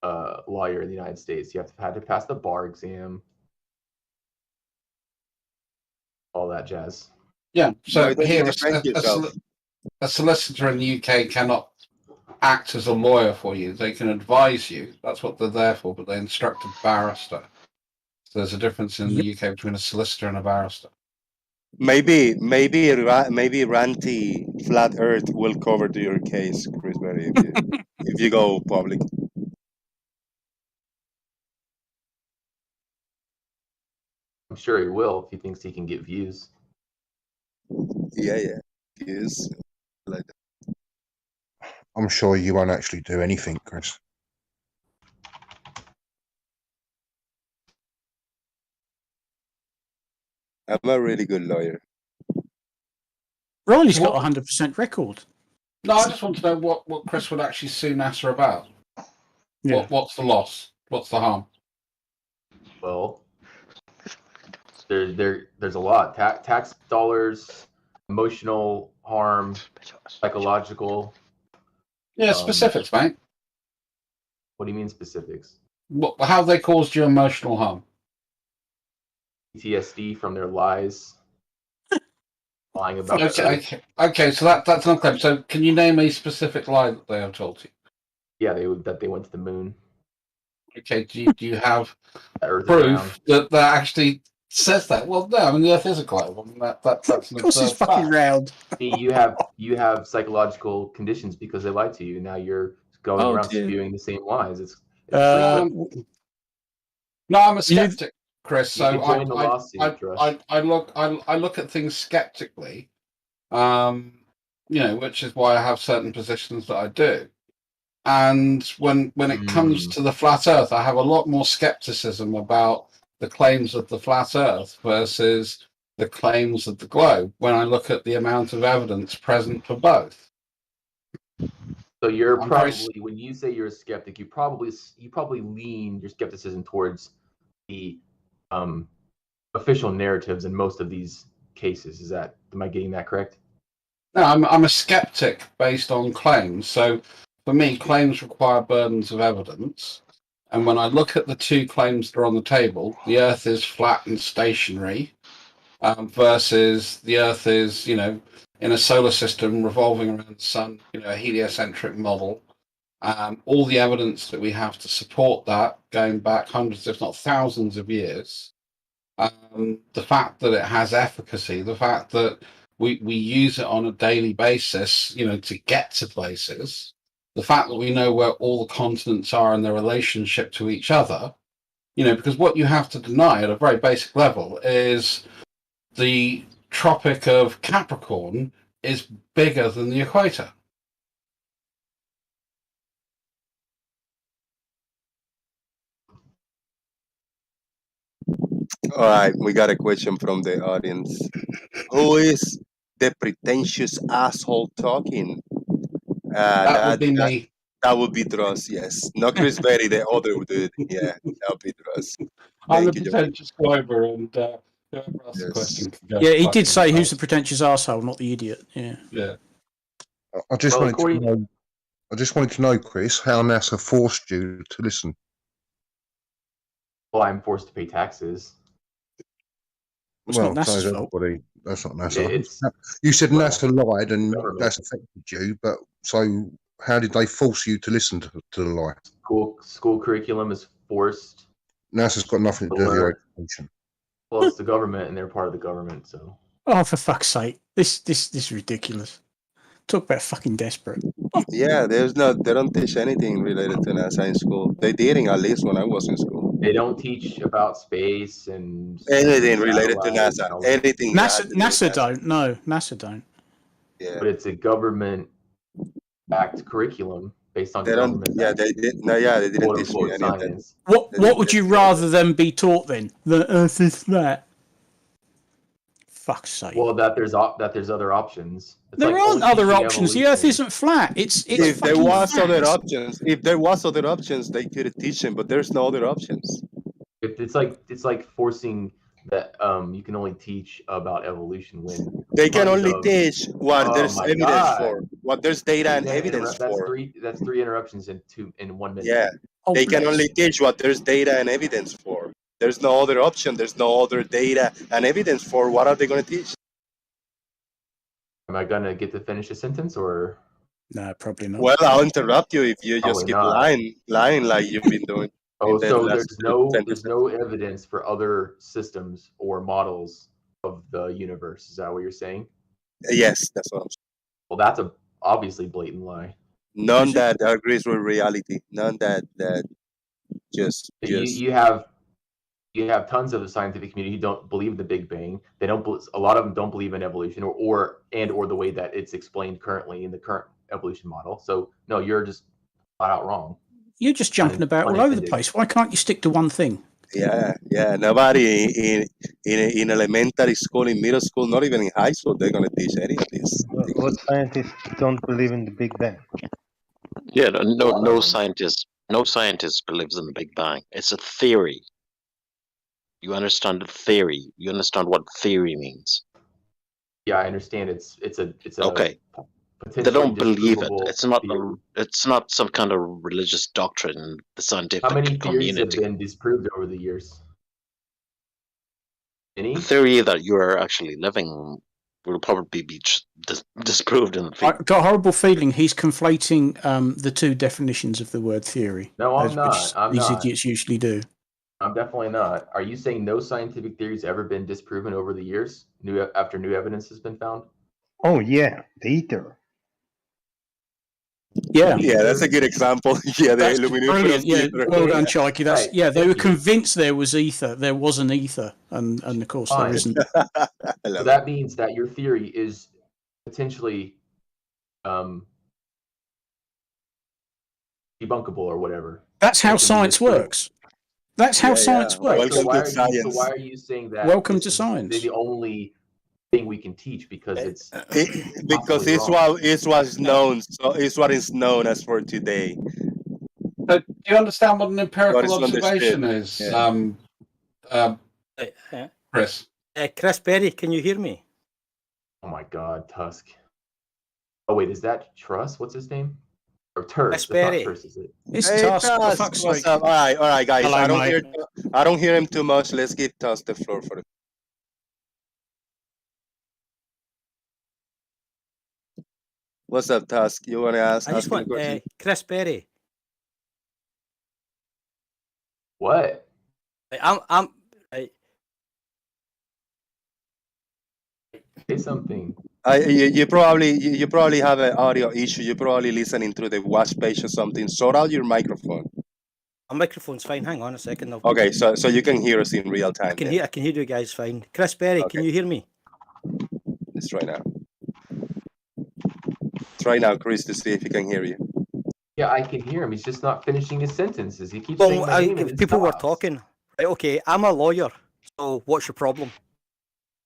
lawyer in the United States. You have to pass the bar exam, all that jazz. Yeah. So here, a solicitor in the UK cannot act as a lawyer for you. They can advise you. That's what they're there for. But they instruct a barrister. So there's a difference in the UK between a solicitor and a barrister. Maybe Ranty Flat Earth will cover to your case, Chris Berry, if you go public. I'm sure he will if he thinks he can get views. Yeah, views like that. I'm sure you won't actually do anything, Chris. I'm a really good lawyer. Riley's got a 100% record. No, I just want to know what Chris would actually sue NASA about. Yeah. What's the loss? What's the harm? Well, there's a lot. Tax dollars, emotional harm, psychological. Yeah, specifics, mate. What do you mean specifics? How they caused you emotional harm? PTSD from their lies. Lying about Okay, so that's not clear. So can you name a specific lie that they have told you? Yeah, that they went to the moon. Okay, do you have Earth proof that actually says that? Well, no, I mean the Earth is a globe. I mean that's an Of course, it's observed fucking fact. round. You have psychological conditions because they lied to you. Now you're going around spewing the same lies. It's no, I'm a skeptic, Chris. So you can join the lawsuit, I look at things skeptically. Which is why I have certain positions that I do. And when it comes to the flat Earth, I have a lot more skepticism about the claims of the flat Earth versus the claims of the globe when I look at the amount of evidence present for both. So you're probably, when you say you're a skeptic, you probably lean your skepticism towards the official narratives in most of these cases. Am I getting that correct? No, I'm a skeptic based on claims. So for me, claims require burdens of evidence. And when I look at the two claims that are on the table, the Earth is flat and stationary, versus the Earth is, in a solar system revolving around the sun, a heliocentric model. All the evidence that we have to support that, going back hundreds, if not thousands of years, the fact that it has efficacy, the fact that we use it on a daily basis, to get to places, the fact that we know where all the continents are and their relationship to each other, because what you have to deny at a very basic level is the Tropic of Capricorn is bigger than the equator. All right, we got a question from the audience. Who is the pretentious asshole talking? Would be me. That would be Dross, yes. Not Chris Berry, the other dude. Yeah, that would be Dross. I'm the Thank you, pretentious Glover, and whoever asked the question can go. Yeah, he did say who's the pretentious arsehole, not the idiot. Yeah. Yeah. I just wanted to know, Chris, how NASA forced you to listen. Well, I'm forced to pay taxes. It's not NASA's fault. That's not NASA. You said NASA lied and that's affected you, but so how did they force you to listen to the lie? School curriculum is forced. NASA's got nothing to do with your education. Well, it's the government, and they're part of the government, so. Oh, for fuck's sake! This is ridiculous. Talk about fucking desperate. Yeah, they don't teach anything related to NASA in school. They didn't, at least when I was in school. They don't teach about space and anything related to NASA. Anything. NASA don't. No, NASA don't. Yeah. But it's a government-backed curriculum based on government. Yeah, they did. No, yeah, they didn't teach me any science. of that. What would you rather them be taught then? The Earth is flat. Fuck's sake. Well, that there's other options. It's there aren't other options. The Earth isn't flat. If there was other options, they could teach them, but there's no other options. It's like forcing that you can only teach about evolution when they can only teach what there's evidence for, what there's data and evidence for. That's three interruptions in 1 minute. Yeah, they can only teach what there's data and evidence for. There's no other option. There's no other data and evidence for. What are they going to teach? Am I going to get to finish a sentence or? No, probably not. Well, I'll interrupt you if you just keep lying like you've been doing. Oh, so there's no evidence for other systems or models of the universe. Is that what you're saying? Yes, that's what I'm saying. Well, that's a obviously blatant lie. None that agrees with reality. None that just. You have tons of the scientific community who don't believe in the Big Bang. They don't. A lot of them don't believe in evolution or the way that it's explained currently in the current evolution model. So no, you're just flat out wrong. You're just jumping about all over the place. Why can't you stick to one thing? Yeah. Nobody in elementary school, in middle school, not even in high school, they're gonna teach any of this. What scientists don't believe in the Big Bang? Yeah, no scientist believes in the Big Bang. It's a theory. You understand the theory. You understand what theory means. Yeah, I understand. It's a okay. They don't believe it. It's not some kind of religious doctrine in the scientific community. How many theories community. have been disproved over the years? Any? The theory that you are actually living will probably be disproved in the future. I've got a horrible feeling he's conflating the two definitions of the word theory. No, I'm not. These idiots usually do. I'm definitely not. Are you saying no scientific theory's ever been disproven over the years, after new evidence has been found? Oh yeah, the ether. Yeah, that's a good example. Yeah, that's brilliant. Yeah, well done, Okay. Charky. That's Right, they were thank you. convinced there was ether. There was an ether, and of course Fine. there isn't. So that means that your theory is potentially debunkable or whatever. That's how science works. That's how science works. So why are you saying that? Welcome to science. The only thing we can teach because it's because it's what is known. So it's what is known as for today. But do you understand what an empirical What is observation understood. is, Chris? Chris Berry, can you hear me? Oh my God, Tusk. Oh wait, is that Truss? What's his name? Or Terse? Chris Berry. Terse, is it? It's Hey, Tusk. For Tusk, fuck's what's sake. up? All right, guys. Hello, I don't hear him too much. Let's give Tusk the floor for the. What's up, Tusk? You want to ask? I just want question? Chris Berry. What? I'm Say something. You probably have an audio issue. You're probably listening through the watch page or something. Sort out your microphone. my microphone's fine. Hang on a second. Okay, so you can hear us in real time. I can hear you guys fine. Chris Berry, can you hear me? Let's try now. Try now, Chris, to see if he can hear you. Yeah, I can hear him. He's just not finishing his sentences. He keeps saying my name and it people were stops. talking. Right, okay, I'm a lawyer. So what's your problem?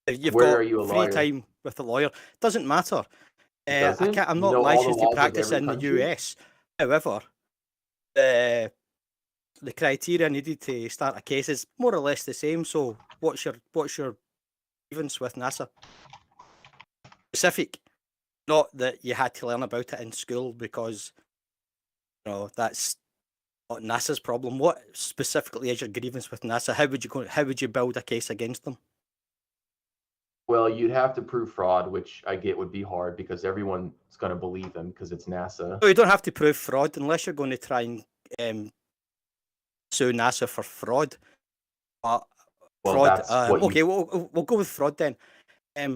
If you've Where got are you a free lawyer? time with a lawyer, doesn't matter. Doesn't? I'm You not know all the licensed to laws of practice every in the country? US. However, the criteria needed to start a case is more or less the same. So what's your grievance with NASA? Specific, not that you had to learn about it in school because that's not NASA's problem. What specifically is your grievance with NASA? How would you build a case against them? Well, you'd have to prove fraud, which I get would be hard because everyone's going to believe them because it's NASA. No, you don't have to prove fraud unless you're going to try and sue NASA for fraud. Well, Fraud. that's what Okay, we'll go with fraud then.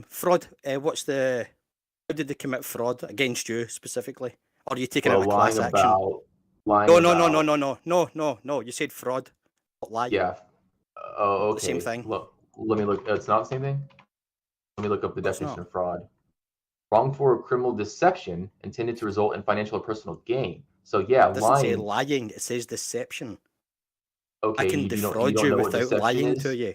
Fraud. How did they commit fraud against you specifically? Or are you taking it a class action? No. You said fraud, not lie. Yeah. Oh, okay. The same thing. Look, let me look. It's not the same thing. Let me look up the No, it's definition not. of fraud. Wrongful or criminal deception intended to result in financial or personal gain. So yeah, It doesn't say lying. lying. It says deception. Okay, I can you don't defraud you know what without deception lying is? to you.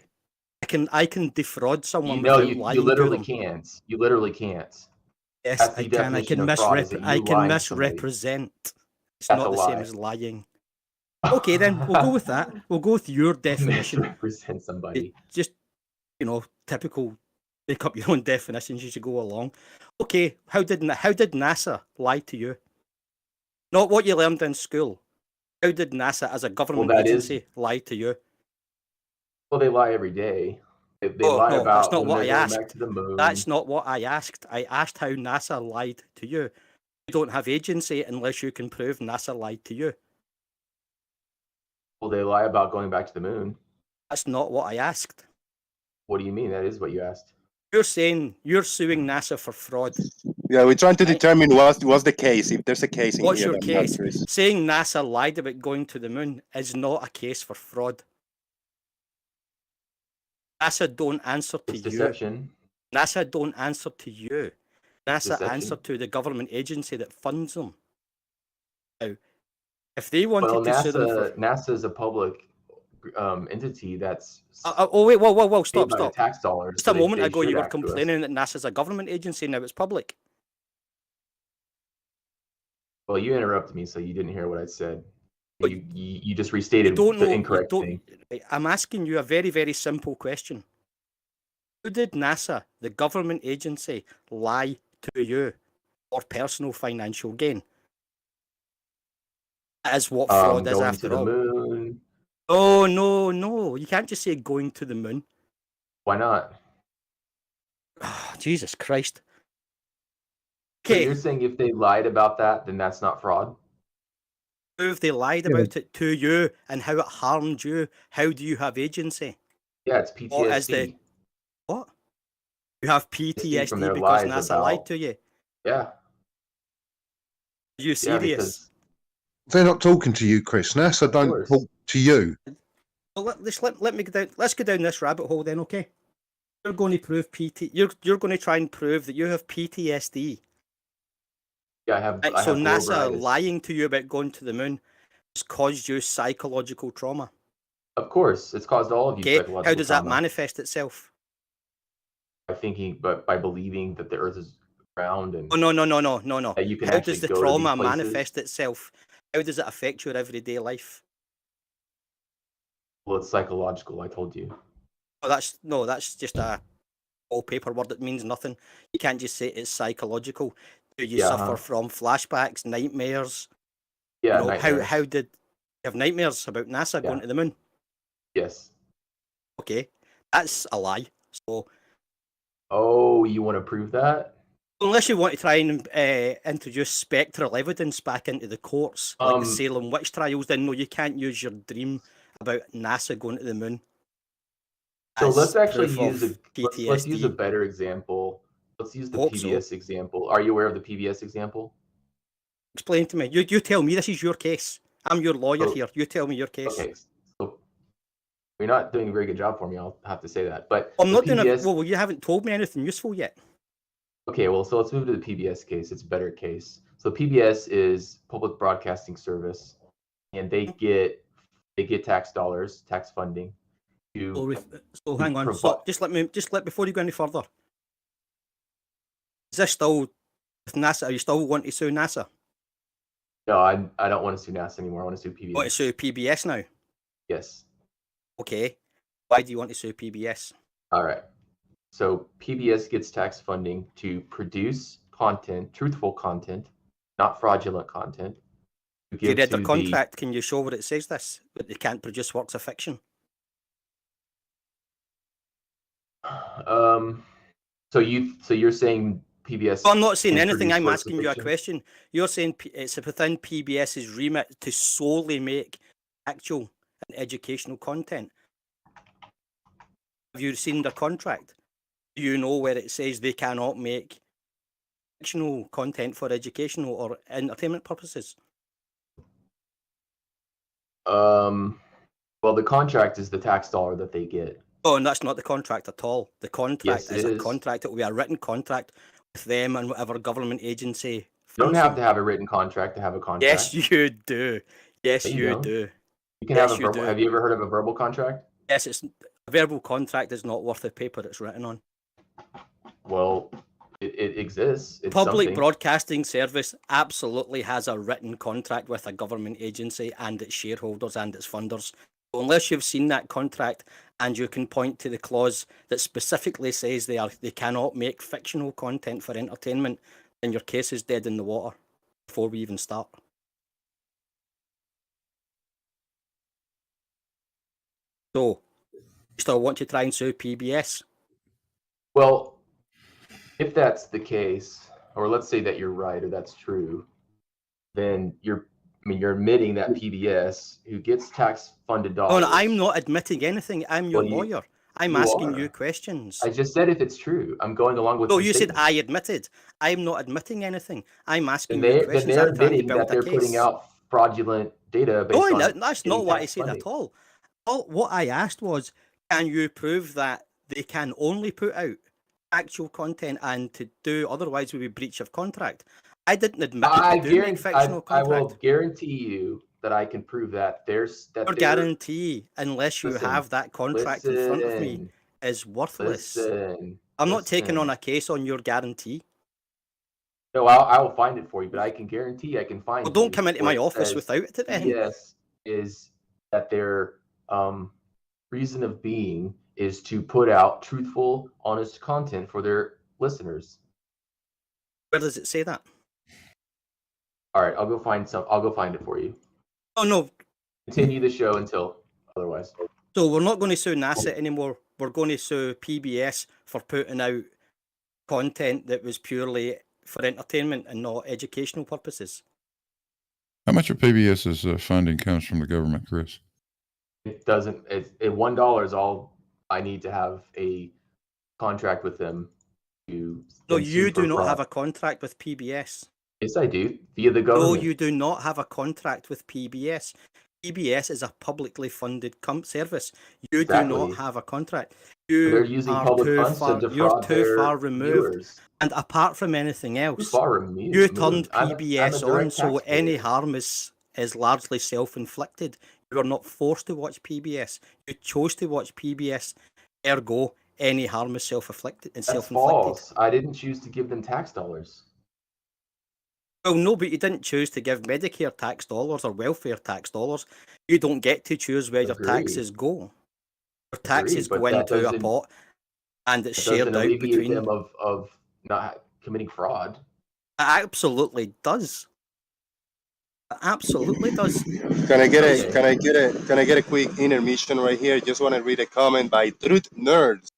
I can defraud someone You without lying you literally to them. can't. You literally can't. Yes, That's I the can. I definition can of fraud, is that I you can lying to somebody. misrepresent. It's That's not a the same lie. as lying. Okay, then we'll go with that. We'll go with your definition. Misrepresent somebody. Just typical. Make up your own definitions as you go along. Okay, how did NASA lie to you? Not what you learned in school. How did NASA, as a government that is- agency, lie to you? Well, they lie every day. They Oh, lie no, about that's not when what they're I going asked. back to the moon. That's not what I asked. I asked how NASA lied to you. You don't have agency unless you can prove NASA lied to you. Well, they lie about going back to the moon. That's not what I asked. What do you mean? That is what you asked. You're saying you're suing NASA for fraud. Yeah, we're trying to determine what's the case. If there's a case in What's here, your that I'm not case? sure. Saying NASA lied about going to the moon is not a case for fraud. NASA don't answer to It's you. deception. NASA don't answer to you. NASA answer to the government agency that funds them. Now, if they wanted to sue them for... NASA is a public entity that's oh wait, whoa, stop. the tax dollars. Just a moment ago, you were complaining that NASA's a government agency, now it's public. Well, you interrupted me, so you didn't hear what I said. You just restated the incorrect thing. I'm asking you a very, very simple question. Who did NASA, the government agency, lie to you for personal financial gain? That is what fraud is, after all. Moon. Oh, no. You can't just say going to the moon. Why not? Oh, Jesus Christ. Okay. So you're saying if they lied about that, then that's not fraud? If they lied about it to you and how it harmed you, how do you have agency? Yeah, it's PTSD. What? You have PTSD because NASA lied to you? Yeah. Are you serious? They're not talking to you, Chris. NASA don't talk to you. Well, let's go down this rabbit hole then, okay? You're going to prove you're going to try and prove that you have PTSD. Yeah, I have. So NASA lying to you about going to the moon has caused you psychological trauma. Of course, it's caused all of you psychological trauma. How does that manifest itself? By believing that the Earth is round and. Oh, no. That you can How does the trauma manifest itself? How does it affect your everyday life? Well, it's psychological. I told you. Oh, that's just a all-paper word that means nothing. You can't just say it's psychological. Do you suffer from flashbacks, nightmares? Yeah, nightmares. How did you have nightmares about NASA going to the moon? Yes. Okay, that's a lie. So. Oh, you want to prove that? Unless you want to try and introduce spectral evidence back into the courts, like the Salem witch trials, then no, you can't use your dream about NASA going to the moon. So let's actually let's use a better example. Let's use the PBS example. Are you aware of the PBS example? Explain to me. You tell me. This is your case. I'm your lawyer here. You tell me your case. Okay. So you're not doing a very good job for me. I'll have to say that. But I'm not doing it. Well, you haven't told me anything useful yet. Okay, well, so let's move to the PBS case. It's a better case. So PBS is public broadcasting service, and they get tax dollars, tax funding. So hang on. So just let before you go any further. Is this still with NASA? Are you still want to sue NASA? No, I don't want to sue NASA anymore. I want to sue PBS. You want to sue PBS now? Yes. Okay. Why do you want to sue PBS? All right. So PBS gets tax funding to produce content, truthful content, not fraudulent content. If you read the contract, can you show where it says this? That they can't produce works of fiction? So you're saying PBS... I'm not saying anything. I'm asking you a question. You're saying it's within PBS's remit to solely make actual and educational content. Have you seen the contract? Do you know where it says they cannot make fictional content for educational or entertainment purposes? Well, the contract is the tax dollar that they get. Oh, and that's not the contract at all. The contract is a contract. It will be a written contract with them and whatever government agency. You don't have to have a written contract to have a contract. Yes, you do. Yes, you do. You can have a verbal. Have you ever heard of a verbal contract? Yes, a verbal contract is not worth the paper it's written on. Well, it exists. It's Public broadcasting service absolutely has a written contract with a government agency and its shareholders and its funders. So unless you've seen that contract and you can point to the clause that specifically says they cannot make fictional content for entertainment, then your case is dead in the water before we even start. So, you still want to try and sue PBS? Well, if that's the case, or let's say that you're right or that's true, then you're admitting that PBS, who gets tax-funded dollars... No, I'm not admitting anything. I'm your lawyer. I'm asking you questions. I just said if it's true. I'm going along with... No, you said I admitted. I'm not admitting anything. I'm asking you questions. Then they're admitting that they're putting out fraudulent data based on... No, that's not what I said at all. What I asked was, can you prove that they can only put out actual content and to do otherwise would be breach of contract. I didn't admit that they do make fictional I will contract. guarantee you that I can prove that Your guarantee, unless you have that contract in front of me, is worthless. I'm not taking on a case on your guarantee. No, I will find it for you, but I can guarantee I can find. Well, don't come into my office without it. Then PBS is that their reason of being is to put out truthful, honest content for their listeners. Where does it say that? All right, I'll go find it for you. Oh no. Continue the show until otherwise. So we're not going to sue NASA anymore. We're going to sue PBS for putting out content that was purely for entertainment and not educational purposes. How much of PBS's funding comes from the government, Chris? It doesn't. $1 is all I need to have a contract with them. No, you do not have a contract with PBS. Yes, I do, via the government. No, you do not have a contract with PBS. PBS is a publicly funded service. You do not have a contract. They're using public funds to defraud You're too their far removed. viewers. And apart from anything else, you turned PBS on, so any harm is largely self-inflicted. You are not forced to watch PBS. You chose to watch PBS. Ergo, any harm is self-inflicted. That's false. I didn't choose to give them tax dollars. Well, no, but you didn't choose to give Medicare tax dollars or welfare tax dollars. You don't get to choose where your taxes go. Your taxes go into a pot, and it's shared out between them of not committing fraud. It absolutely does. It absolutely does. Can I get a quick intermission right here? Just want to read a comment by Truth Nerds.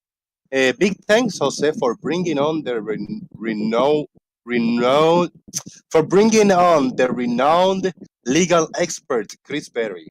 Big thanks, Jose, for bringing on the renowned legal expert Chris Berry.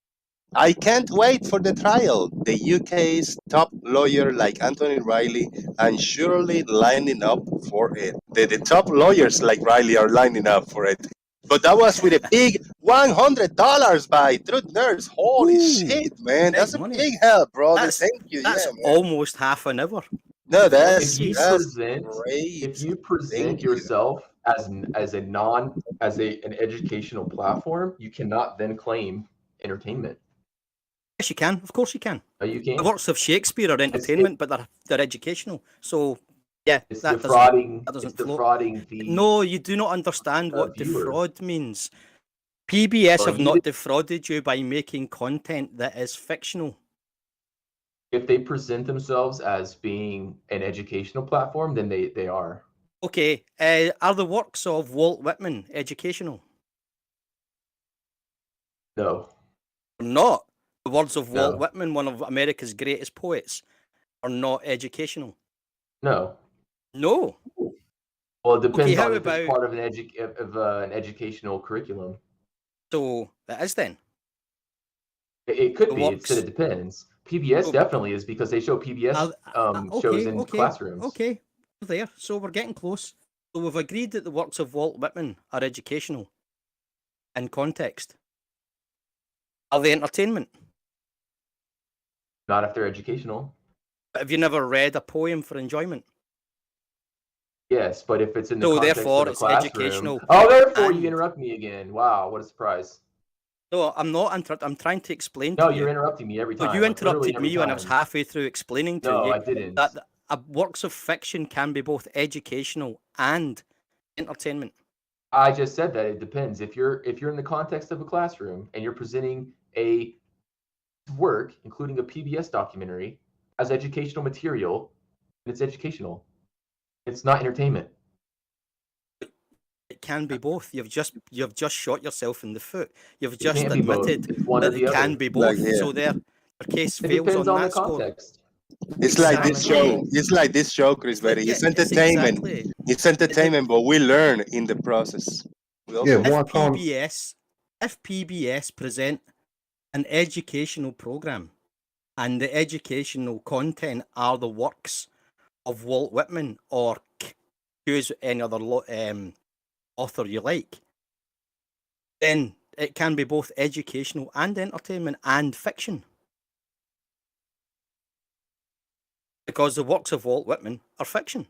I can't wait for the trial. The UK's top lawyer like Anthony Riley and surely lining up for it. The top lawyers like Riley are lining up for it. But that was with a big $100 by Truth Nerds. Holy shit, man. That's a big help, brother. Thank you. That's almost half an hour. No, that's if you present yourself as an educational platform, you cannot then claim entertainment. Yes, you can. Of course, you can. Oh, you can. The works of Shakespeare are entertainment, but they're educational. So yeah, it's that doesn't defrauding No, you do not understand what defraud means. PBS have not defrauded you by making content that is fictional. If they present themselves as being an educational platform, then they are. Okay, are the works of Walt Whitman educational? No. Not. The words of Walt Whitman, one of America's greatest poets, are not educational. No. No. Well, it depends on if it's part of an educational curriculum. So that is then. It could be. It depends. PBS definitely is because they show PBS shows in classrooms. Okay, there. So we're getting close. So we've agreed that the works of Walt Whitman are educational in context. Are they entertainment? Not if they're educational. But have you never read a poem for enjoyment? Yes, but if it's in the context therefore of a it's classroom... educational. Oh, therefore you interrupt me again. Wow, what a surprise. No, I'm not interrupting. I'm trying to explain to you. No, you're interrupting me every time. So you interrupted me when I was halfway through explaining to you. No, I didn't. That works of fiction can be both educational and entertainment. I just said that it depends. If you're in the context of a classroom and you're presenting a work, including a PBS documentary, as educational material, it's educational. It's not entertainment. It can be both. You've just shot yourself in the foot. You've just admitted that it can be both. So their case fails on that score. It's like this show. It's like this show, Chris Berry. It's entertainment. Exactly. It's entertainment, but we learn in the process. If PBS present an educational program, and the educational content are the works of Walt Whitman or choose any other author you like, then it can be both educational and entertainment and fiction. Because the works of Walt Whitman are fiction.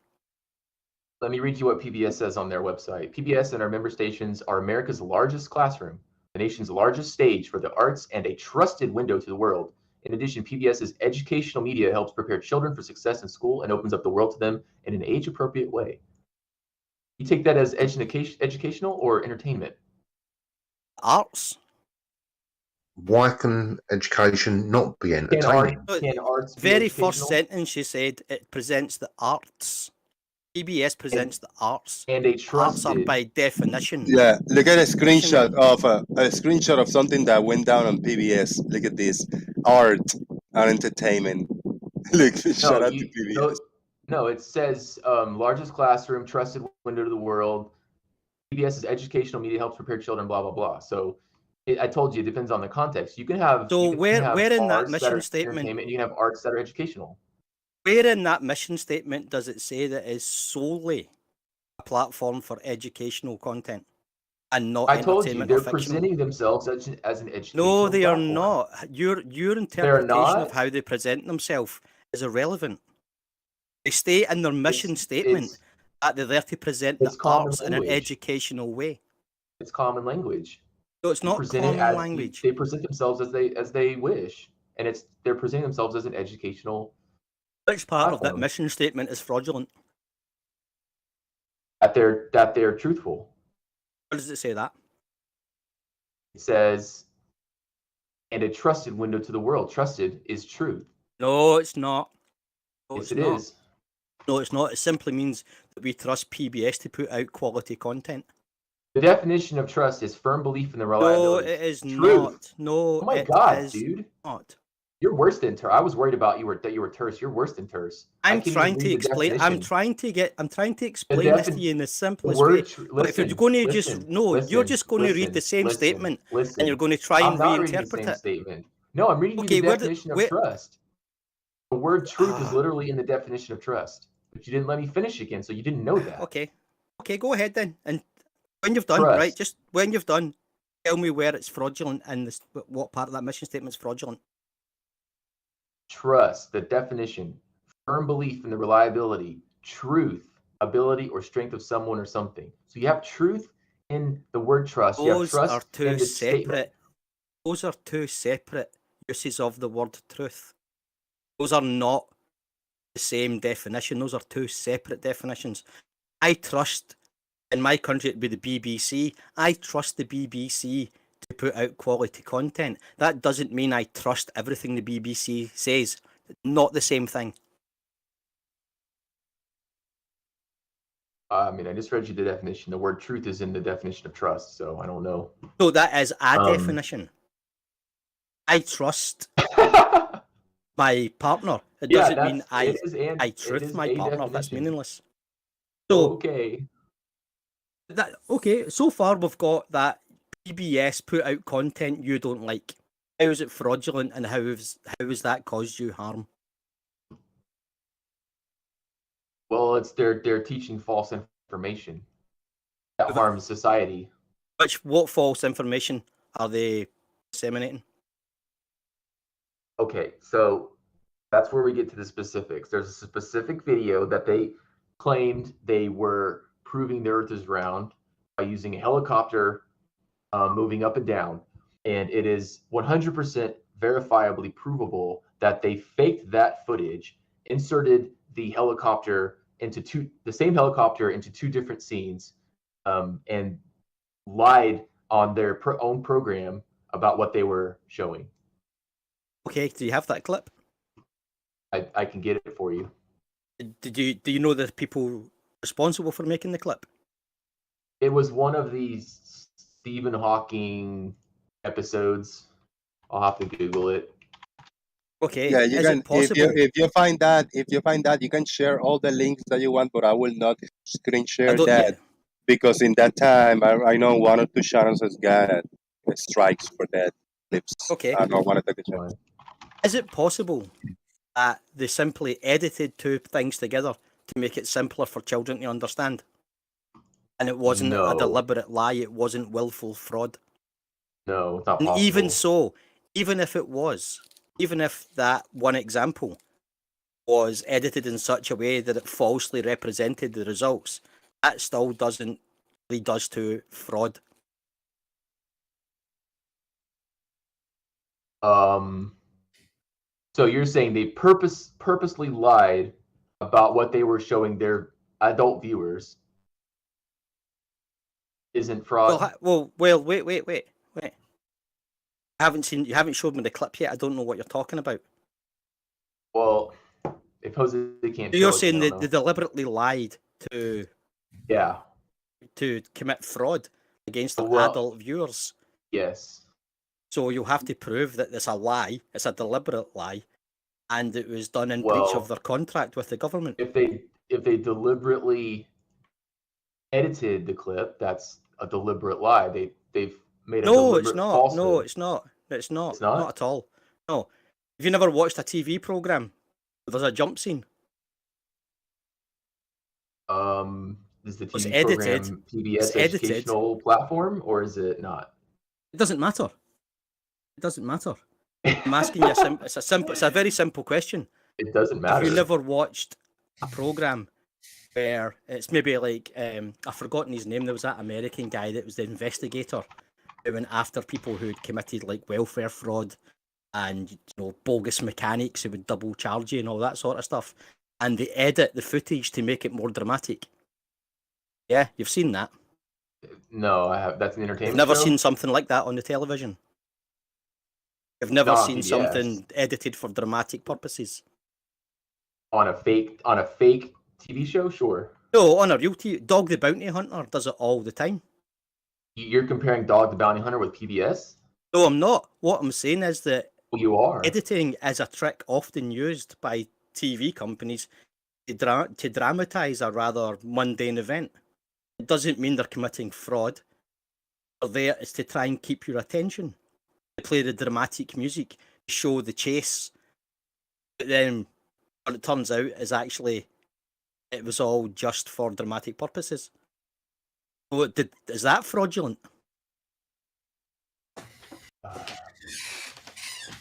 Let me read you what PBS says on their website. PBS and our member stations are America's largest classroom, the nation's largest stage for the arts, and a trusted window to the world. In addition, PBS's educational media helps prepare children for success in school and opens up the world to them in an age-appropriate way. You take that as educational or entertainment? Arts. Why can education not be Can entertaining? arts be Very first educational? sentence she said it presents the arts. PBS presents the arts. And a Arts are trusted. by definition. Yeah, look at a screenshot of something that went down on PBS. Look at this: art and entertainment. Look, shout out to PBS. No, it says largest classroom, trusted window to the world. PBS's educational media helps prepare children, blah blah blah. So I told you it depends on the context. You can have where in that arts mission are statement? entertainment, and you can have arts that are educational. Where in that mission statement does it say that it is solely a platform for educational content and not I told you entertainment they're or fictional? presenting themselves as an educational. No, they are platform. not. Your interpretation of not? how they present themselves is irrelevant. They state in their mission statement that they're there to present the common arts in an language. educational way. It's common language. No, it's They not present it common as language. They present themselves as they wish, and they're presenting themselves as an educational. Which part of that platform. mission statement is fraudulent? That they're truthful. Where does it say that? It says, and a trusted window to the world. Trusted is truth. No, it's not. No, Yes, it's it not. is. No, it's not. It simply means that we trust PBS to put out quality content. The definition of trust is firm belief in the No, reliability. it is Truth. not. No, Oh my it God, is dude. not. You're worse than terse. I was worried about that you were terse. You're worse than terse. I'm trying to explain. I'm trying to explain this to you in the simplest way. But if you're going to you're just going to read the same statement and you're going to try and reinterpret it. Statement. No, I'm reading you the definition of trust. The word truth is literally in the definition of trust, but you didn't let me finish again, so you didn't know that. Okay, go ahead then. And when you've done, Trust. right, just when you've done, tell me where it's fraudulent and what part of that mission statement is fraudulent. Trust, the definition, firm belief in the reliability, truth, ability, or strength of someone or something. So you have truth in the word trust. You have trust are two in the separate. statement. Those are two separate uses of the word truth. Those are not the same definition. Those are two separate definitions. I trust, in my country, it'd be the BBC. I trust the BBC to put out quality content. That doesn't mean I trust everything the BBC says. Not the same thing. I mean, I just read you the definition. The word truth is in the definition of trust, so I don't know. So that is a definition. I trust my partner. It doesn't mean I truth my partner. Definition. That's meaningless. So okay. So far we've got that PBS put out content you don't like. How is it fraudulent, and how has that caused you harm? Well, it's they're teaching false information that harms society. What false information are they disseminating? Okay, so that's where we get to the specifics. There's a specific video that they claimed they were proving the Earth is round by using a helicopter moving up and down, and it is 100% verifiably provable that they faked that footage, inserted the helicopter into the same helicopter into two different scenes, and lied on their own program about what they were showing. Okay, do you have that clip? I can get it for you. Do you know the people responsible for making the clip? It was one of these Stephen Hawking episodes. I'll have to Google it. Okay. Yeah, you can. If you find that, you can share all the links that you want, but I will not screen share that because in that time, I know one or two channels has got strikes for that clips. Okay. I don't want to take a chance. Is it possible that they simply edited two things together to make it simpler for children to understand? And it wasn't a deliberate lie, it wasn't willful fraud? No, it's not possible. And even so, even if it was, even if that one example was edited in such a way that it falsely represented the results, that still does to fraud. So you're saying they purposely lied about what they were showing their adult viewers isn't fraud? Well, wait. You haven't showed me the clip yet. I don't know what you're talking about. Well, if Jose can't You're show it, saying I they don't know. deliberately lied to commit fraud against their adult viewers. Yes. So you'll have to prove that it's a lie, it's a deliberate lie, and it was done in breach of their contract with the government. If they deliberately edited the clip, that's a deliberate lie. They've made a deliberate falsehood. No, it's not. It's not. It's not? Not at all. No. Have you never watched a TV program where there's a jump scene? Is the It's TV edited. program PBS It's edited. educational platform, or is it not? It doesn't matter. It doesn't matter. I'm asking you it's a very simple question. It doesn't matter. Have you never watched a program where it's maybe like I've forgotten his name. There was that American guy that was the investigator who went after people who'd committed like welfare fraud and bogus mechanics who would double charge you and all that sort of stuff. And they edit the footage to make it more dramatic. Yeah, you've seen that. No, I have. That's an entertainment. You've never show? seen something like that on the television. You've never Not seen PBS. something edited for dramatic purposes. On a fake TV show, sure. No, on a real TV. Dog the Bounty Hunter does it all the time. You're comparing Dog the Bounty Hunter with PBS? No, I'm not. What I'm saying is that you are. Editing is a trick often used by TV companies to dramatize a rather mundane event. It doesn't mean they're committing fraud. There is to try and keep your attention, to play the dramatic music, to show the chase. But then what it turns out is actually it was all just for dramatic purposes. So is that fraudulent?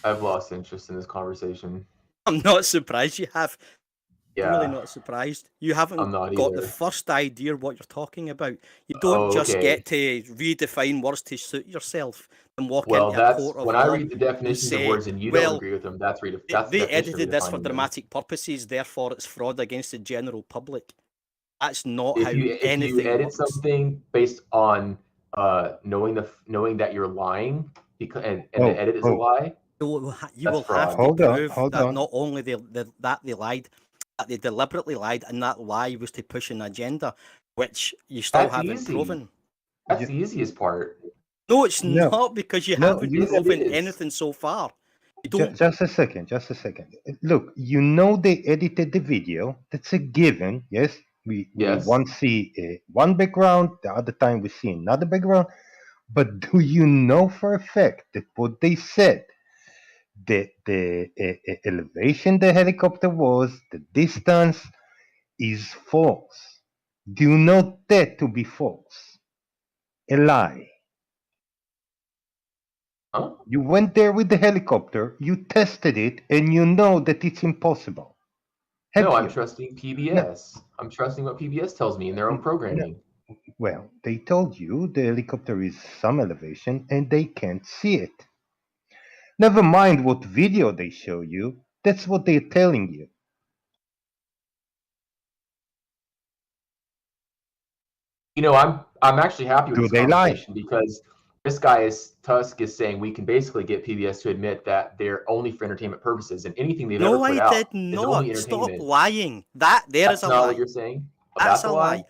I've lost interest in this conversation. I'm not surprised you have. Yeah. I'm really not surprised. You haven't I'm not got either. the first idea what you're talking about. You don't just okay. get to redefine words to suit yourself and walk Well, into a that's court of when law I read the and definitions of say, words and you well, don't agree with them. That's they the definition edited this for redefining them. dramatic purposes, therefore it's fraud against the general public. That's not If how you anything edit works. something based on knowing that you're lying and the edit is a lie, You will that's have fraud. to prove that not only that they lied, that they deliberately lied, and that lie was to push an agenda, which you still That's haven't easy. proven. That's the easiest part. No, it's No. not, because you No, haven't you- proven It is. anything so far. You Ju- don't. Just a second. Look, they edited the video. That's a given. Yes, we Yes. once see one background, the other time we see another background. But do you know for a fact that what they said, the elevation the helicopter was, the distance, is false? Do you know that to be false? A lie. Huh? You went there with the helicopter, you tested it, and you know that it's impossible. No, I'm you? trusting PBS. I'm trusting what PBS tells me in their own programming. Well, they told you the helicopter is some elevation and they can't see it. Never mind what video they show you, that's what they're telling you. You know, I'm actually happy with Do this they lie? conversation because this guy Tusk is saying we can basically get PBS to admit that they're only for entertainment purposes, and anything they've ever No, put I out did is not. only Stop entertainment. lying. There That's is a not lie. what you're saying. That's That's a lie.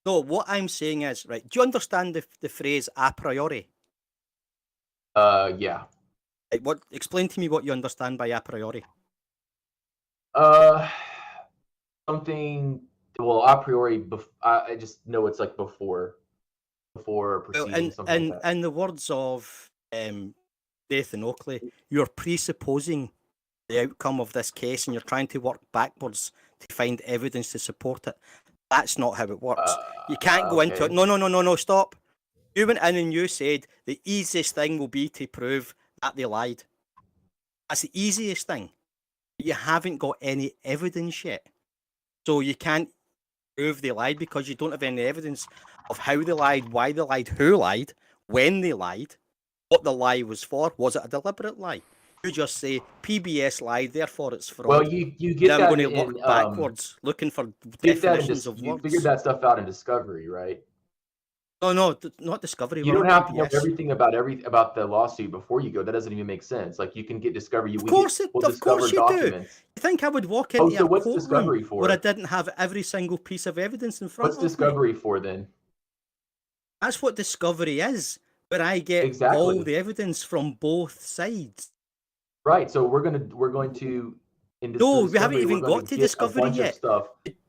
No, what I'm saying is, right, do you understand the phrase a priori? Yeah. Right, explain to me what you understand by a priori. Something. Well, a priori, I just know it's like before proceeding, something like that. In the words of Nathan Oakley, you're presupposing the outcome of this case and you're trying to work backwards to find evidence to support it. That's not how it works. You can't go into it. No, stop. You went in and you said the easiest thing will be to prove that they lied. That's the easiest thing. You haven't got any evidence yet. So you can't prove they lied because you don't have any evidence of how they lied, why they lied, who lied, when they lied, what the lie was for. Was it a deliberate lie? You just say PBS lied, therefore it's fraud. Well, you get then that I'm going to look backwards, looking for definitions of you words. figured that stuff out in Discovery, right? No, not Discovery. You don't have to know everything about the lawsuit before you go. That doesn't even make sense. Like you can get Discovery. Of course you do. You think I would walk into so a what's courtroom Discovery for? where I didn't have every single piece of evidence in front of me? What's Discovery for then? That's what Discovery is, where I get all the evidence from both sides. Right. So we're going to. No, we haven't even got to Discovery yet. Stuff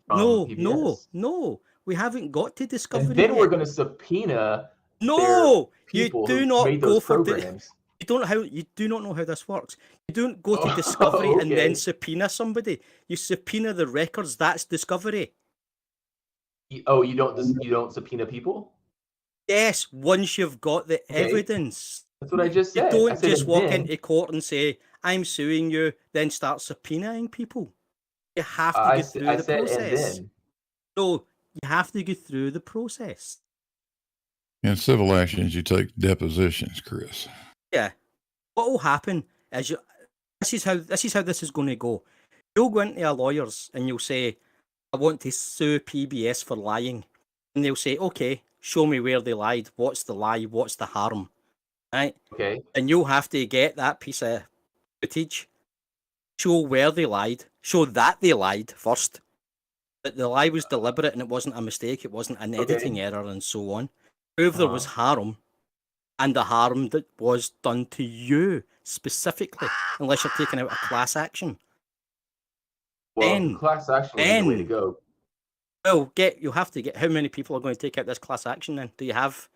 no, PBS. no, we haven't got to Discovery and then yet. We're going to subpoena. No, you do not go for programs. You do not know how this works. You don't go to Discovery and then subpoena somebody. You subpoena the records. That's Discovery. You don't subpoena people? Yes, once you've got the evidence. That's what I just said. You don't just walk into court and say, I'm suing you, then start subpoenaing people. You have to go through the process. No, you have to go through the process. In civil actions, you take depositions, Chris. Yeah. What will happen is this is how this is going to go. You'll go into a lawyer's and you'll say, I want to sue PBS for lying. And they'll say, okay, show me where they lied. What's the lie? What's the harm? Right? Okay. And you'll have to get that piece of footage, show where they lied, show that they lied first, that the lie was deliberate and it wasn't a mistake, it wasn't an editing error and so on. Prove there was harm, and the harm that was done to you specifically, unless you're taking out a class action. Well, class action is the way to go. Well, you'll have to get, how many people are going to take out this class action then? Do you have?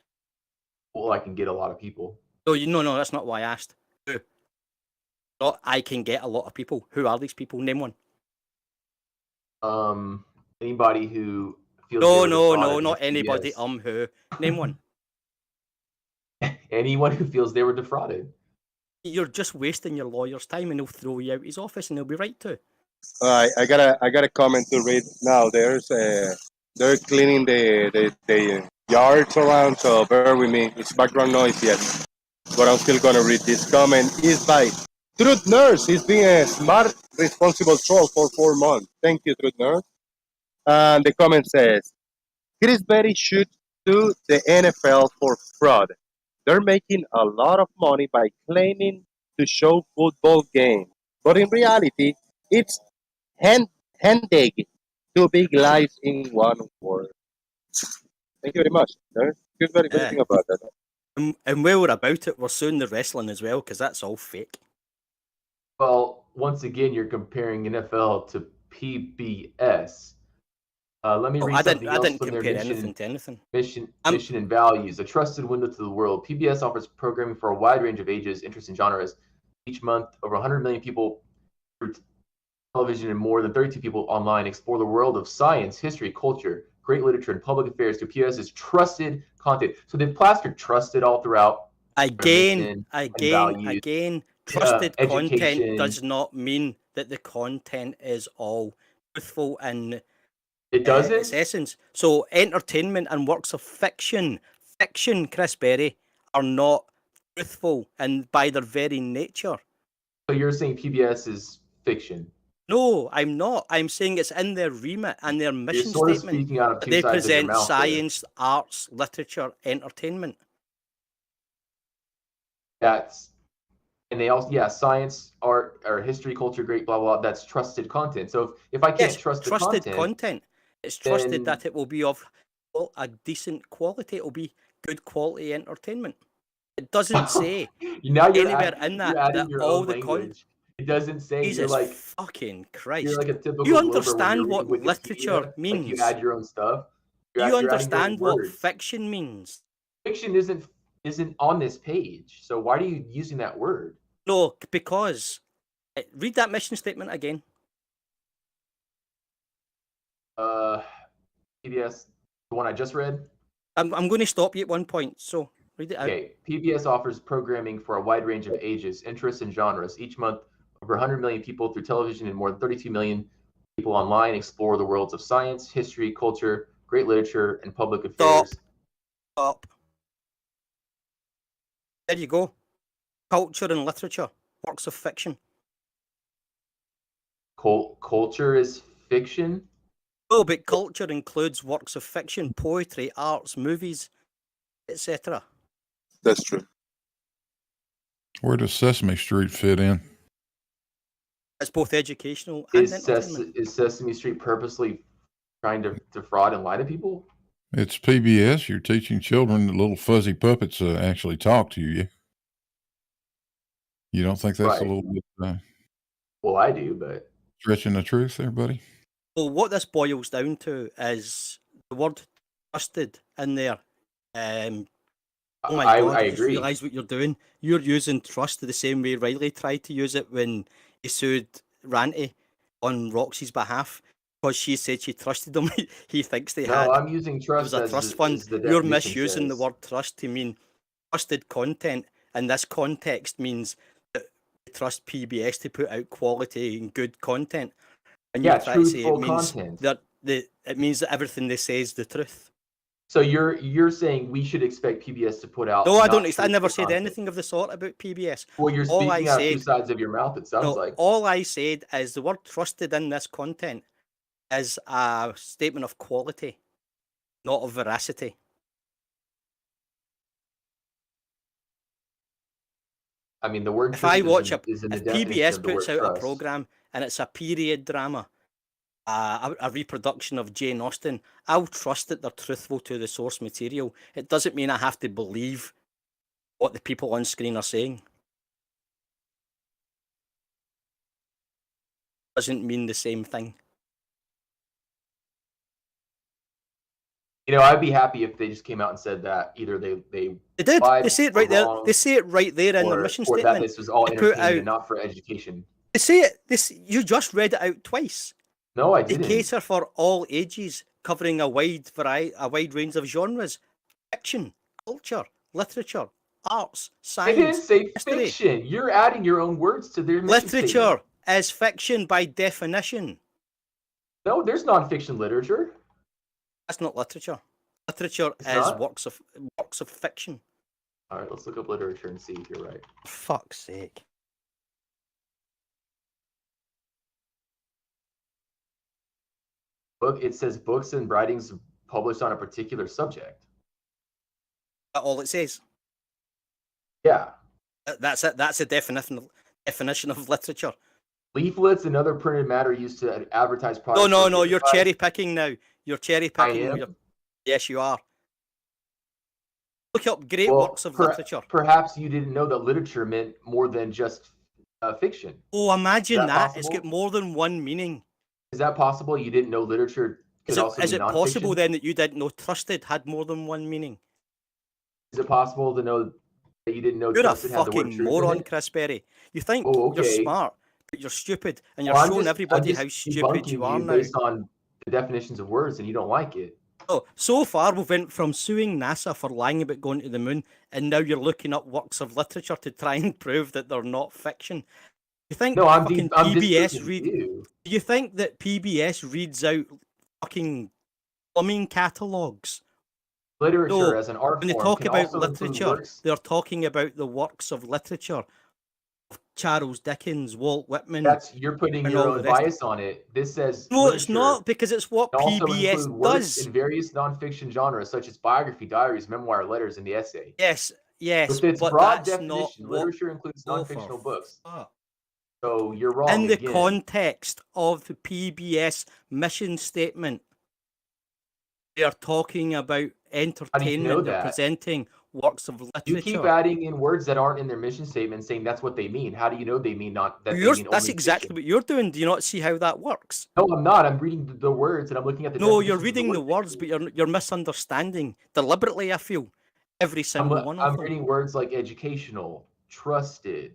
Well, I can get a lot of people. No, that's not why I asked. Who? Not I can get a lot of people. Who are these people? Name one. Anybody who feels No, not anybody. Who? Name one. Anyone who feels they were defrauded. You're just wasting your lawyer's time, and he'll throw you out his office, and he'll be right to. I got a comment to read now. They're cleaning the yards around, so bear with me. It's background noise, yes, but I'm still gonna read this comment. Is by Truth Nurse. He's been a smart, responsible troll for 4 months. Thank you, Truth Nurse. And the comment says, Chris Berry should sue the NFL for fraud. They're making a lot of money by claiming to show football games, but in reality, it's handing 2 big lies in one word. Thank you very much, sir. Good very good thing about that. And while we're about it, we're suing the wrestling as well, because that's all fake. Well, once again, you're comparing NFL to PBS. Let me read something else from their mission and values. A trusted window to the world. PBS offers programming for a wide range of ages, interests, and genres. Each month, over 100 million people through television and more than 32 people online explore the world of science, history, culture, great literature, and public affairs through PBS's trusted content. So they've plastered trusted all throughout. Again, trusted content does not mean that the content is all truthful and it doesn't. Its essence. So entertainment and works of fiction, Chris Berry, are not truthful and by their very nature. So you're saying PBS is fiction? No, I'm not. I'm saying it's in their remit and their mission statement. They present science, arts, literature, entertainment. And they also, science, art, or history, culture, great, blah, blah, that's trusted content. So if I can't trust the content, it's trusted that it will be of a decent quality. It will be good quality entertainment. It doesn't say anywhere in that all the content. It doesn't say. Jesus you're like fucking Christ. You're like a typical. You understand what literature means? Like you add your own stuff. You understand what fiction means? Fiction isn't on this page. So why are you using that word? No, because read that mission statement again. PBS, the one I just read. I'm going to stop you at one point. So read it out. Okay. PBS offers programming for a wide range of ages, interests, and genres. Each month, over 100 million people through television and more than 32 million People online explore the worlds of science, history, culture, great literature, and public affairs. Stop. There you go. Culture and literature, works of fiction. Culture is fiction? Oh, but culture includes works of fiction, poetry, arts, movies, etc. That's true. Where does Sesame Street fit in? It's both educational and Is entertainment. Sesame Street purposely trying to defraud and lie to people? It's PBS. You're teaching children that little fuzzy puppets actually talk to you. You don't think that's a little bit... well, I do, but... stretching the truth there, buddy? Well, what this boils down to is the word trusted in there. Oh my God, I just realised what you're doing. You're using trust the same way Riley tried to use it when he sued Ranty on Roxy's behalf because she said she trusted him. He thinks they had. No, I'm using trust it was a trust fund. You're misusing the word trust to mean trusted content. In this context means that you trust PBS to put out quality and good content. And yeah, you try to say truthful content. It means that everything they say is the truth. So you're saying we should expect PBS to put out? No, I don't. I never said anything of the sort about PBS. Well, you're speaking out two sides of your mouth. It sounds like. All I said is the word "trusted" in this content is a statement of quality, not of veracity. I mean, the word. If I watch if PBS puts out a program and it's a period drama, a reproduction of Jane Austen, I'll trust that they're truthful to the source material. It doesn't mean I have to believe what the people on screen are saying. Doesn't mean the same thing. You know, I'd be happy if they just came out and said that either they did. They say it right there. They say it right there in their mission statement. Or that this was all entertainment and not for education. They say it. You just read it out twice. No, I didn't. They cater for all ages, covering a wide range of genres: fiction, culture, literature, arts, science. They didn't say history. Fiction. You're adding your own words to their literature is fiction by definition. No, there's non-fiction literature. That's not literature. Literature is works of fiction. All right, let's look up literature and see if you're right. For fuck's sake. It says books and writings published on a particular subject. That's all it says. Yeah. That's it. That's a definition of literature. Leaflets and other printed matter used to advertise products. No. You're cherry picking now. You're cherry picking. I am? Yes, you are. Look up great works of literature. Perhaps you didn't know that literature meant more than just fiction. Oh, imagine that. It's got more than one meaning. Is that possible? You didn't know literature could also be Is it possible then that you didn't know trusted had more than one meaning? Is it possible to know that you didn't know you're trusted had the word fucking moron, Chris Berry. You think you're smart, but you're stupid, and you're showing everybody how stupid you are now. Based on the definitions of words, and you don't like it. Oh, so far we've went from suing NASA for lying about going to the moon, and now you're looking up works of literature to try and prove that they're not fiction. You think PBS read? Do you think that PBS reads out fucking plumbing catalogs? Literature as an art when they talk about literature, they're talking about the works of literature of Charles Dickens, Walt Whitman. You're putting your own bias on it. This says no, it's not, because it's what PBS does in various nonfiction genres such as biography, diaries, memoir, letters, and the essay. Yes, with its broad definition, literature includes non-fictional books. So you're wrong. In the context of the PBS mission statement, they are talking about entertainment. They're presenting works of literature. You keep adding in words that aren't in their mission statement, saying that's what they mean. How do you know they mean not that? That's exactly what you're doing. Do you not see how that works? No, I'm not. I'm reading the words and I'm looking at the. No, you're reading the words, but you're misunderstanding deliberately. I feel every single one of them. I'm reading words like educational, trusted,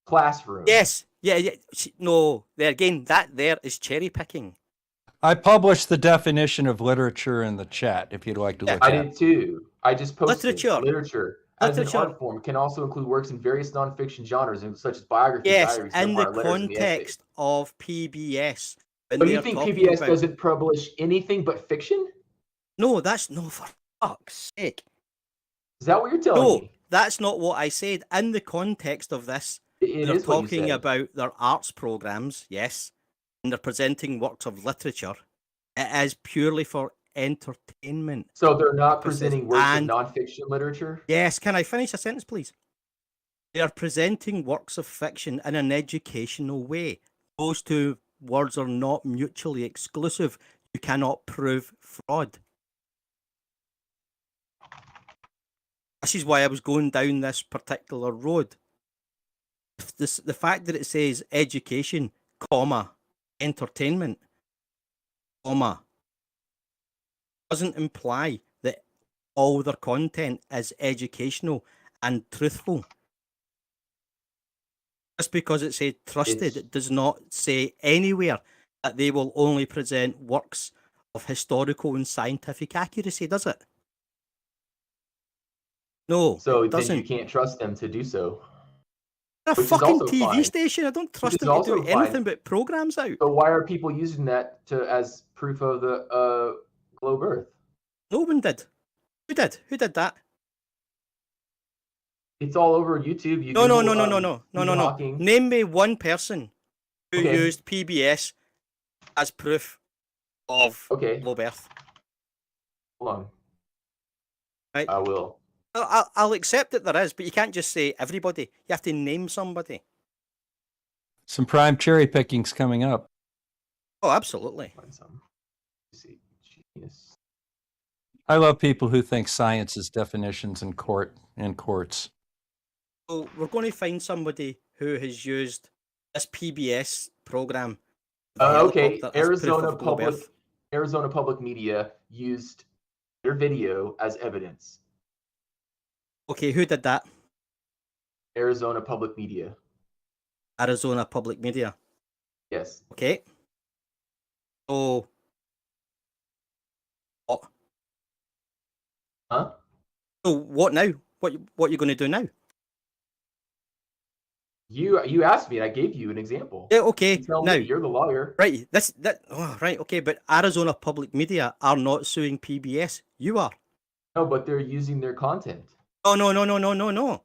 classroom. Yes, yeah. No, there again, that there is cherry picking. I published the definition of literature in the chat if you'd like to look at it. I did too. I just posted literature as an art form can also include works in various nonfiction genres such as biography, yes, diaries, in memoir, the context of PBS. So you think PBS doesn't publish anything but fiction? No, that's no, for fuck's sake. Is that what you're telling me? That's not what I said. In the context of this, It they're is what you talking said. about their arts programs, yes, and they're presenting works of literature. It is purely for entertainment. So they're not purposes. presenting works And of nonfiction literature? yes, can I finish a sentence, please? They are presenting works of fiction in an educational way. Those two words are not mutually exclusive. You cannot prove fraud. This is why I was going down this particular road. The fact that it says education, comma, entertainment, comma, doesn't imply that all their content is educational and truthful. Just because it said trusted, it does not say anywhere that they will only present works of historical and scientific accuracy, does it? No, So it then you doesn't. can't trust them to do so. They're a Which is fucking also TV fine. station. I don't trust Which is them to also do anything fine. but programs out. So why are people using that as proof of the globe Earth? No one did. Who did? Who did that? It's all over YouTube. You No. Stephen Hawking. Name me one person who Okay. used PBS as proof of globe Earth. Hold on. Right. I will. I'll accept that there is, but you can't just say everybody. You have to name somebody. Some prime cherry pickings coming up. Oh, absolutely. I love people who think science is definitions in courts. So we're going to find somebody who has used this PBS program. Okay. Helicopter as proof of globe Earth. Arizona Public Media used their video as evidence. Okay, who did that? Arizona Public Media. Arizona Public Media. Yes. Okay. So what? Huh? So what now? What are you going to do now? You asked me and I gave you an example. Yeah, okay. You tell Now me, you're the lawyer. Right. Right, okay, but Arizona Public Media are not suing PBS. You are. No, but they're using their content. Oh no.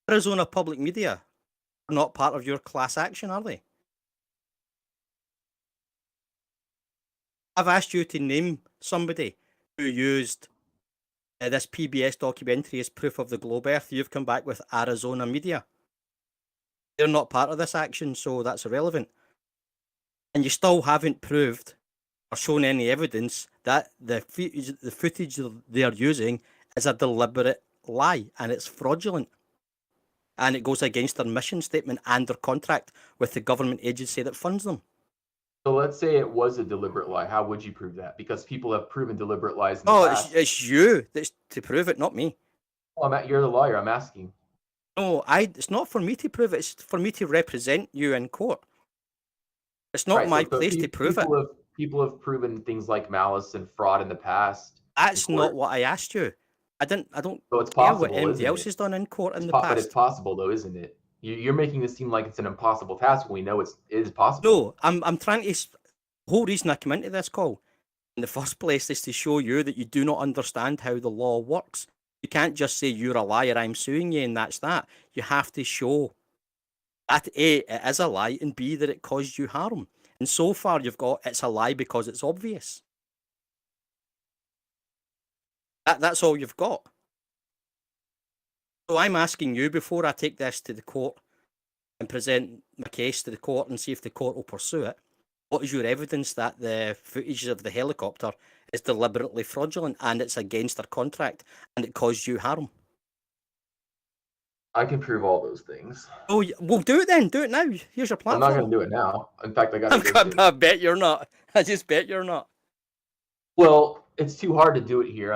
Arizona Public Media are not part of your class action, are they? I've asked you to name somebody who used this PBS documentary as proof of the globe Earth. You've come back with Arizona Media. They're not part of this action, so that's irrelevant. And you still haven't proved or shown any evidence that the footage they're using is a deliberate lie and it's fraudulent. And it goes against their mission statement and their contract with the government agency that funds them. So let's say it was a deliberate lie. How would you prove that? Because people have proven deliberate lies in the past. It's you that's to prove it, not me. Well, you're the lawyer. I'm asking. No, it's not for me to prove it. It's for me to represent you in court. It's not my place to prove it. People have proven things like malice and fraud in the past. That's not what I asked you. I don't So it's care possible, what anybody isn't else it? has done in court in the But it's past. possible, though, isn't it? You're making this seem like it's an impossible task when we know it is possible. No, I'm trying to. The whole reason I come into this call in the first place is to show you that you do not understand how the law works. You can't just say you're a liar, I'm suing you, and that's that. You have to show that A, it is a lie, and B, that it caused you harm. And so far you've got it's a lie because it's obvious. That's all you've got. So I'm asking you, before I take this to the court and present my case to the court and see if the court will pursue it, what is your evidence that the footage of the helicopter is deliberately fraudulent and it's against their contract and it caused you harm? I can prove all those things. Oh, well, do it then. Do it now. Here's your I'm platform. not going to do it now. In fact, I got to I bet you're not. I just bet you're not. Well, it's too hard to do it here.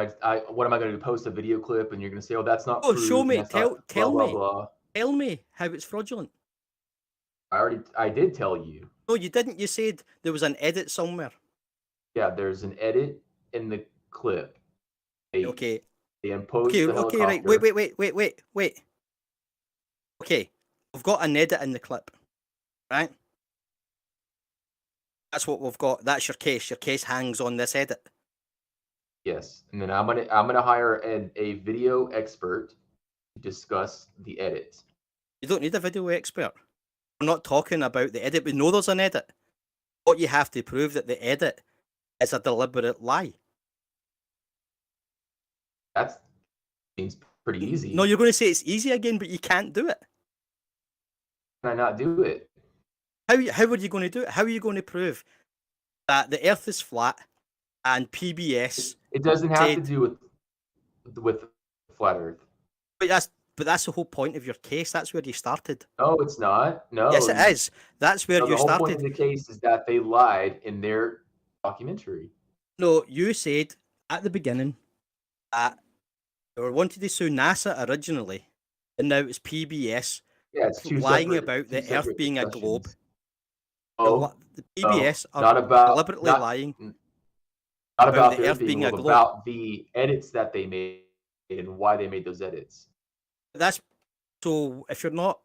What am I going to do? Post a video clip and you're going to say, "Oh, that's not." Oh, proof, show me. that's Tell not blah, me. Blah, blah. Tell me how it's fraudulent. I did tell you. No, you didn't. You said there was an edit somewhere. Yeah, there's an edit in the clip. Okay. They imposed the helicopter. Okay, right. Wait. Okay, we've got an edit in the clip, right? That's what we've got. That's your case. Your case hangs on this edit. Yes, and then I'm gonna hire a video expert to discuss the edit. You don't need a video expert. We're not talking about the edit. We know there's an edit. What you have to prove that the edit is a deliberate lie. That seems pretty easy. No, you're going to say it's easy again, but you can't do it. Can I not do it? How are you going to do it? How are you going to prove that the Earth is flat and PBS? It doesn't have to do with flat Earth. But that's the whole point of your case. That's where you started. No, it's not. No. Yes, it is. That's where you the whole started. point of the case is that they lied in their documentary. No, you said at the beginning that they were wanted to sue NASA originally, and now it's PBS lying about the Earth being a globe. Oh, the PBS are deliberately lying. Not about the Earth being a globe. About the edits that they made and why they made those edits. That's so. If you're not,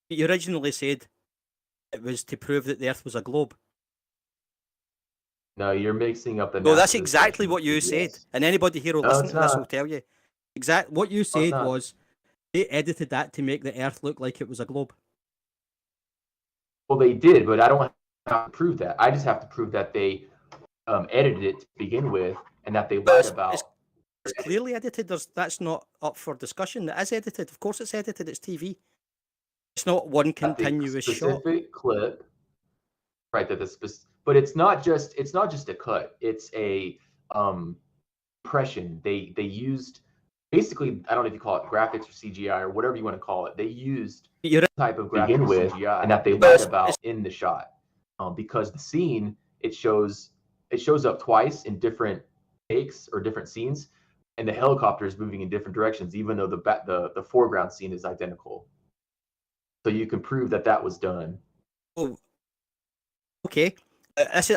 you originally said it was to prove that the Earth was a globe. No, you're mixing up the. No, that's exactly what you said, and anybody here who listen to this will tell you. What you said was they edited that to make the Earth look like it was a globe. Well, they did, but I don't have to prove that. I just have to prove that they edited it to begin with, and that they lied about. It's clearly edited. That's not up for discussion. It is edited. Of course, it's edited. It's TV. It's not one continuous specific clip, right? But it's not just a cut. It's a impression. They used basically, I don't know if you call it graphics or CGI or whatever you want to call it. They used type of graphics or CGI, and that they lied about in the shot, because the scene it shows up twice in different takes or different scenes, and the helicopter is moving in different directions, even though the foreground scene is identical. So you can prove that was done. Oh, okay.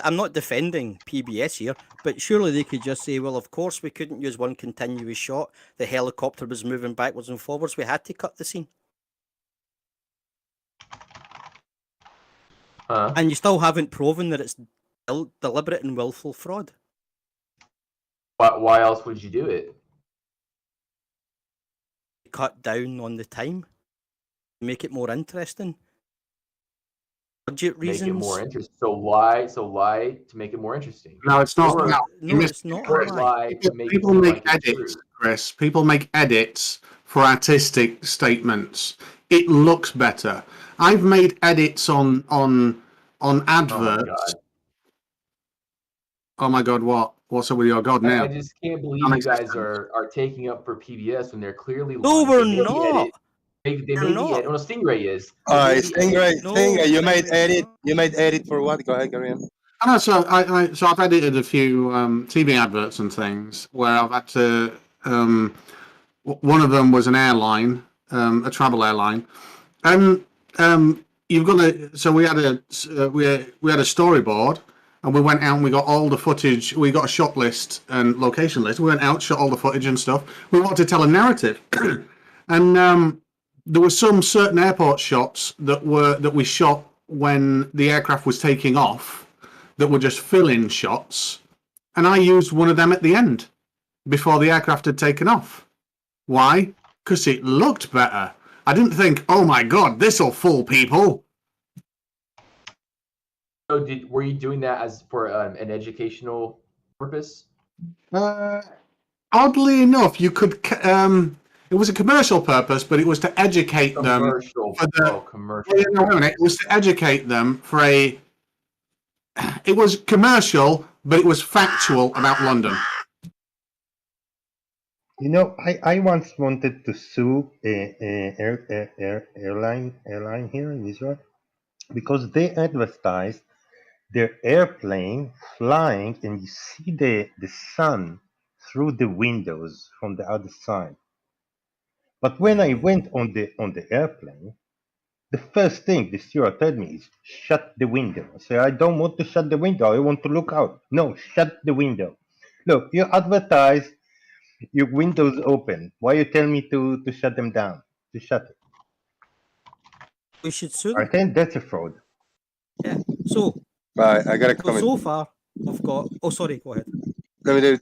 I'm not defending PBS here, but surely they could just say, well, of course we couldn't use one continuous shot. The helicopter was moving backwards and forwards. We had to cut the scene. And you still haven't proven that it's deliberate and willful fraud. Why else would you do it? Cut down on the time. Make it more interesting. Budget reasons. Make it more interesting. So lie to make it more interesting. No, it's not. No, it's not. People make edits, Chris. People make edits for artistic statements. It looks better. I've made edits on adverts. Oh my God! What's up with your God now? I just can't believe you guys are taking up for PBS when they're clearly. No, we're not. They made the edit. Well, Stingray is. Stingray, you made edit for what? Go ahead, Kareem. I know. So I've edited a few TV adverts and things where I've had to. One of them was an airline, a travel airline, and you've got to. So we had a storyboard. And we went out and we got all the footage. We got a shot list and location list. We went out, shot all the footage and stuff. We wanted to tell a narrative, and there were some certain airport shots that we shot when the aircraft was taking off, that were just fill-in shots, and I used one of them at the end before the aircraft had taken off. Why? Because it looked better. I didn't think, oh my God, this'll fool people. So were you doing that as for an educational purpose? Oddly enough, you could. It was a commercial purpose, but it was to educate them. Commercial. It was to educate them for a. It was commercial, but it was factual about London. You know, I once wanted to sue a airline here in Israel because they advertised their airplane flying, and you see the sun through the windows from the other side. But when I went on the airplane, the first thing the steward told me is shut the window. I said, I don't want to shut the window. I want to look out. No, shut the window. Look, you advertise your windows open. Why you tell me to shut them down? To shut it. We should sue them. I think that's a fraud. Yeah. So Right, I got a comment. So far, we've got. Oh, sorry. Go ahead. Let me do.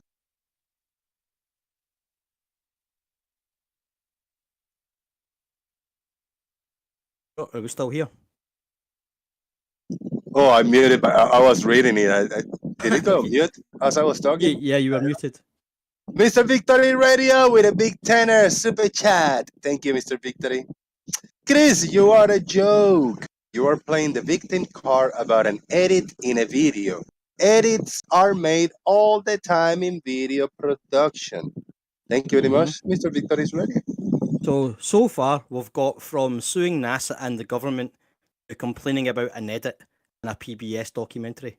Oh, are we still here? Oh, I muted, but I was reading it. Did it go mute as I was talking? Yeah, you were muted. Mr. Victory Radio with a big tenor super chat. Thank you, Mr. Victory. Chris, you are a joke. You are playing the victim card about an edit in a video. Edits are made all the time in video production. Thank you very much, Mr. Victory is ready. So far, we've got from suing NASA and the government to complaining about an edit in a PBS documentary.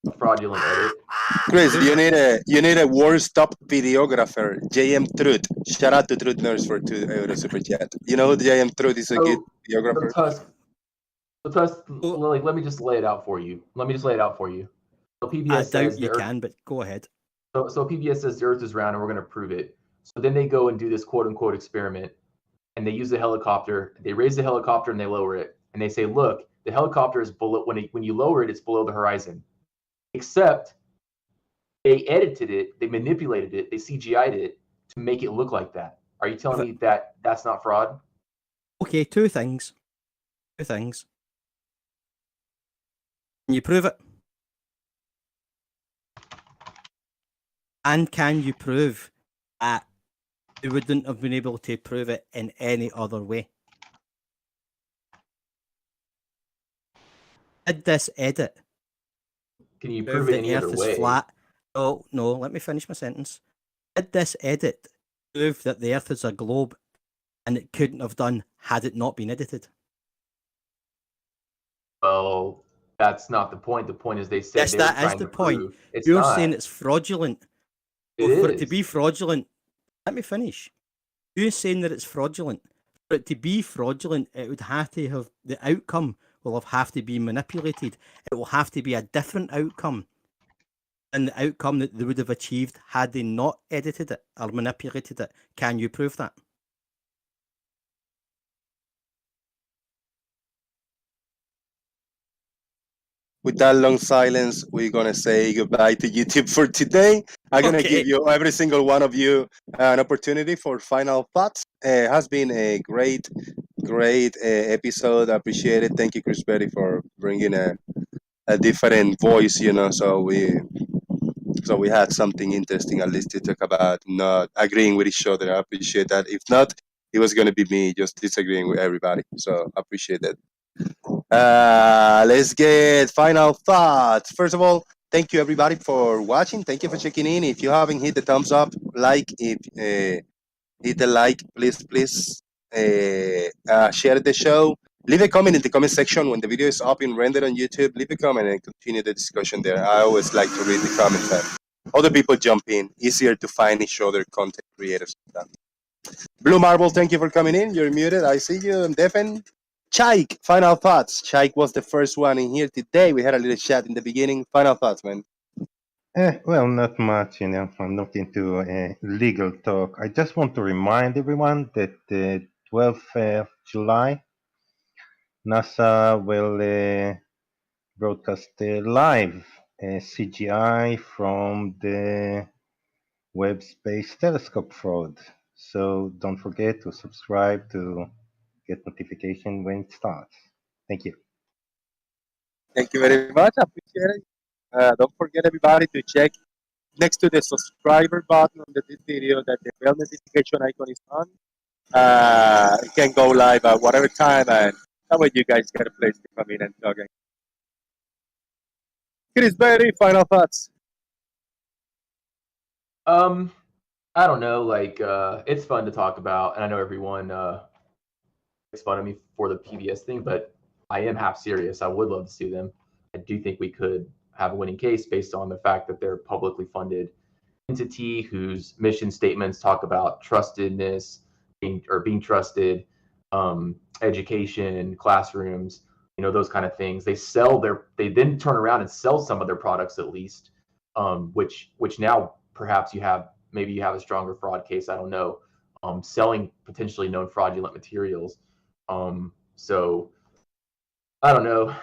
A fraudulent edit. Chris, you need a worst top videographer, JM Truth. Shout out to Truth Nurse for €2 super chat. You know JM Truth is a good videographer. Lily, let me just lay it out for you. So PBS I says doubt you can, but go ahead. So PBS says the Earth is round and we're going to prove it. So then they go and do this quote unquote experiment, and they use a helicopter. They raise the helicopter and they lower it, and they say, "Look, the helicopter is below. When you lower it, it's below the horizon." Except they edited it, they manipulated it, they CGI'd it to make it look like that. Are you telling me that that's not fraud? Okay, two things. Can you prove it? And can you prove that they wouldn't have been able to prove it in any other way? Did this edit? Can you prove it any other way? Flat? No, let me finish my sentence. Did this edit prove that the Earth is a globe and it couldn't have done had it not been edited? Well, that's not the point. The point is they said yes, they were that trying is the to point. prove. It's You're not. saying it's fraudulent. It for is. it to be fraudulent, let me finish. You're saying that it's fraudulent. For it to be fraudulent, it would have to have the outcome will have to be manipulated. It will have to be a different outcome than the outcome that they would have achieved had they not edited it or manipulated it. Can you prove that? With that long silence, we're going to say goodbye to YouTube for today. I'm going to give you, every single one of you, an opportunity for final thoughts. It has been a great episode. I appreciate it. Thank you, Chris Berry, for bringing a different voice, so we had something interesting at least to talk about, not agreeing with each other. I appreciate that. If not, it was going to be me just disagreeing with everybody. So I appreciate that. Let's get final thoughts. First of all, thank you everybody for watching. Thank you for checking in. If you haven't hit the thumbs up, hit the like, please. Share the show. Leave a comment in the comment section when the video is up and rendered on YouTube. Leave a comment and continue the discussion there. I always like to read the comments. Other people jump in. Easier to find each other content creators. Blue Marble, thank you for coming in. You're muted. I see you. I'm Defen. Chaik, final thoughts. Chaik was the first one in here today. We had a little chat in the beginning. Final thoughts, man. Well, not much, I'm not into legal talk. I just want to remind everyone that the 12th of July, NASA will broadcast live CGI from the Webb Space Telescope fraud. So don't forget to subscribe to get notification when it starts. Thank you. Thank you very much. I appreciate it. Don't forget, everybody, to check next to the subscriber button on this video that the bell notification icon is on. It can go live at whatever time, and that way you guys get a place to come in and talk. Chris Berry, final thoughts. I don't know. It's fun to talk about, and I know everyone makes fun of me for the PBS thing, but I am half serious. I would love to sue them. I do think we could have a winning case based on the fact that they're publicly funded entity whose mission statements talk about trustedness, being trusted, education, classrooms, those kind of things. They then turn around and sell some of their products at least, which now perhaps you have a stronger fraud case. I don't know, selling potentially known fraudulent materials. So I don't know.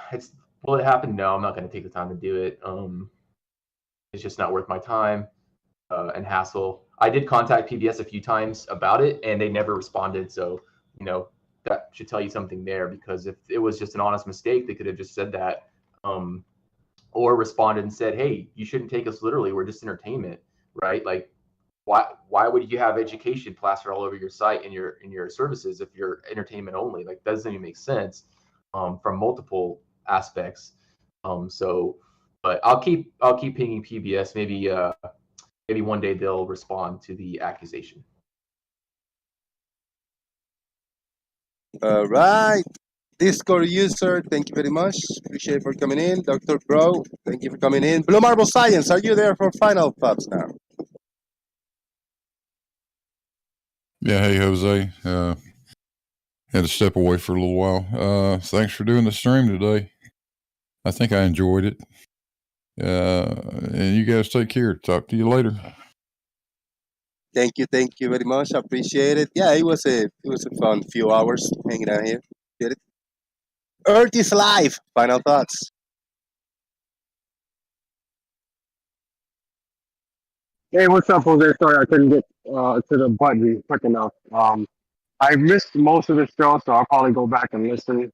Will it happen? No, I'm not going to take the time to do it. It's just not worth my time and hassle. I did contact PBS a few times about it, and they never responded. So, that should tell you something there, because if it was just an honest mistake, they could have just said that, or responded and said, "Hey, you shouldn't take us literally. We're just entertainment, right? Like, why would you have education plastered all over your site and your services if you're entertainment only? Like, that doesn't even make sense from multiple aspects." But I'll keep pinging PBS. Maybe one day they'll respond to the accusation. All right. Discord user, thank you very much. Appreciate for coming in. Dr. Bro, thank you for coming in. Blue Marble Science, are you there for final thoughts now? Yeah, hey Jose. Had to step away for a little while. Thanks for doing the stream today. I think I enjoyed it. And you guys take care. Talk to you later. Thank you very much. I appreciate it. Yeah, it was a fun few hours hanging out here. Get it? Earth is live. Final thoughts. Hey, what's up, Jose? Sorry, I couldn't get to the button quick enough. I missed most of the show, so I'll probably go back and listen.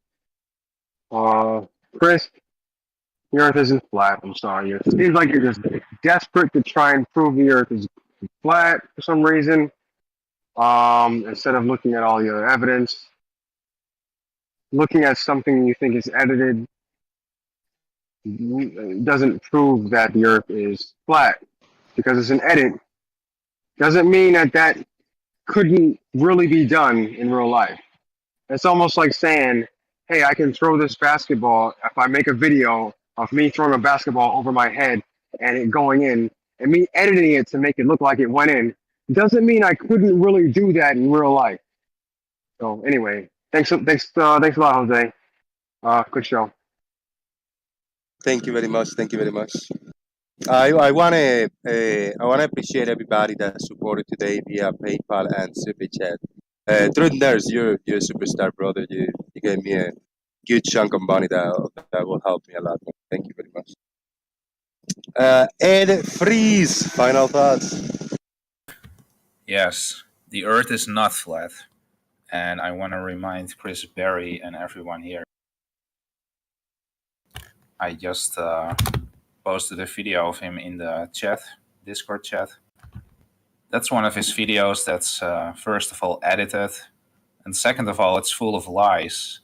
Chris, the Earth isn't flat. I'm sorry. It seems like you're just desperate to try and prove the Earth is flat for some reason. Instead of looking at all the other evidence, looking at something you think is edited doesn't prove that the Earth is flat, because it's an edit. Doesn't mean that couldn't really be done in real life. It's almost like saying, hey, I can throw this basketball. If I make a video of me throwing a basketball over my head and it going in, and me editing it to make it look like it went in, doesn't mean I couldn't really do that in real life. So anyway, thanks a lot, Jose. Good show. Thank you very much. Thank you very much. I wanna appreciate everybody that supported today via PayPal and Super Chat. Truth Nurse, you're a superstar, brother. You gave me a good chunk of money that will help me a lot. Thank you very much. Ed Freeze, final thoughts. Yes, the Earth is not flat, and I want to remind Chris Berry and everyone here. I just posted a video of him in the chat, Discord chat. That's one of his videos that's first of all edited, and second of all, it's full of lies.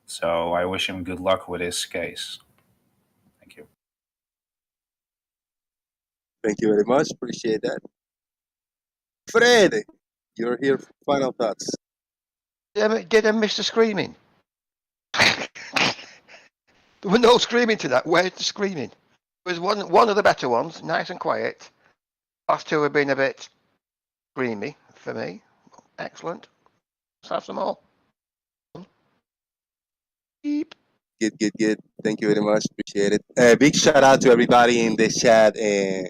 So I wish him good luck with his case. Thank you. Thank you very much. Appreciate that. Fred, you're here for final thoughts. Did I miss the screaming? There was no screaming to that. Where's the screaming? It was one of the better ones, nice and quiet. Last two have been a bit screamy for me. Excellent. Let's have some more. Beep. Good. Thank you very much. Appreciate it. Big shout out to everybody in the chat and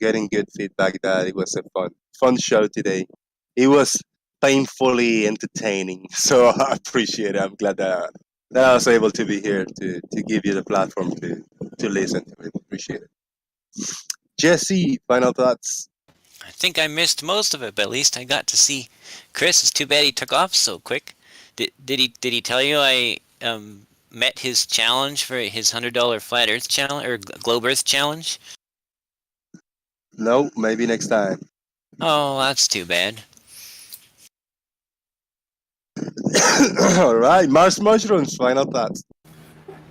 getting good feedback that it was a fun show today. It was painfully entertaining, so I appreciate it. I'm glad that I was able to be here to give you the platform to listen to it. Appreciate it. Jesse, final thoughts. I think I missed most of it, but at least I got to see Chris. It's too bad he took off so quick. Did he tell you I met his challenge for his $100 flat Earth challenge or globe Earth challenge? No, maybe next time. Oh, that's too bad. All right, Mars Mushrooms, final thoughts.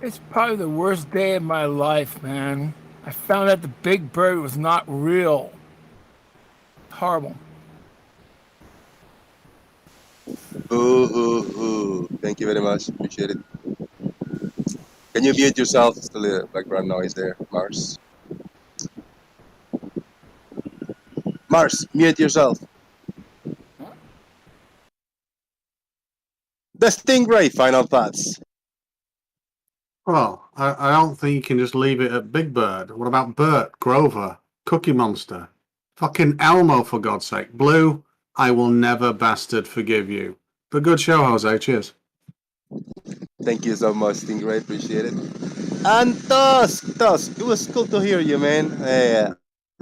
It's probably the worst day of my life, man. I found out the Big Bird was not real. Horrible. Boo hoo hoo. Thank you very much. Appreciate it. Can you mute yourself? It's a little background noise there, Mars. Mars, mute yourself. The Stingray, final thoughts. Well, I don't think you can just leave it at Big Bird. What about Bert, Grover, Cookie Monster? Fucking Elmo, for God's sake. Blue, I will never bastard forgive you. But good show, Jose. Cheers. Thank you so much, Stingray. Appreciate it. And Tos, it was cool to hear you, man.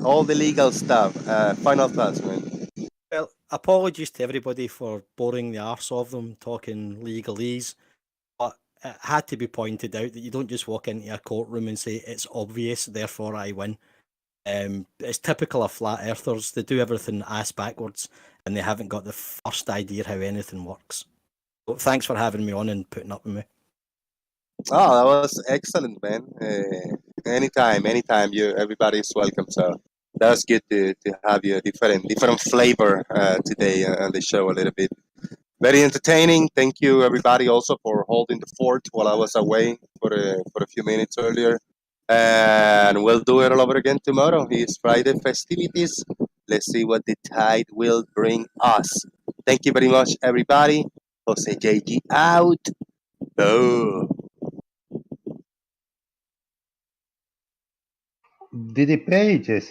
All the legal stuff. Final thoughts, man. Well, apologies to everybody for boring the arse of them talking legalese, but it had to be pointed out that you don't just walk into a courtroom and say it's obvious, therefore I win. It's typical of flat earthers. They do everything ass backwards, and they haven't got the first idea how anything works. So thanks for having me on and putting up with me. Oh, that was excellent, man. Anytime, everybody's welcome. So that's good to have you a different flavor today on the show a little bit. Very entertaining. Thank you, everybody, also for holding the fort while I was away for a few minutes earlier. And we'll do it all over again tomorrow. It's Friday festivities. Let's see what the tide will bring us. Thank you very much, everybody. Jose JG out. Oh. Did he pay, Jesse?